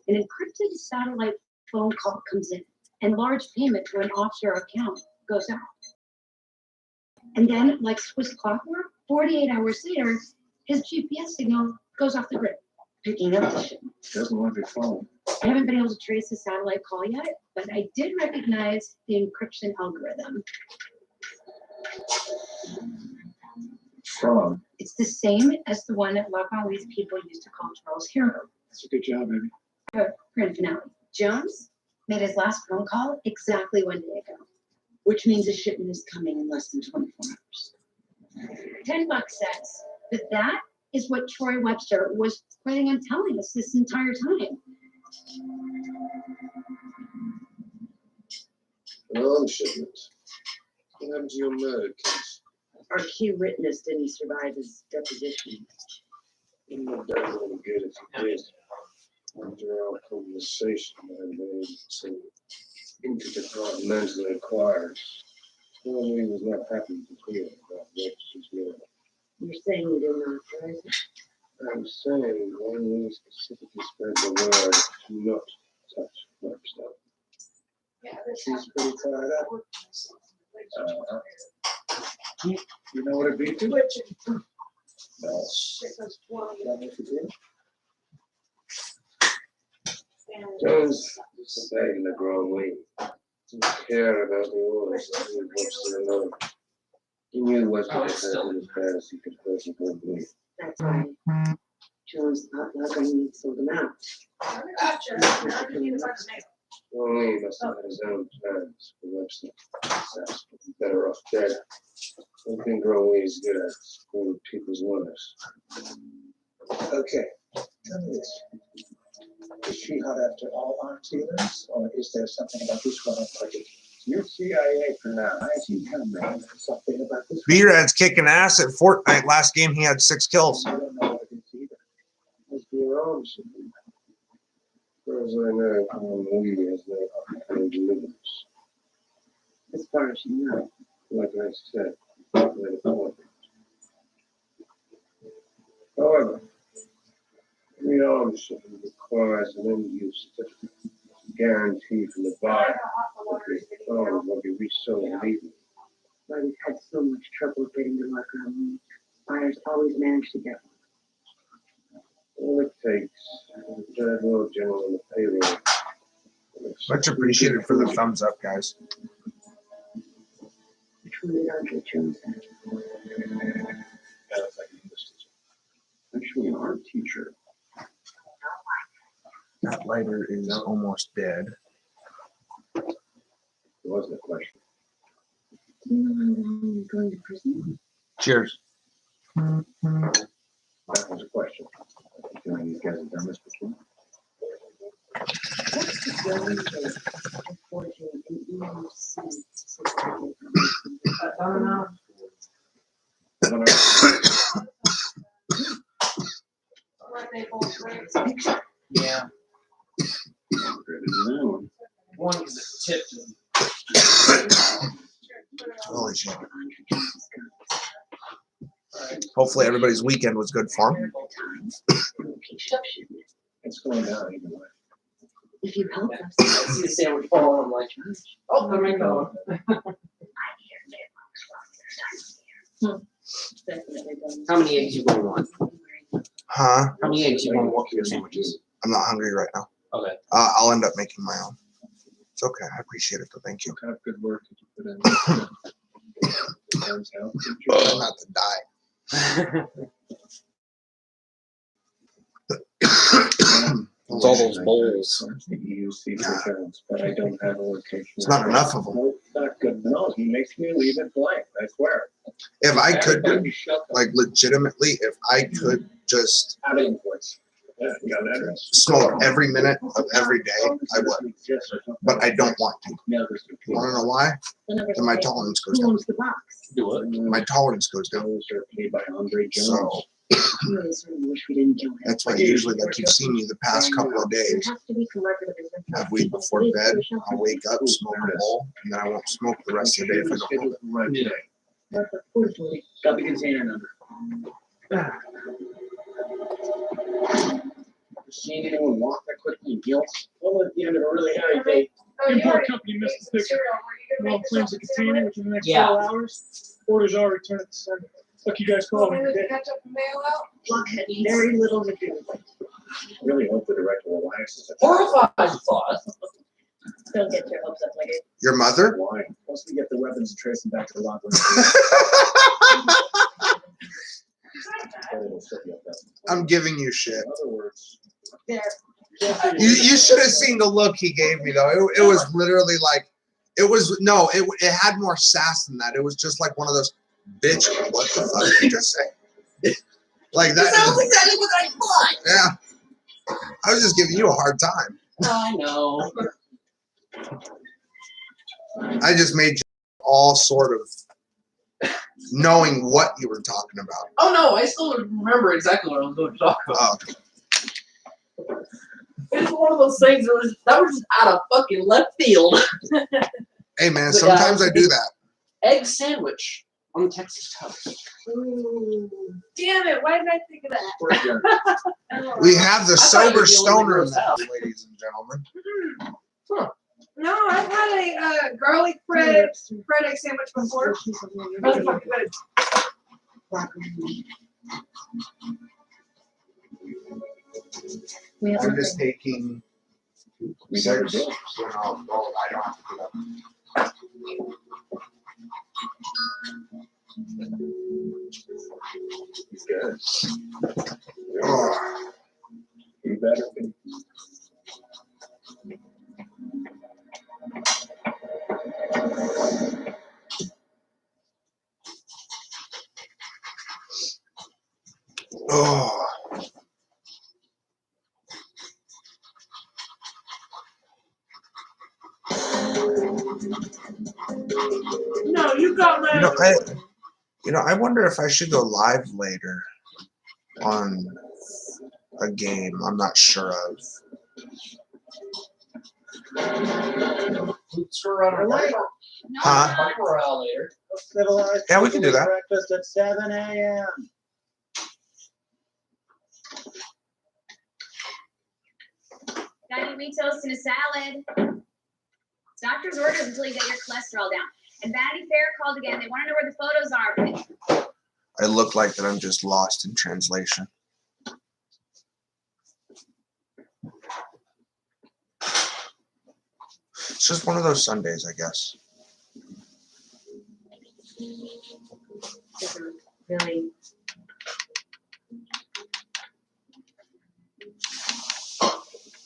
An encrypted satellite phone call comes in, and large payment to an offshore account goes out. And then, like Swiss clockwork, 48 hours later, his GPS signal goes off the grid, picking up the ship. Doesn't want your phone. I haven't been able to trace the satellite call yet, but I did recognize the encryption algorithm. Frog. It's the same as the one that Lockwell's people used to call Charles Hero. That's a good job, baby. Grand finale. Jones, made his last phone call exactly 1 day ago. Which means a shipment is coming in less than 24 hours. $10 says that is what Troy Webster was planning on telling us this entire time. An arms shipment. What happened to your murder case? Our key witness didn't survive his deposition. Wouldn't have done any good if you did. After our conversation, I made some interdepartmentally acquired. Well, he was not happy to hear about Webster's murder. You're saying you didn't authorize it? I'm saying when we specifically spread the word, do not touch Webster. She's pretty tired up. You know what it be to? No. Jones stayed in the wrong way. Didn't care about the orders. He was Webster alone. He knew Webster was as bad as he could possibly be. That's right. Jones thought Logan sold him out. Well, he must have had his own plans for Webster. Perhaps he's better off dead. One thing Growley is good at is holding people's lives. Okay, tell me this. Is she hot after all arms dealers, or is there something about this one on target? You're CIA for now. I see coming. Something about this one. B-Rad's kicking ass at Fortnite. Last game, he had 6 kills. I don't know what it is either. Must be your own shipment. As far as I know, Lee has no upcoming deliveries. As far as you know. Like I said, not made a point. However, every arms shipment requires an end-use certificate. Guarantee from the buyer that the arms will be resold legally. Why we've had so much trouble getting the lockdown. Buyers always manage to get one. All it takes is a third world general on the payroll. Much appreciated for the thumbs up, guys. Which one did Andre Jones have? Actually, an art teacher. That lighter is almost dead. There wasn't a question. Do you know how long you're going to prison? Cheers. That was a question. I feel like these guys have done this before. What's the going rate of forging an EMC system? I don't know. Yeah. One is tipped. Holy shit. Hopefully everybody's weekend was good for them. It's going down either way. If you help us. I see the sandwich fall, I'm like, oh, there we go. How many eggs you gonna want? Huh? How many eggs you gonna want for your sandwiches? I'm not hungry right now. Okay. I'll end up making my own. It's okay. I appreciate it, though. Thank you. What kind of good work did you put in? Not to die. It's all those bowls. But I don't have a location. It's not enough of them. Nope, not good. No, he makes me leave it blank. I swear. If I could, like legitimately, if I could just Have an invoice. Yeah, you got an address. smoke every minute of every day, I would. But I don't want to. You want to know why? Then my tolerance goes Who down. owns the box? Do it. My tolerance goes down. Those are paid by Andre Jones. So I really sort of wish we didn't kill him. that's why usually, like you've seen me the past couple of There days, has to be some record of his have weed before bed, I'll wake up, smoke a bowl, and then I won't smoke the rest of the day if I don't want it. Yeah. Got the container number. Seen anyone walk that quickly in heels? Well, at the end of a really heavy day. Import company missed the picture. Well, claims the container within the next Yeah. 12 hours. Orders are returned at the center. Look, you guys call me today. Blockhead, very little to do with it. I really hope the director relaxes. Horrified thought. Don't get your hopes up like it. Your mother? Why? Once we get the weapons and trace them back to the locker I'm giving you shit. In other words, There. You should have seen the look he gave me though. It was literally like, it had more sass than that. It was just like one of those, bitch, what the fuck did you just say? Like that. Sounds exactly what I thought. Yeah. I was just giving you a hard time. I know. I just made you all sort of knowing what you were talking about. Oh no, I still remember exactly what I was going to talk about. Oh, okay. It's one of those things that was just out of fucking left field. Hey man, sometimes I do that. Egg sandwich on Texas toast. Ooh, damn it! Why did I think of that? We have the sober stoner in the house, ladies and gentlemen. Huh. No, I've had a garlic bread egg sandwich before. Really fucking good. I'm just taking 6. So no, I don't have to do that. Good. Oh. You better be. Oh. No, you got my. I wonder if I should go live later on a game I'm not sure of. Huh? Later. Yeah, we can do that. Breakfast at 7 a.m. Got any wheat toast and a salad? Doctor's orders until you get your cholesterol down. And Vanity Fair called again. They want to know where the photos are. I look like that I'm just lost in translation. It's just one of those Sundays, I guess. Really?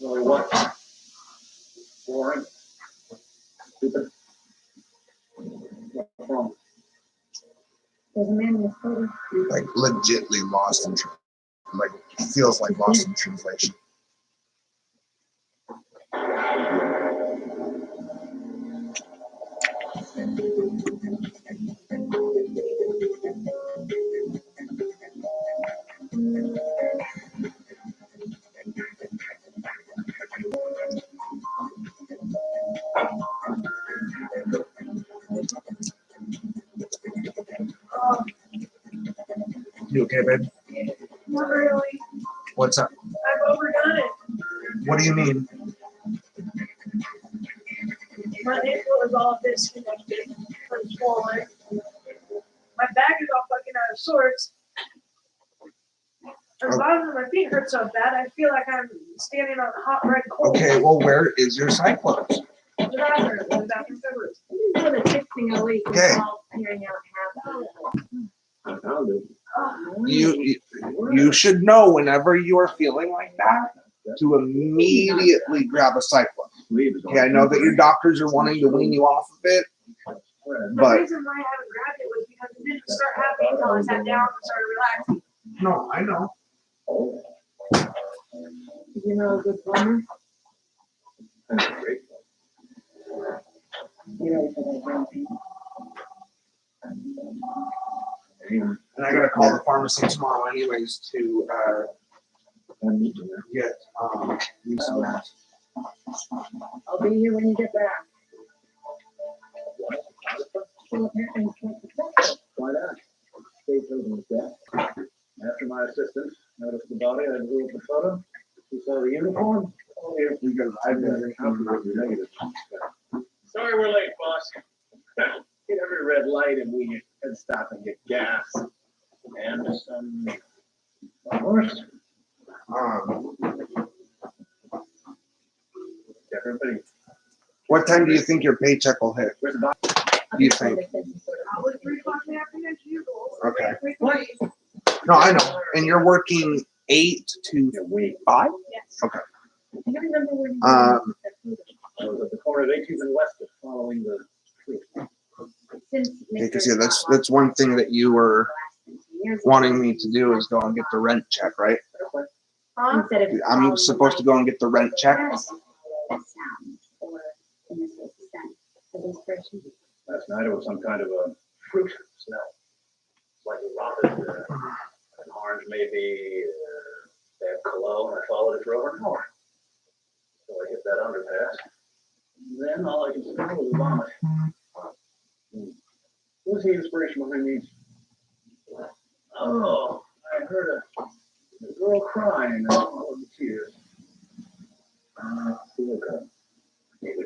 Really what? Boring? Stupid? What's wrong? There's a man in the photo. Like legitly lost in like feels like lost in translation. You okay, babe? Not really. What's up? I've overdone it. What do you mean? My ankle is all disconnected and swollen. My back is all fucking out of sorts. And the bottom of my feet hurt so bad, I feel like I'm standing on hot red coal. Okay, well, where is your cyclone? The bathroom. The bathroom covers. For the fixing a leak. Okay. Hearing out I found it. You should know whenever you are feeling like that to immediately grab a cyclone. Okay, I know that your doctors are wanting to wean you off of it, The but reason why I haven't grabbed it was because it didn't start happening until I sat down and started relaxing. no, I know. You know a good plumber? And I gotta call the pharmacy tomorrow anyways to get me some masks. I'll be here when you get back. Why not? Stay chosen with that. After my assistant noticed the body, I blew up the photo. She saw the uniform. Oh, here we go. I've been negative. Sorry we're late, boss. Hit every red light and we had to stop and get gas. And some horse. Everybody. What time do you think your paycheck will hit? Where's the box? Do you think? Probably 3 o'clock in the afternoon as usual. Okay. 3:20. No, I know. And you're working 8 to 5? Yes. Okay. I don't remember where you I was at the corner of 18th and West following the truth. Because yeah, that's one thing that you were wanting me to do is go and get the rent check, right? Huh? I'm supposed to go and get the rent check. Last night it was some kind of a fruit smell. It's like a rotted an orange, maybe they had cologne. I followed it for over an hour. So I hit that underpass. And then all I could smell was vomit. What was the inspiration behind these? Oh, I heard a girl crying and all of the tears. Look up. Maybe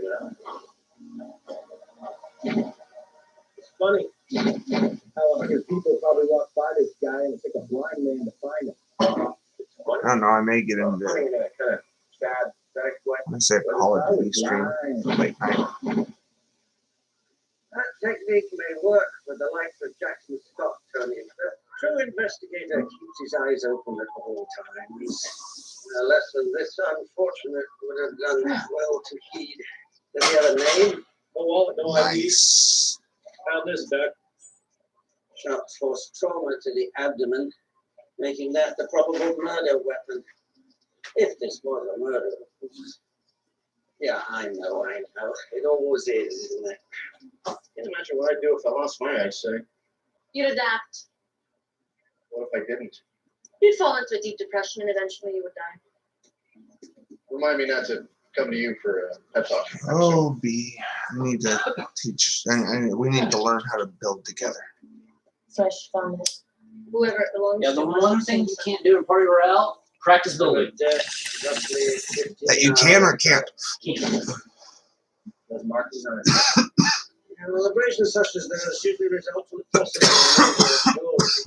it's funny how people probably walk by this guy and it took a blind man to find him. I don't know. I may get into I say Call of Duty stream late night. That technique may work with the likes of Jackson Scott, Tony. The true investigator keeps his eyes open at all times. A lesson this unfortunate would have done well to heed. Does he have a name? Oh, no, Nice. Found this back. Shots forced trauma to the abdomen, making that the probable murder weapon. If this was a murder, of course. Yeah, I know. It always is, isn't it? Can't imagine what I'd do if I lost my eyesight. You'd adapt. What if I didn't? You'd fall into a deep depression and eventually you would die. Remind me not to come to you for a pep talk. Oh, B. I need to teach. We need to learn how to build together. Fresh fun. Whoever it belongs Yeah, to. the one thing you can't do in Party Royale, practice building. That you can or can't? Celebrations such as those usually result from the process.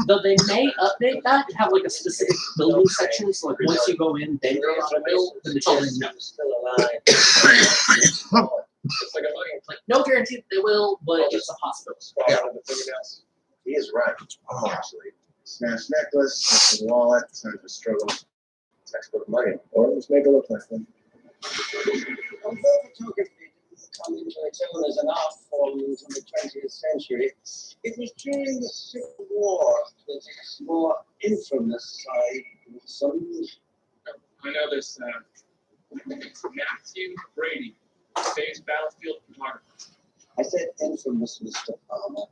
Though they may update that and have like a specific building section, so like once you go in, then you're allowed to build, then the children know. Still alive. It's like a fucking, like no guarantee they will, but it's a possibility. Yeah. He is right. Oh. Actually, smash necklace, wallet, time for struggle. Textbook mugging, or let's make it look like one. Although photography didn't come into its own as an art form until the 20th century, it was during the Civil War that its more infamous side was some. I know this Matthew Brady, famous battlefield photographer. I said infamous, Mr. Palmer.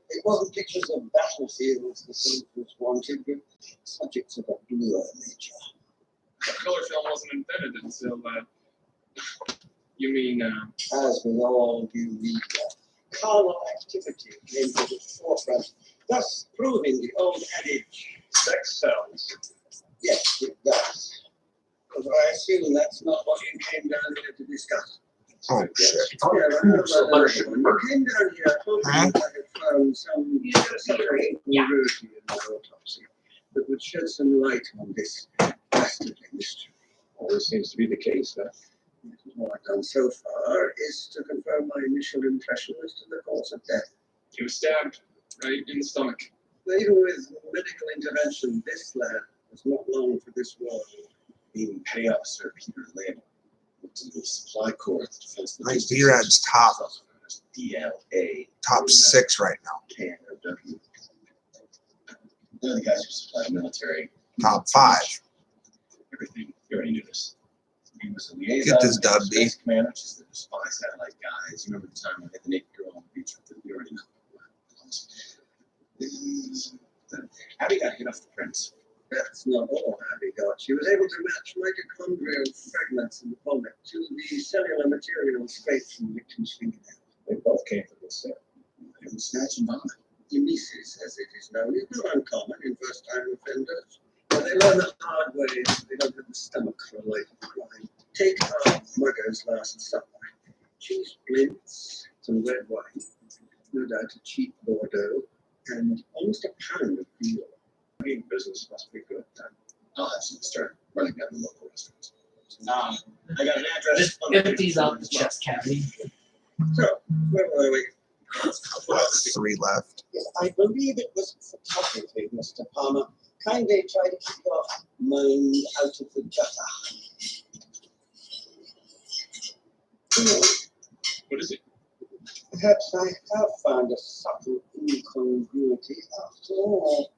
It wasn't pictures of battlefields the soldiers wanted, but subjects of a bluer nature. Color film wasn't invented until, you mean, As with all new media, carnal activity came to the forefront, thus proving the old adage, sex sells. Yes, it does. But I assume that's not what you came down here to discuss. Oh, shit. You came down here hoping I had found some suffering congruity in the autopsy that would shed some light on this dastardly mystery. Always seems to be the case, huh? What I've done so far is to confirm my initial impression as to the cause of death. he was stabbed right in the stomach. Even with medical intervention, this lad was not long for this world. Being pay up, Sir Peter Label. To the supply corps of the defense. Nice. B-Rad's top. DLA. Top 6 right now. KNW. They're the guys who supply the military. Top 5. Everything. You already knew this. He was a liaison. Get this dub, B. Command, which is the spy satellite guys. You remember the time I hit the naked girl on the beach with the, you already know. Abby got hit off the prince. That's not all Abby got. She was able to match mitochondrial fragments in the vomit to the cellular material scraped from the victim's fingernail. They both came from the cell. It was snatch and vomit. Emesis, as it is known, is not uncommon in first-time offenders. But they learn the hard way. They don't have the stomach for a life of crime. Take our mother's last supper. Cheese splints, some red wine, no doubt a cheap Bordeaux, and almost a pound of veal. Business must be good. I'll have some start running down the local restaurants. I got an address. Just empties out the chest cavity. So, where were we? 3 left. Yes, I believe it was photography, Mr. Palmer. Kindly try to keep your mind out of the gutter. What is it? Perhaps I have found a subtle incongruity after all.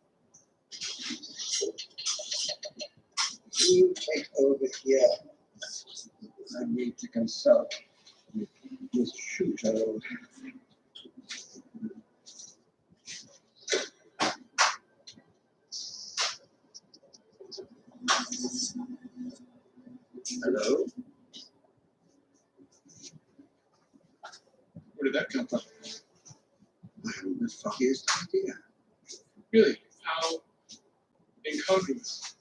You take over here. I need to consult with Miss Shooter. Hello? Where did that come from? I haven't the foggiest idea. Really? How incongruous.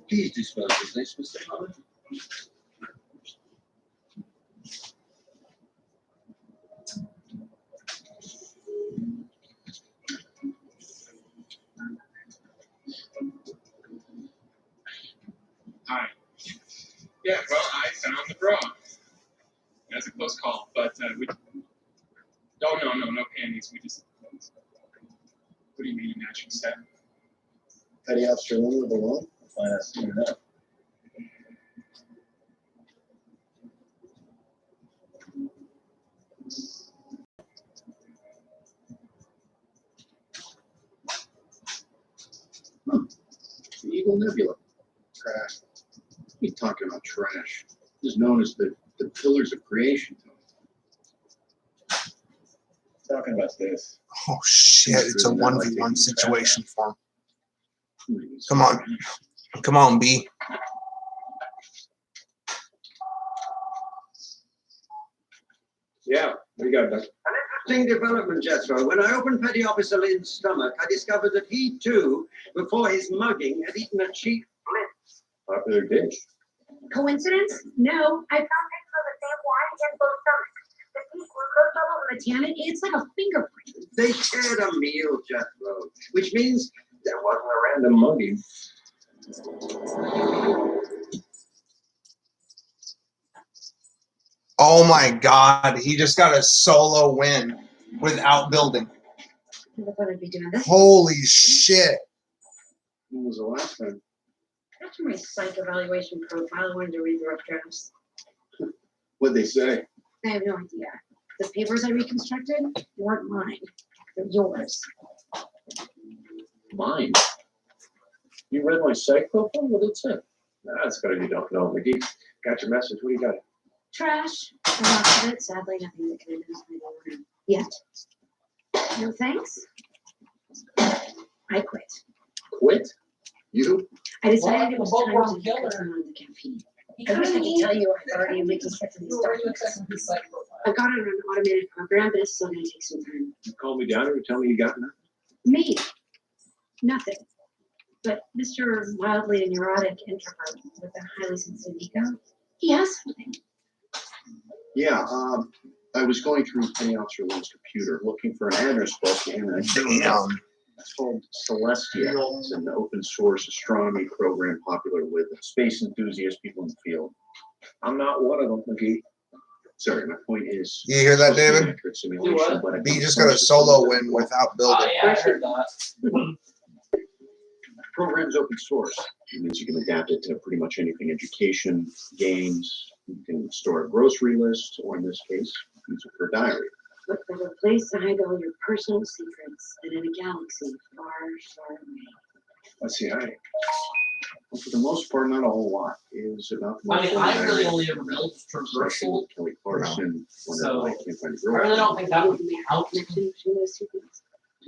Please dispose of this, Mr. Holland. Hi. Yeah, well, I found the bra. That's a close call, but we. Oh, no panties. We just. What do you mean, matching set? Petty officer Lynn with a loan? Find out soon enough. The Eagle Nebula. Trash. What are you talking about trash? This is known as the pillars of creation. Talking about this. Oh shit! It's a 1v1 situation for him. Come on, come on, B. Yeah, we got that. An interesting development, Jethro. When I opened Petty Officer Lynn's stomach, I discovered that he too, before his mugging, had eaten a cheap blitz. Popular dish. Coincidence? No. I found pictures of the same wine in both stomachs. The deep glucose level and the tannin, it's like a fingerprint. They shared a meal, Jethro, which means There wasn't a random mugging. Oh my god, he just got a solo win without building. Never thought I'd be doing this. Holy shit. When was the last time? After my psych evaluation profile, I wanted to read the rough drafts. What'd they say? I have no idea. The papers I reconstructed weren't mine. They're yours. Mine. You read my psych profile? What did it say? That's gotta be don't know. McGee, got your message. What do you got? Trash. A lot of it, sadly, nothing that can identify the owner yet. No thanks. I quit. Quit? You? I decided it was time to cut down on the caffeine. I wish I could tell you I've already reconstructed these documents. I've got it on an automated program, but it's still going to take some time. You call me down and tell me you got nothing? Me? Nothing. But Mr. Wildly neurotic introvert with a highly sensitive ego, he has something. Yeah, I was going through Penny Officer Lynn's computer looking for an address book, and I found out it's called Celestia. It's an open source astronomy program popular with space enthusiasts, people in the field. I'm not one of them, McGee. Sorry, my point is. You hear that, supposed to be an David? accurate simulation, but I B found just got a sources solo that win without building. I heard that. the program's open source. It means you can adapt it to pretty much anything: education, games. You can store a grocery list, or in this case, use it for a diary. What better place to hide all your personal secrets than in a galaxy far, far away? Let's see, well, for the most part, not a whole lot is about. I mean, I really only ever built traversal. Kelly Clarkson. So, I can't find a I really don't think that would help. 2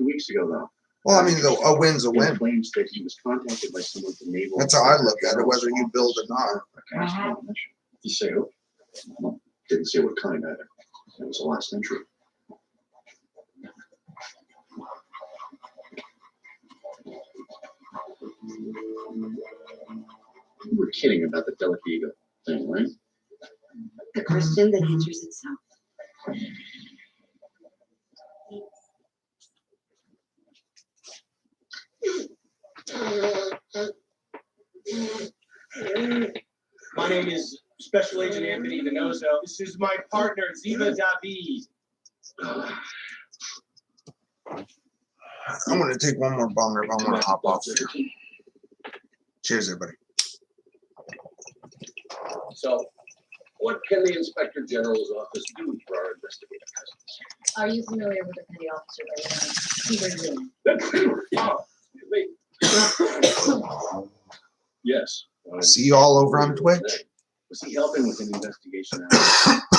weeks ago, though. Well, I mean, a win's a He win. claims that he was contacted by someone from Naval. That's how I look at it, whether you build or not. A correspondent mission. You say who? Well, didn't say what kind either. That was the last entry. You were kidding about the delicate ego thing, right? The question that answers itself. My name is Special Agent Anthony Venoso. This is my partner, Ziva David. I'm going to take one more bonger if I want to hop off here. Cheers, everybody. So, What can the Inspector General's office do for our investigative customers? Are you familiar with the petty officer by the name of Yes. See you all over on Twitch. Was he helping with an investigation?